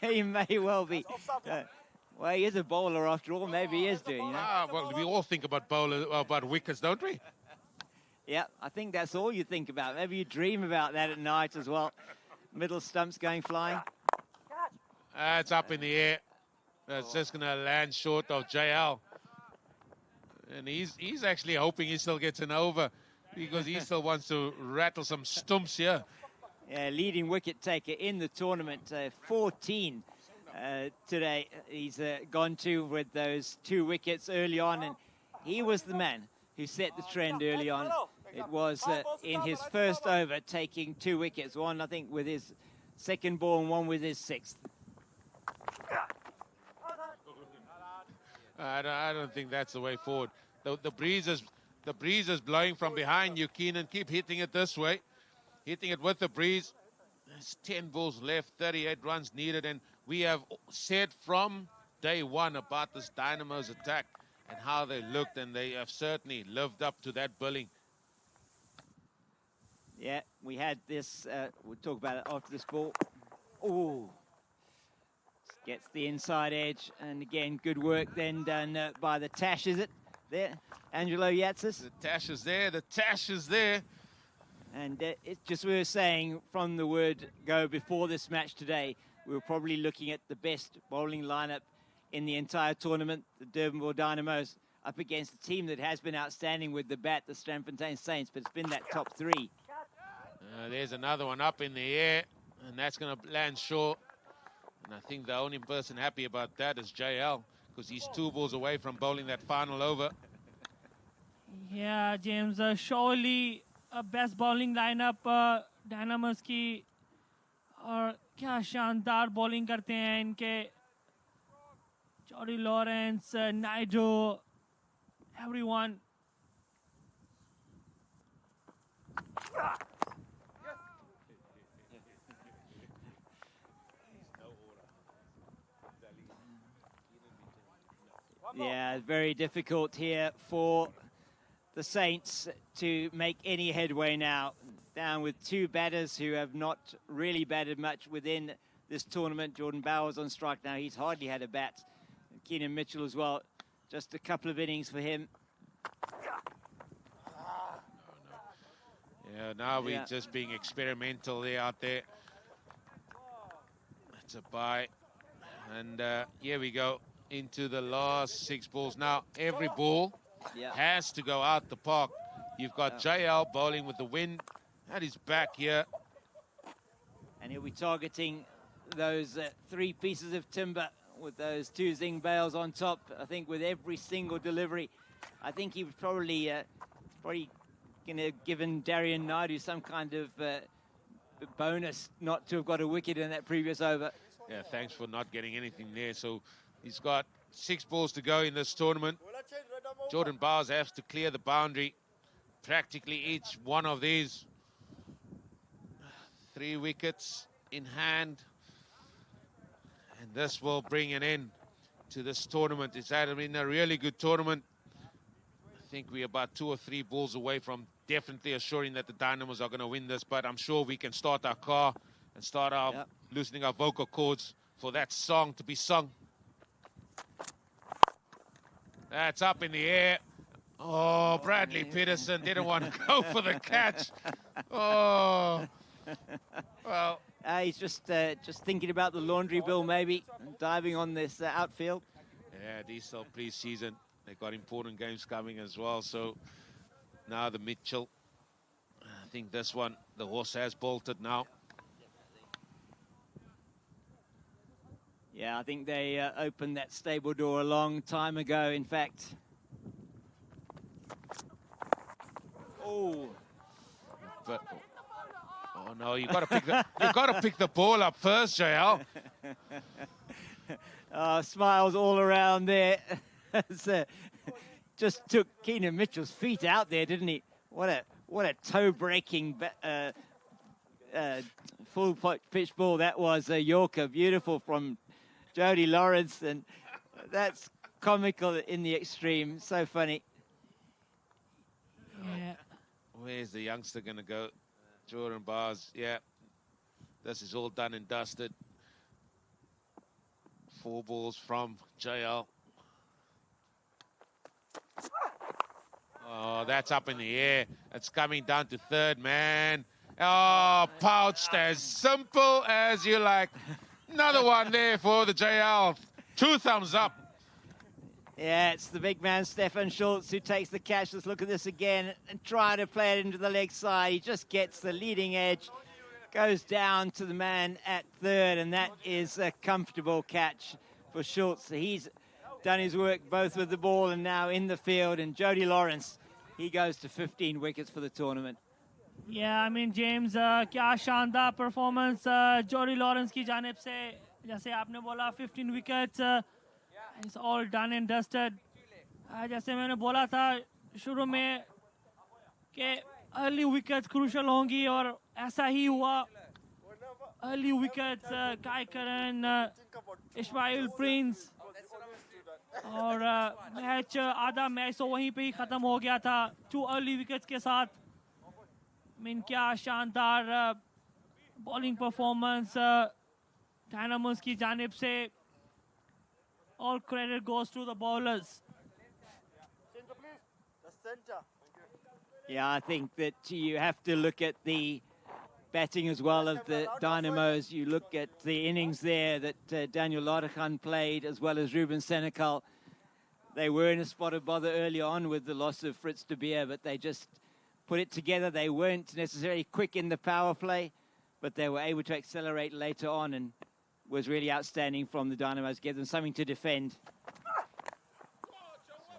He may well be. Well, he is a bowler after all. Maybe he is doing, you know. Well, we all think about wickets, don't we? Yeah, I think that's all you think about. Maybe you dream about that at night as well. Middle stumps going flying. It's up in the air. That's just going to land short of JL. And he's actually hoping he still gets an over, because he still wants to rattle some stumps here. Yeah, leading wicket taker in the tournament, 14 today. He's gone to with those 2 wickets early on, and he was the man who set the trend early on. It was in his first over, taking 2 wickets, one I think with his second ball and one with his 6th. I don't think that's the way forward. The breeze is blowing from behind you, Keenan. Keep hitting it this way. Hitting it with the breeze. There's 10 balls left, 38 runs needed, and we have said from day one about this Dynamos attack and how they looked, and they have certainly lived up to that billing. Yeah, we had this, we'll talk about it after this ball. Ooh. Gets the inside edge, and again, good work then done by the Tash, is it? There, Angelo Yatsis. The Tash is there, the Tash is there. And it's just we were saying from the word go before this match today, we were probably looking at the best bowling lineup in the entire tournament, the Durbanville Dynamos, up against a team that has been outstanding with the bat, the Strandfontein Saints, but it's been that top three. There's another one up in the air, and that's going to land short. And I think the only person happy about that is JL, because he's 2 balls away from bowling that final over. Yeah, James, surely best bowling lineup Dynamos की और क्या शानदार bowling करते हैं इनके Jody Lawrence, Nigel, everyone. Yeah, very difficult here for the Saints to make any headway now. Down with 2 batters who have not really batted much within this tournament. Jordan Bowers on strike now. He's hardly had a bat. And Keenan Mitchell as well. Just a couple of innings for him. Yeah, now we're just being experimental there out there. That's a bye. And here we go into the last 6 balls. Now, every ball has to go out the park. You've got JL bowling with the wind at his back here. And he'll be targeting those 3 pieces of timber with those 2 zing bales on top. I think with every single delivery, I think he was probably going to have given Darian Naidu some kind of bonus not to have got a wicket in that previous over. Yeah, thanks for not getting anything there. So he's got 6 balls to go in this tournament. Jordan Bowers has to clear the boundary. Practically each one of these. 3 wickets in hand. And this will bring an end to this tournament. It's been a really good tournament. I think we're about 2 or 3 balls away from definitely assuring that the Dynamos are going to win this. But I'm sure we can start our car and start our loosening our vocal cords for that song to be sung. That's up in the air. Oh, Bradley Peterson didn't want to go for the catch. Oh, well. He's just thinking about the laundry bill maybe, diving on this outfield. Yeah, diesel pre-season. They've got important games coming as well. So now the Mitchell. I think this one, the horse has bolted now. Yeah, I think they opened that stable door a long time ago, in fact. Oh. But, oh no, you got to pick the ball up first, JL. Smiles all around there. Just took Keenan Mitchell's feet out there, didn't he? What a toe-breaking full pitch ball that was. A Yorker, beautiful from Jody Lawrence, and that's comical in the extreme. So funny. Yeah. Where's the youngster going to go? Jordan Bowers. Yeah, this is all done and dusted. 4 balls from JL. Oh, that's up in the air. It's coming down to third, man. Oh, pouched as simple as you like. Another one there for the JL. 2 thumbs up. Yeah, it's the big man, Stefan Schultz, who takes the catch. Let's look at this again and try to play it into the leg side. He just gets the leading edge, goes down to the man at third, and that is a comfortable catch for Schultz. He's done his work both with the ball and now in the field, and Jody Lawrence, he goes to 15 wickets for the tournament. Yeah, I mean, James, क्या शानदार performance Jody Lawrence की जानिब से, जैसे आपने बोला 15 wickets, it's all done and dusted. जैसे मैंने बोला था शुरू में कि early wickets crucial होंगी और ऐसा ही हुआ. early wickets, Kai Karan, Ismail Prince, और मैच आधा मैच तो वहीं पे ही खत्म हो गया था 2 early wickets के साथ. I mean, क्या शानदार bowling performance Dynamos की जानिब से. All credit goes to the bowlers. Yeah, I think that you have to look at the batting as well of the Dynamos. You look at the innings there that Daniel Larachan played, as well as Ruben Senekal. They were in a spot of bother early on with the loss of Fritz de Beer, but they just put it together. They weren't necessarily quick in the power play, but they were able to accelerate later on, and was really outstanding from the Dynamos, give them something to defend.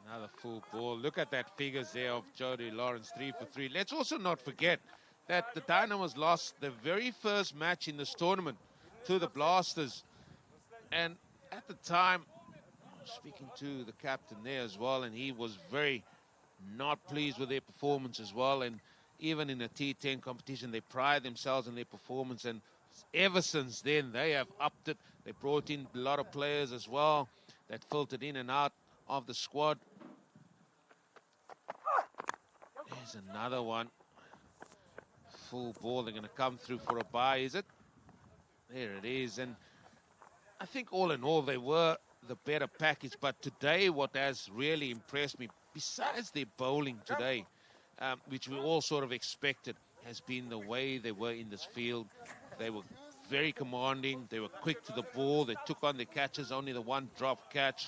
Another full ball. Look at that figures there of Jody Lawrence, 3 for 3. Let's also not forget that the Dynamos lost the very first match in this tournament to the Blasters. And at the time, I was speaking to the captain there as well, and he was very not pleased with their performance as well. And even in a T10 competition, they pride themselves on their performance. And ever since then, they have upped it. They brought in a lot of players as well that filtered in and out of the squad. There's another one. Full ball. They're going to come through for a bye, is it? There it is. And I think all in all, they were the better package. But today, what has really impressed me, besides their bowling today, which we all sort of expected, has been the way they were in this field. They were very commanding. They were quick to the ball. They took on the catches, only the one drop catch.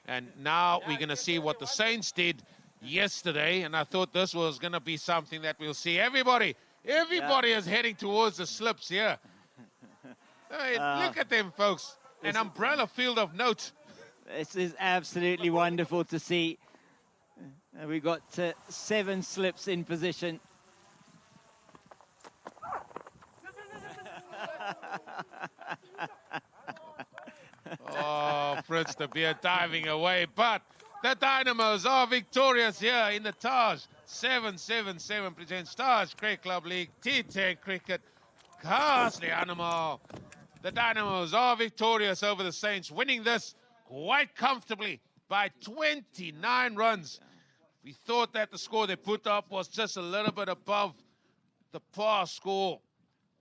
And now we're going to see what the Saints did yesterday. And I thought this was going to be something that we'll see. Everybody is heading towards the slips here. Hey, look at them, folks. An umbrella field of note. This is absolutely wonderful to see. We've got 7 slips in position. Oh, Fritz de Beer diving away, but the Dynamos are victorious here in the Taj. 777 presents Taj Cricket Club League T10 Cricket. Ghastly animal. The Dynamos are victorious over the Saints, winning this quite comfortably by 29 runs. We thought that the score they put up was just a little bit above the par score,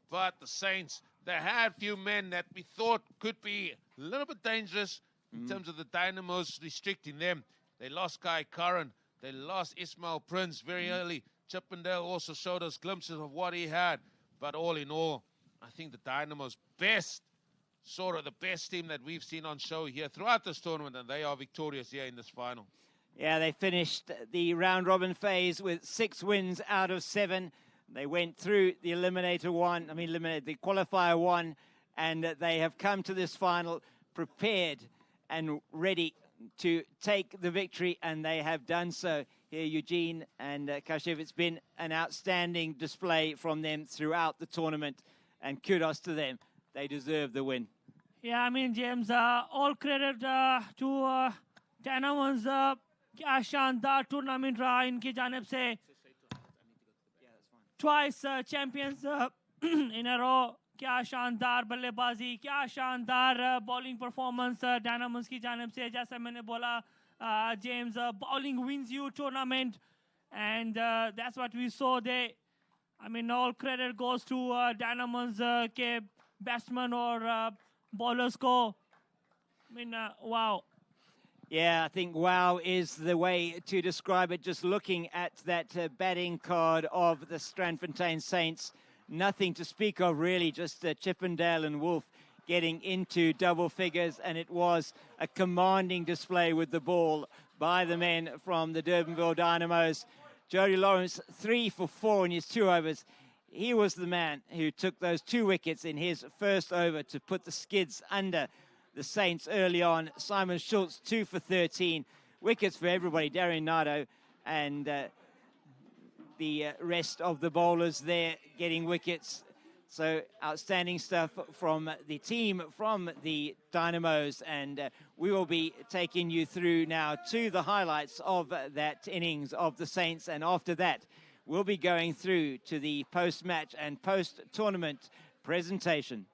but the Saints, they had a few men that we thought could be a little bit dangerous in terms of the Dynamos restricting them. They lost Kai Curran. They lost Ismail Prince very early. Chippendale also showed us glimpses of what he had. But all in all, I think the Dynamos sort of the best team that we've seen on show here throughout this tournament, and they are victorious here in this final. Yeah, they finished the round-robin phase with 6 wins out of 7. They went through the the qualifier 1, and they have come to this final prepared and ready to take the victory, and they have done so. Here, Eugene and Kashev, it's been an outstanding display from them throughout the tournament, and kudos to them. They deserve the win. Yeah, I mean, James, all credit to Dynamos. क्या शानदार tournament रहा इनकी जानिब से. Twice champions in a row. क्या शानदार बल्लेबाजी, क्या शानदार bowling performance Dynamos की जानिब से. जैसा मैंने बोला, James, bowling wins you tournament, and that's what we saw there. I mean, all credit goes to Dynamos के batsmen or bowlers को. I mean, wow. Yeah, I think wow is the way to describe it. Just looking at that batting card of the Strandfontein Saints, nothing to speak of really, just Chippendale and Wolf getting into double figures, and it was a commanding display with the ball by the men from the Durbanville Dynamos. Jody Lawrence, 3 for 4 in his 2 overs. He was the man who took those 2 wickets in his first over to put the skids under the Saints early on. Simon Schultz, 2 for 13. Wickets for everybody. Darian Nardo and the rest of the bowlers there getting wickets. So outstanding stuff from the team from the Dynamos. And we will be taking you through now to the highlights of that innings of the Saints. And after that, we'll be going through to the post-match and post-tournament presentation.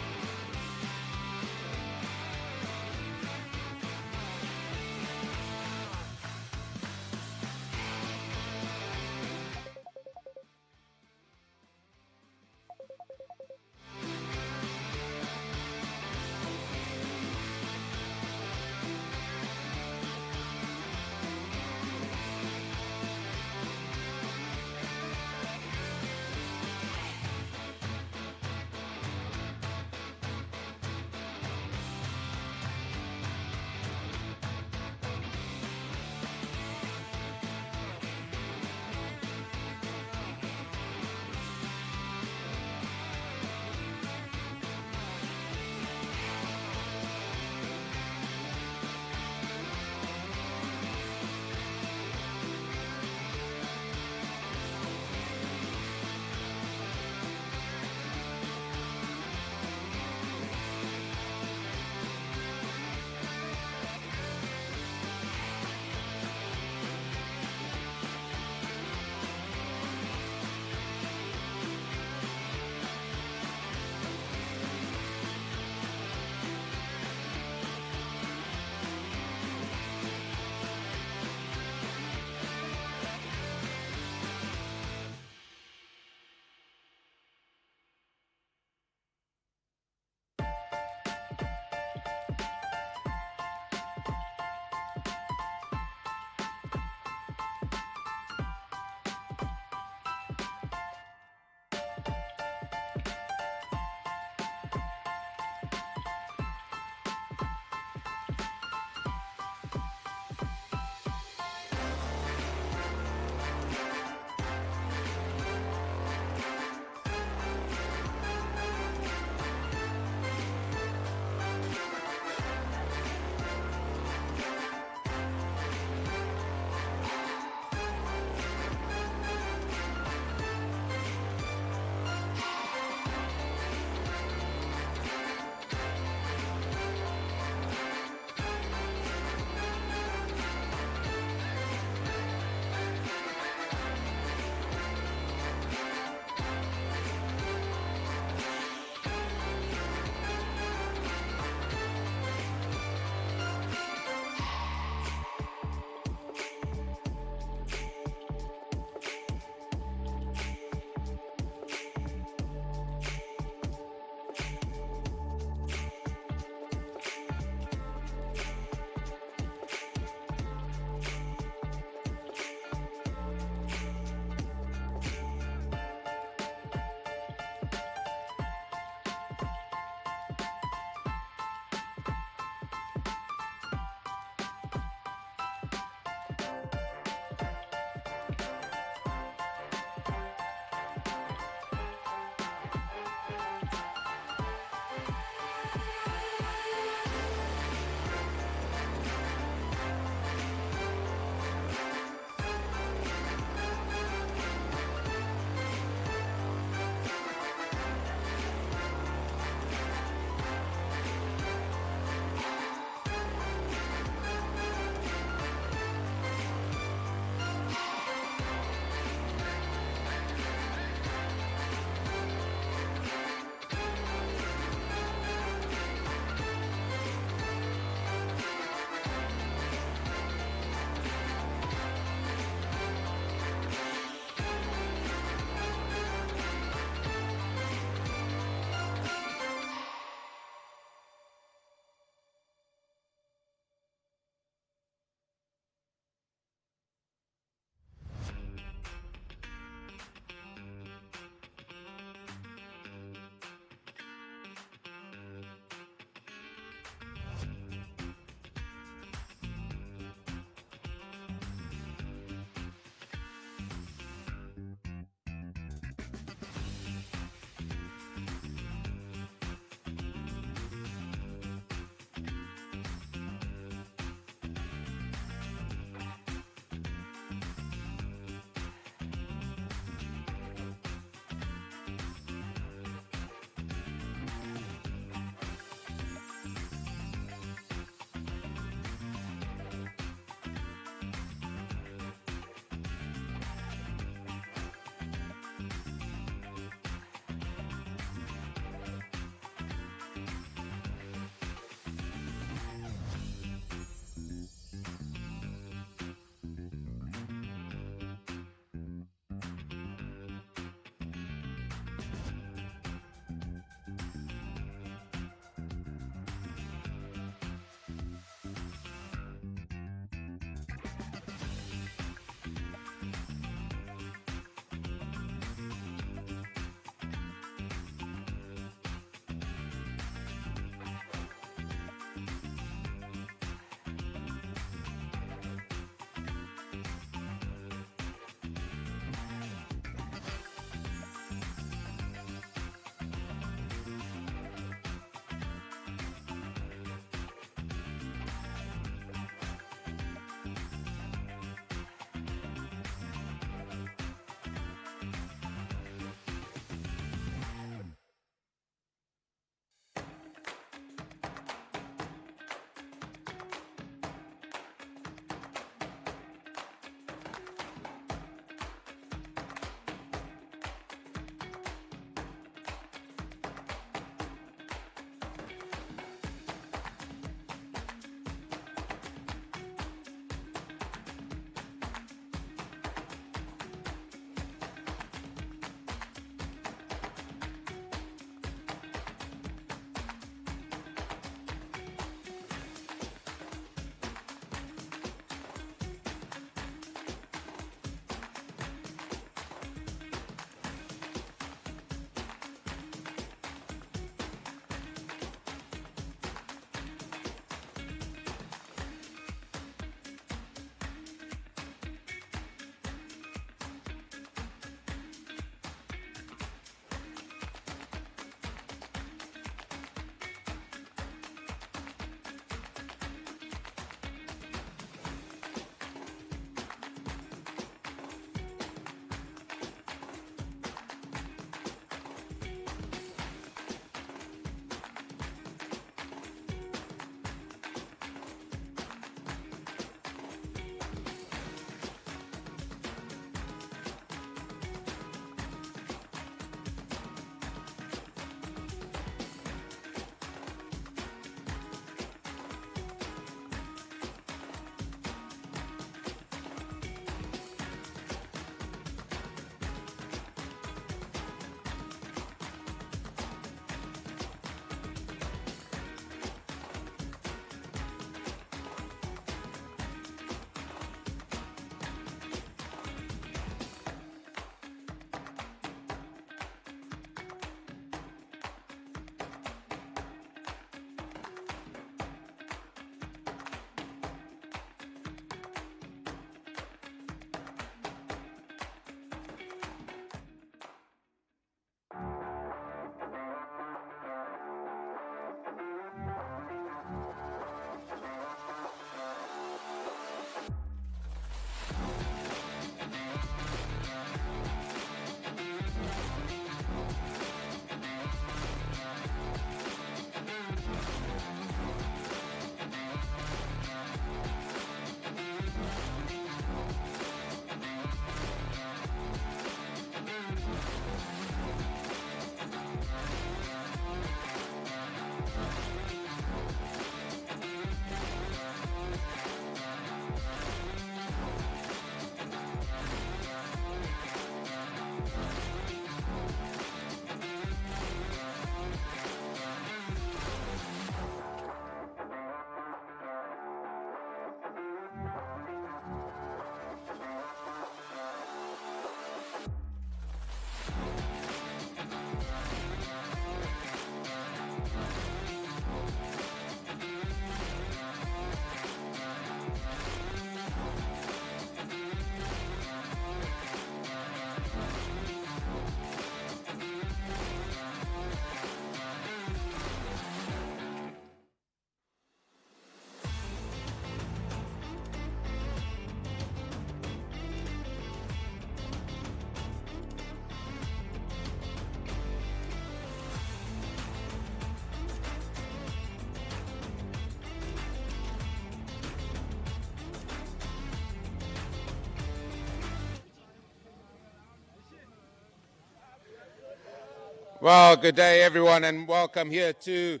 Well, good day, everyone, and welcome here to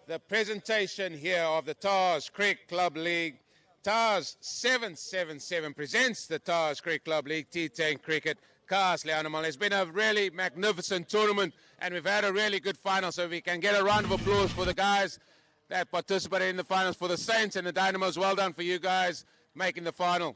the presentation here of the Tars Cricket Club League. Tars 777 presents the Tars Cricket Club League T10 Cricket. Castle Animal. It's been a really magnificent tournament, and we've had a really good final, so we can get a round of applause for the guys that participated in the finals, for the Saints and the Dynamos. Well done for you guys making the final.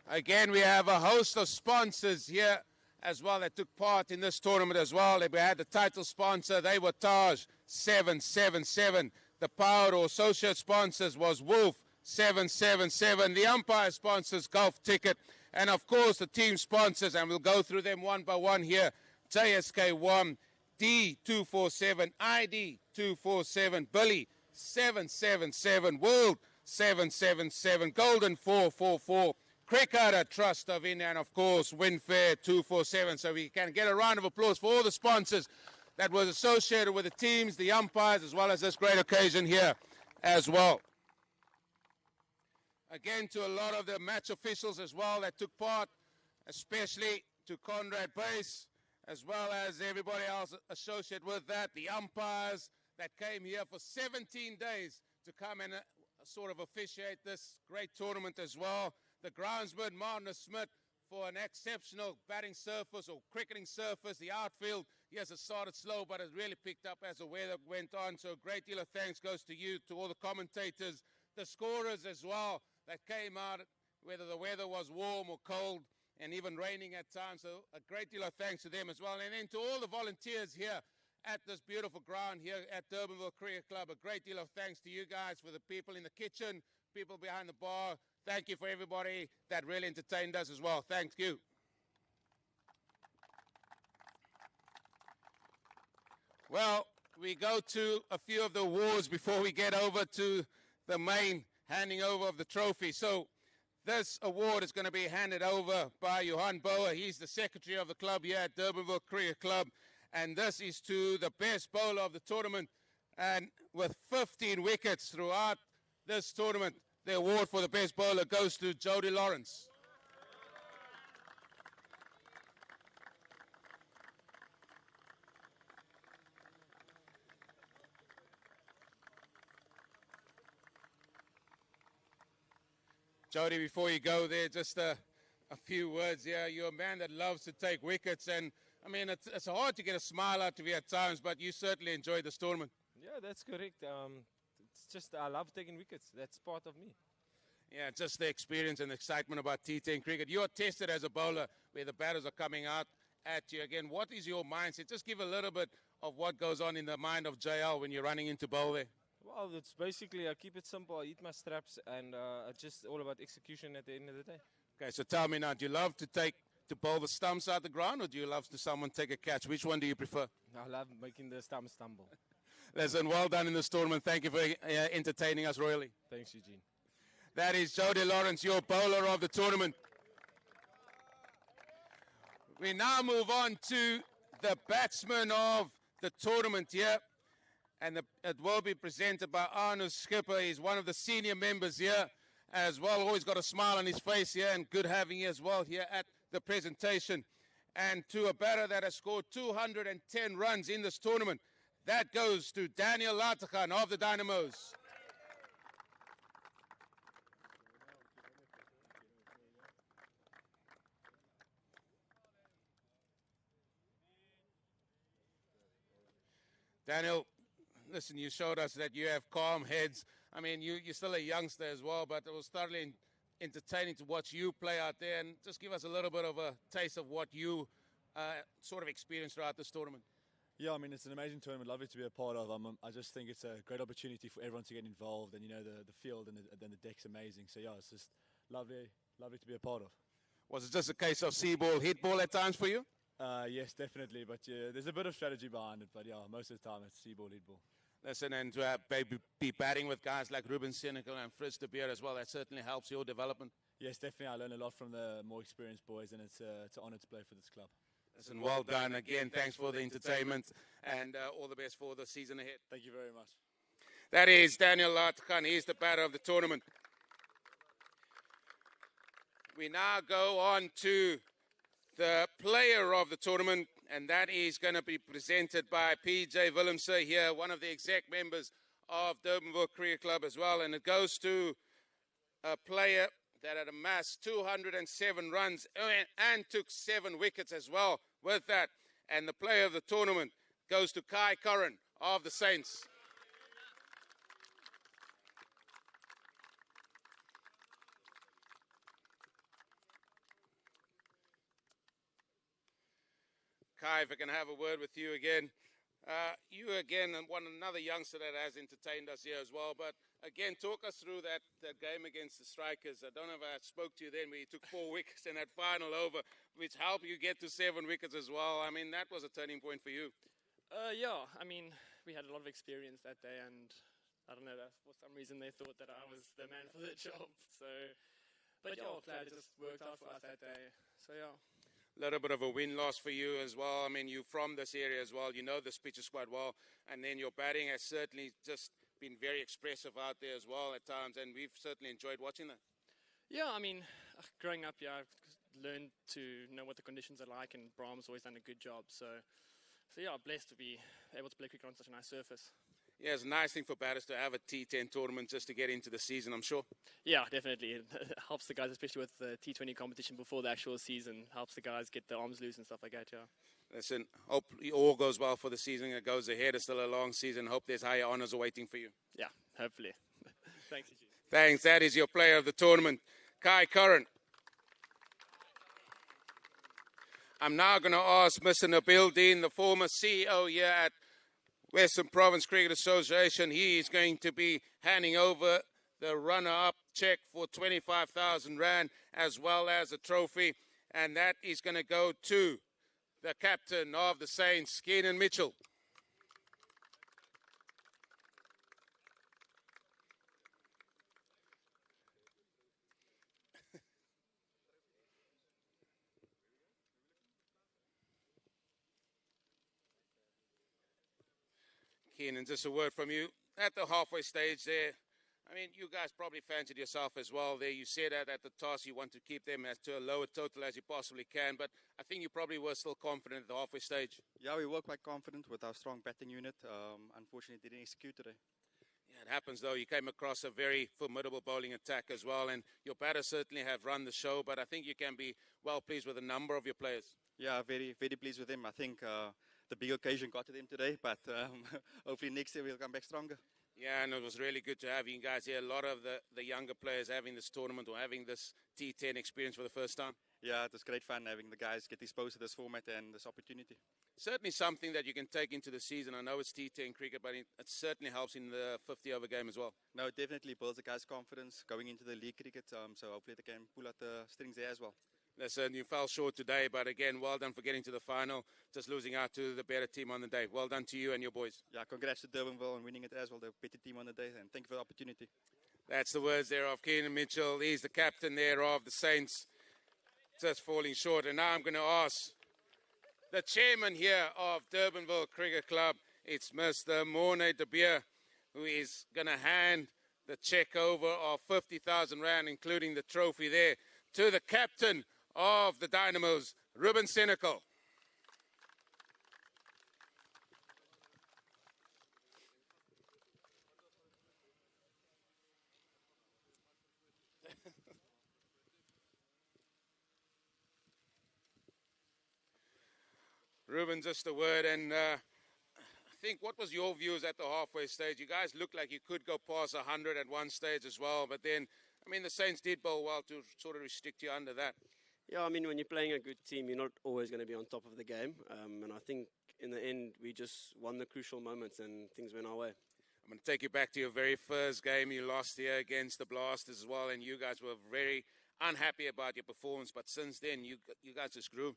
Again, we have a host of sponsors here as well that took part in this tournament as well. We had the title sponsor. They were Taj 777. The power or associate sponsors was Wolf 777. The umpire sponsors Golf Ticket. And, of course, the team sponsors, and we'll go through them one by one here. JSK1, D247, ID247, Billy 777, World 777, Golden 444, Cricketer Trust of India, and of course Winfair 247. So we can get a round of applause for all the sponsors that was associated with the teams, the umpires, as well as this great occasion here as well. Again, to a lot of the match officials as well that took part, especially to Conrad Bass, as well as everybody else associated with that, the umpires that came here for 17 days to come and sort of officiate this great tournament as well. The groundsman, Martin Smith, for an exceptional batting surface or cricketing surface. The outfield, yes, it started slow, but it really picked up as the weather went on. So a great deal of thanks goes to you, to all the commentators, the scorers as well that came out, whether the weather was warm or cold and even raining at times. So a great deal of thanks to them as well. And then to all the volunteers here at this beautiful ground here at Durbanville Cricket Club, a great deal of thanks to you guys, for the people in the kitchen, people behind the bar. Thank you for everybody that really entertained us as well. Thank you. Well, we go to a few of the awards before we get over to the main handing over of the trophy. So this award is going to be handed over by Johan Bauer. He's the secretary of the club here at Durbanville Cricket Club. And this is to the best bowler of the tournament. And with 15 wickets throughout this tournament, the award for the best bowler goes to Jody Lawrence. Jody, before you go there, just a few words here. You're a man that loves to take wickets, and I mean, it's hard to get a smile out of you at times, but you certainly enjoyed this tournament. Yeah, that's correct. It's just I love taking wickets. That's part of me. Yeah, just the experience and excitement about T10 cricket. You're tested as a bowler where the batters are coming out at you. Again, what is your mindset? Just give a little bit of what goes on in the mind of JL when you're running into bowl there. Well, it's basically I keep it simple. I eat my straps, and it's just all about execution at the end of the day. Okay, so tell me now, do you love to bowl the stumps out the ground, or do you love to someone take a catch? Which one do you prefer? I love making the stumps stumble. Listen, well done in this tournament. Thank you for entertaining us royally. Thanks, Eugene. That is Jody Lawrence, your bowler of the tournament. We now move on to the batsman of the tournament here. And it will be presented by Arno Skipper. He's one of the senior members here as well. Always got a smile on his face here, and good having you as well here at the presentation. And to a batter that has scored 210 runs in this tournament, that goes to Daniel Lategan of the Dynamos. Daniel, listen, you showed us that you have calm heads. I mean, you're still a youngster as well, but it was thoroughly entertaining to watch you play out there. And just give us a little bit of a taste of what you sort of experienced throughout this tournament. Yeah, I mean, it's an amazing tournament, lovely to be a part of. I just think it's a great opportunity for everyone to get involved, and, you know, the field and the deck's amazing. So, yeah, it's just lovely to be a part of. Was it just a case of see ball, hit ball at times for you? Yes, definitely, but yeah, there's a bit of strategy behind it, but yeah, most of the time it's see ball, hit ball. Listen, and to be batting with guys like Ruben Senegal and Fritz de Beer as well, that certainly helps your development. Yes, definitely. I learned a lot from the more experienced boys, and it's an honour to play for this club. Listen, well done again. Thanks for the entertainment, and all the best for the season ahead. Thank you very much. That is Daniel Lategan. He's the batter of the tournament. We now go on to the player of the tournament, and that is going to be presented by PJ Willemse here, one of the exec members of Durbanville Cricket Club as well, and it goes to a player that had amassed 207 runs and took 7 wickets as well with that. And the player of the tournament goes to Kai Curran of the Saints. Kai, if I can have a word with you again. You again, and another youngster that has entertained us here as well. But again, talk us through that game against the Strikers. I don't know if I spoke to you then, where you took 4 wickets in that final over, which helped you get to 7 wickets as well. I mean, that was a turning point for you. Yeah, I mean, we had a lot of experience that day, and I don't know, for some reason they thought that I was the man for the job. So, but yeah, glad it just worked out for us that day. So yeah. A little bit of a win-loss for you as well. I mean, you're from this area as well. You know this pitches quite well. And then your batting has certainly just been very expressive out there as well at times. And we've certainly enjoyed watching that. Yeah, I mean, growing up, yeah, I've learned to know what the conditions are like. And Brahm's always done a good job. So yeah, blessed to be able to play cricket on such a nice surface. Yeah, it's a nice thing for batters to have a T10 tournament just to get into the season, I'm sure. Yeah, definitely. It helps the guys, especially with the T20 competition before the actual season. Helps the guys get their arms loose and stuff like that, yeah. Listen, hope all goes well for the season. It goes ahead. It's still a long season. Hope there's higher honours awaiting for you. Yeah, hopefully. Thanks, Eugene. Thanks. That is your player of the tournament, Kai Curran. I'm now going to ask Mr. Nabil Dean, the former CEO here at Western Province Cricket Association. He is going to be handing over the runner-up check for 25,000 Rand as well as a trophy. And that is going to go to the captain of the Saints, Keenan Mitchell. Keenan, just a word from you. At the halfway stage there, I mean, you guys probably fancied yourself as well there. You said that at the toss you want to keep them as to a lower total as you possibly can, but I think you probably were still confident at the halfway stage. Yeah, we were quite confident with our strong batting unit. Unfortunately, didn't execute today. Yeah, it happens though. You came across a very formidable bowling attack as well, and your batters certainly have run the show, but I think you can be well pleased with a number of your players. Yeah, very, very pleased with him. I think the big occasion got to them today, but hopefully next year we'll come back stronger. Yeah, and it was really good to have you guys here. A lot of the younger players having this tournament or having this T10 experience for the first time. Yeah, it was great fun having the guys get exposed to this format and this opportunity. Certainly something that you can take into the season. I know it's T10 cricket, but it certainly helps in the 50-over game as well. No, it definitely builds the guys' confidence going into the league cricket, so hopefully they can pull out the strings there as well. Listen, you fell short today, but again, well done for getting to the final, just losing out to the better team on the day. Well done to you and your boys. Yeah, congrats to Durbanville on winning it as well, the better team on the day, and thank you for the opportunity. That's the words there of Keenan Mitchell. He's the captain there of the Saints, just falling short. And now I'm going to ask the chairman here of Durbanville Cricket Club. It's Mr. Morne de Beer, who is going to hand the check over of 50,000 Rand, including the trophy there, to the captain of the Dynamos, Ruben Senecal. Ruben, just a word, and I think what was your views at the halfway stage? You guys looked like you could go past 100 at one stage as well, but then, I mean, the Saints did bowl well to sort of restrict you under that. Yeah, I mean, when you're playing a good team, you're not always going to be on top of the game. And I think in the end, we just won the crucial moments and things went our way. I'm going to take you back to your very first game. You lost here against the Blasters as well, and you guys were very unhappy about your performance. But since then, you guys just grew.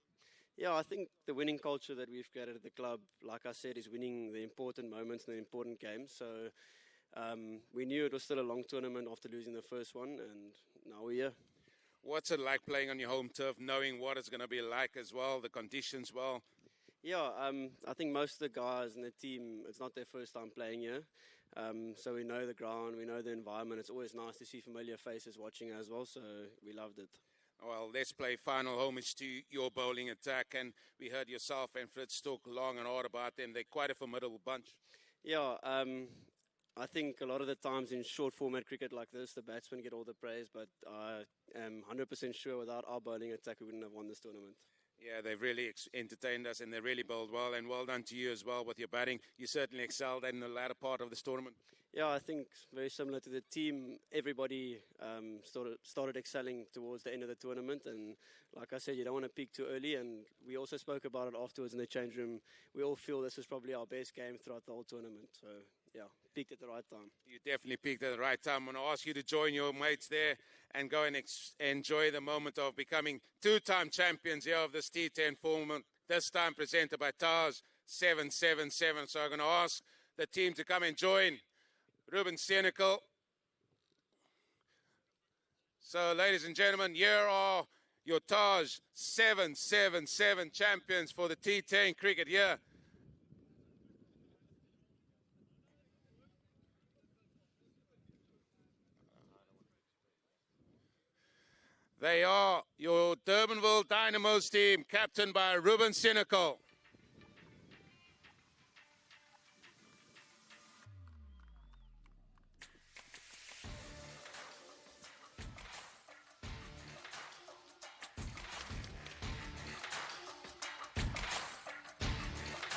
Yeah, I think the winning culture that we've created at the club, like I said, is winning the important moments and the important games. So we knew it was still a long tournament after losing the first one, and now we're here. What's it like playing on your home turf, knowing what it's going to be like as well, the conditions well? Yeah, I think most of the guys in the team, it's not their first time playing here. So we know the ground, we know the environment. It's always nice to see familiar faces watching as well, so we loved it. Well, let's play final homage to your bowling attack. And we heard yourself and Fritz talk long and hard about them. They're quite a formidable bunch. Yeah, I think a lot of the times in short format cricket like this, the batsmen get all the praise, but I am 100% sure without our bowling attack, we wouldn't have won this tournament. Yeah, they've really entertained us and they really bowled well. And well done to you as well with your batting. You certainly excelled in the latter part of this tournament. Yeah, I think very similar to the team. Everybody started excelling towards the end of the tournament, and like I said, you don't want to peak too early. And we also spoke about it afterwards in the change room. We all feel this is probably our best game throughout the whole tournament. So yeah, peaked at the right time. You definitely peaked at the right time. I'm going to ask you to join your mates there and go and enjoy the moment of becoming two-time champions here of this T10 format. This time presented by Taj 777. So I'm going to ask the team to come and join Ruben Senecal. So, ladies and gentlemen, here are your Taj 777 champions for the T10 cricket here. They are your Durbanville Dynamos team, captained by Ruben Senecal.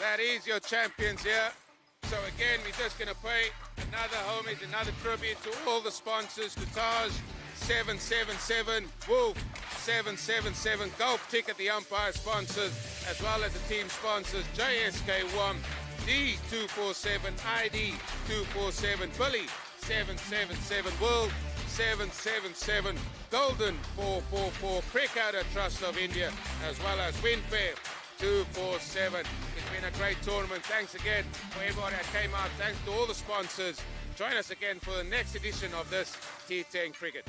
That is your champions here. So again, we're just going to pay another homage, another tribute to all the sponsors, to Taj 777, Wolf 777, Golf Ticket, the umpire sponsors, as well as the team sponsors, JSK1, D247, ID 247, Billy 777, World 777, Golden 444, Cricketer Trust of India, as well as Winfair 247. It's been a great tournament. Thanks again for everybody that came out. Thanks to all the sponsors. Join us again for the next edition of this T10 Cricket.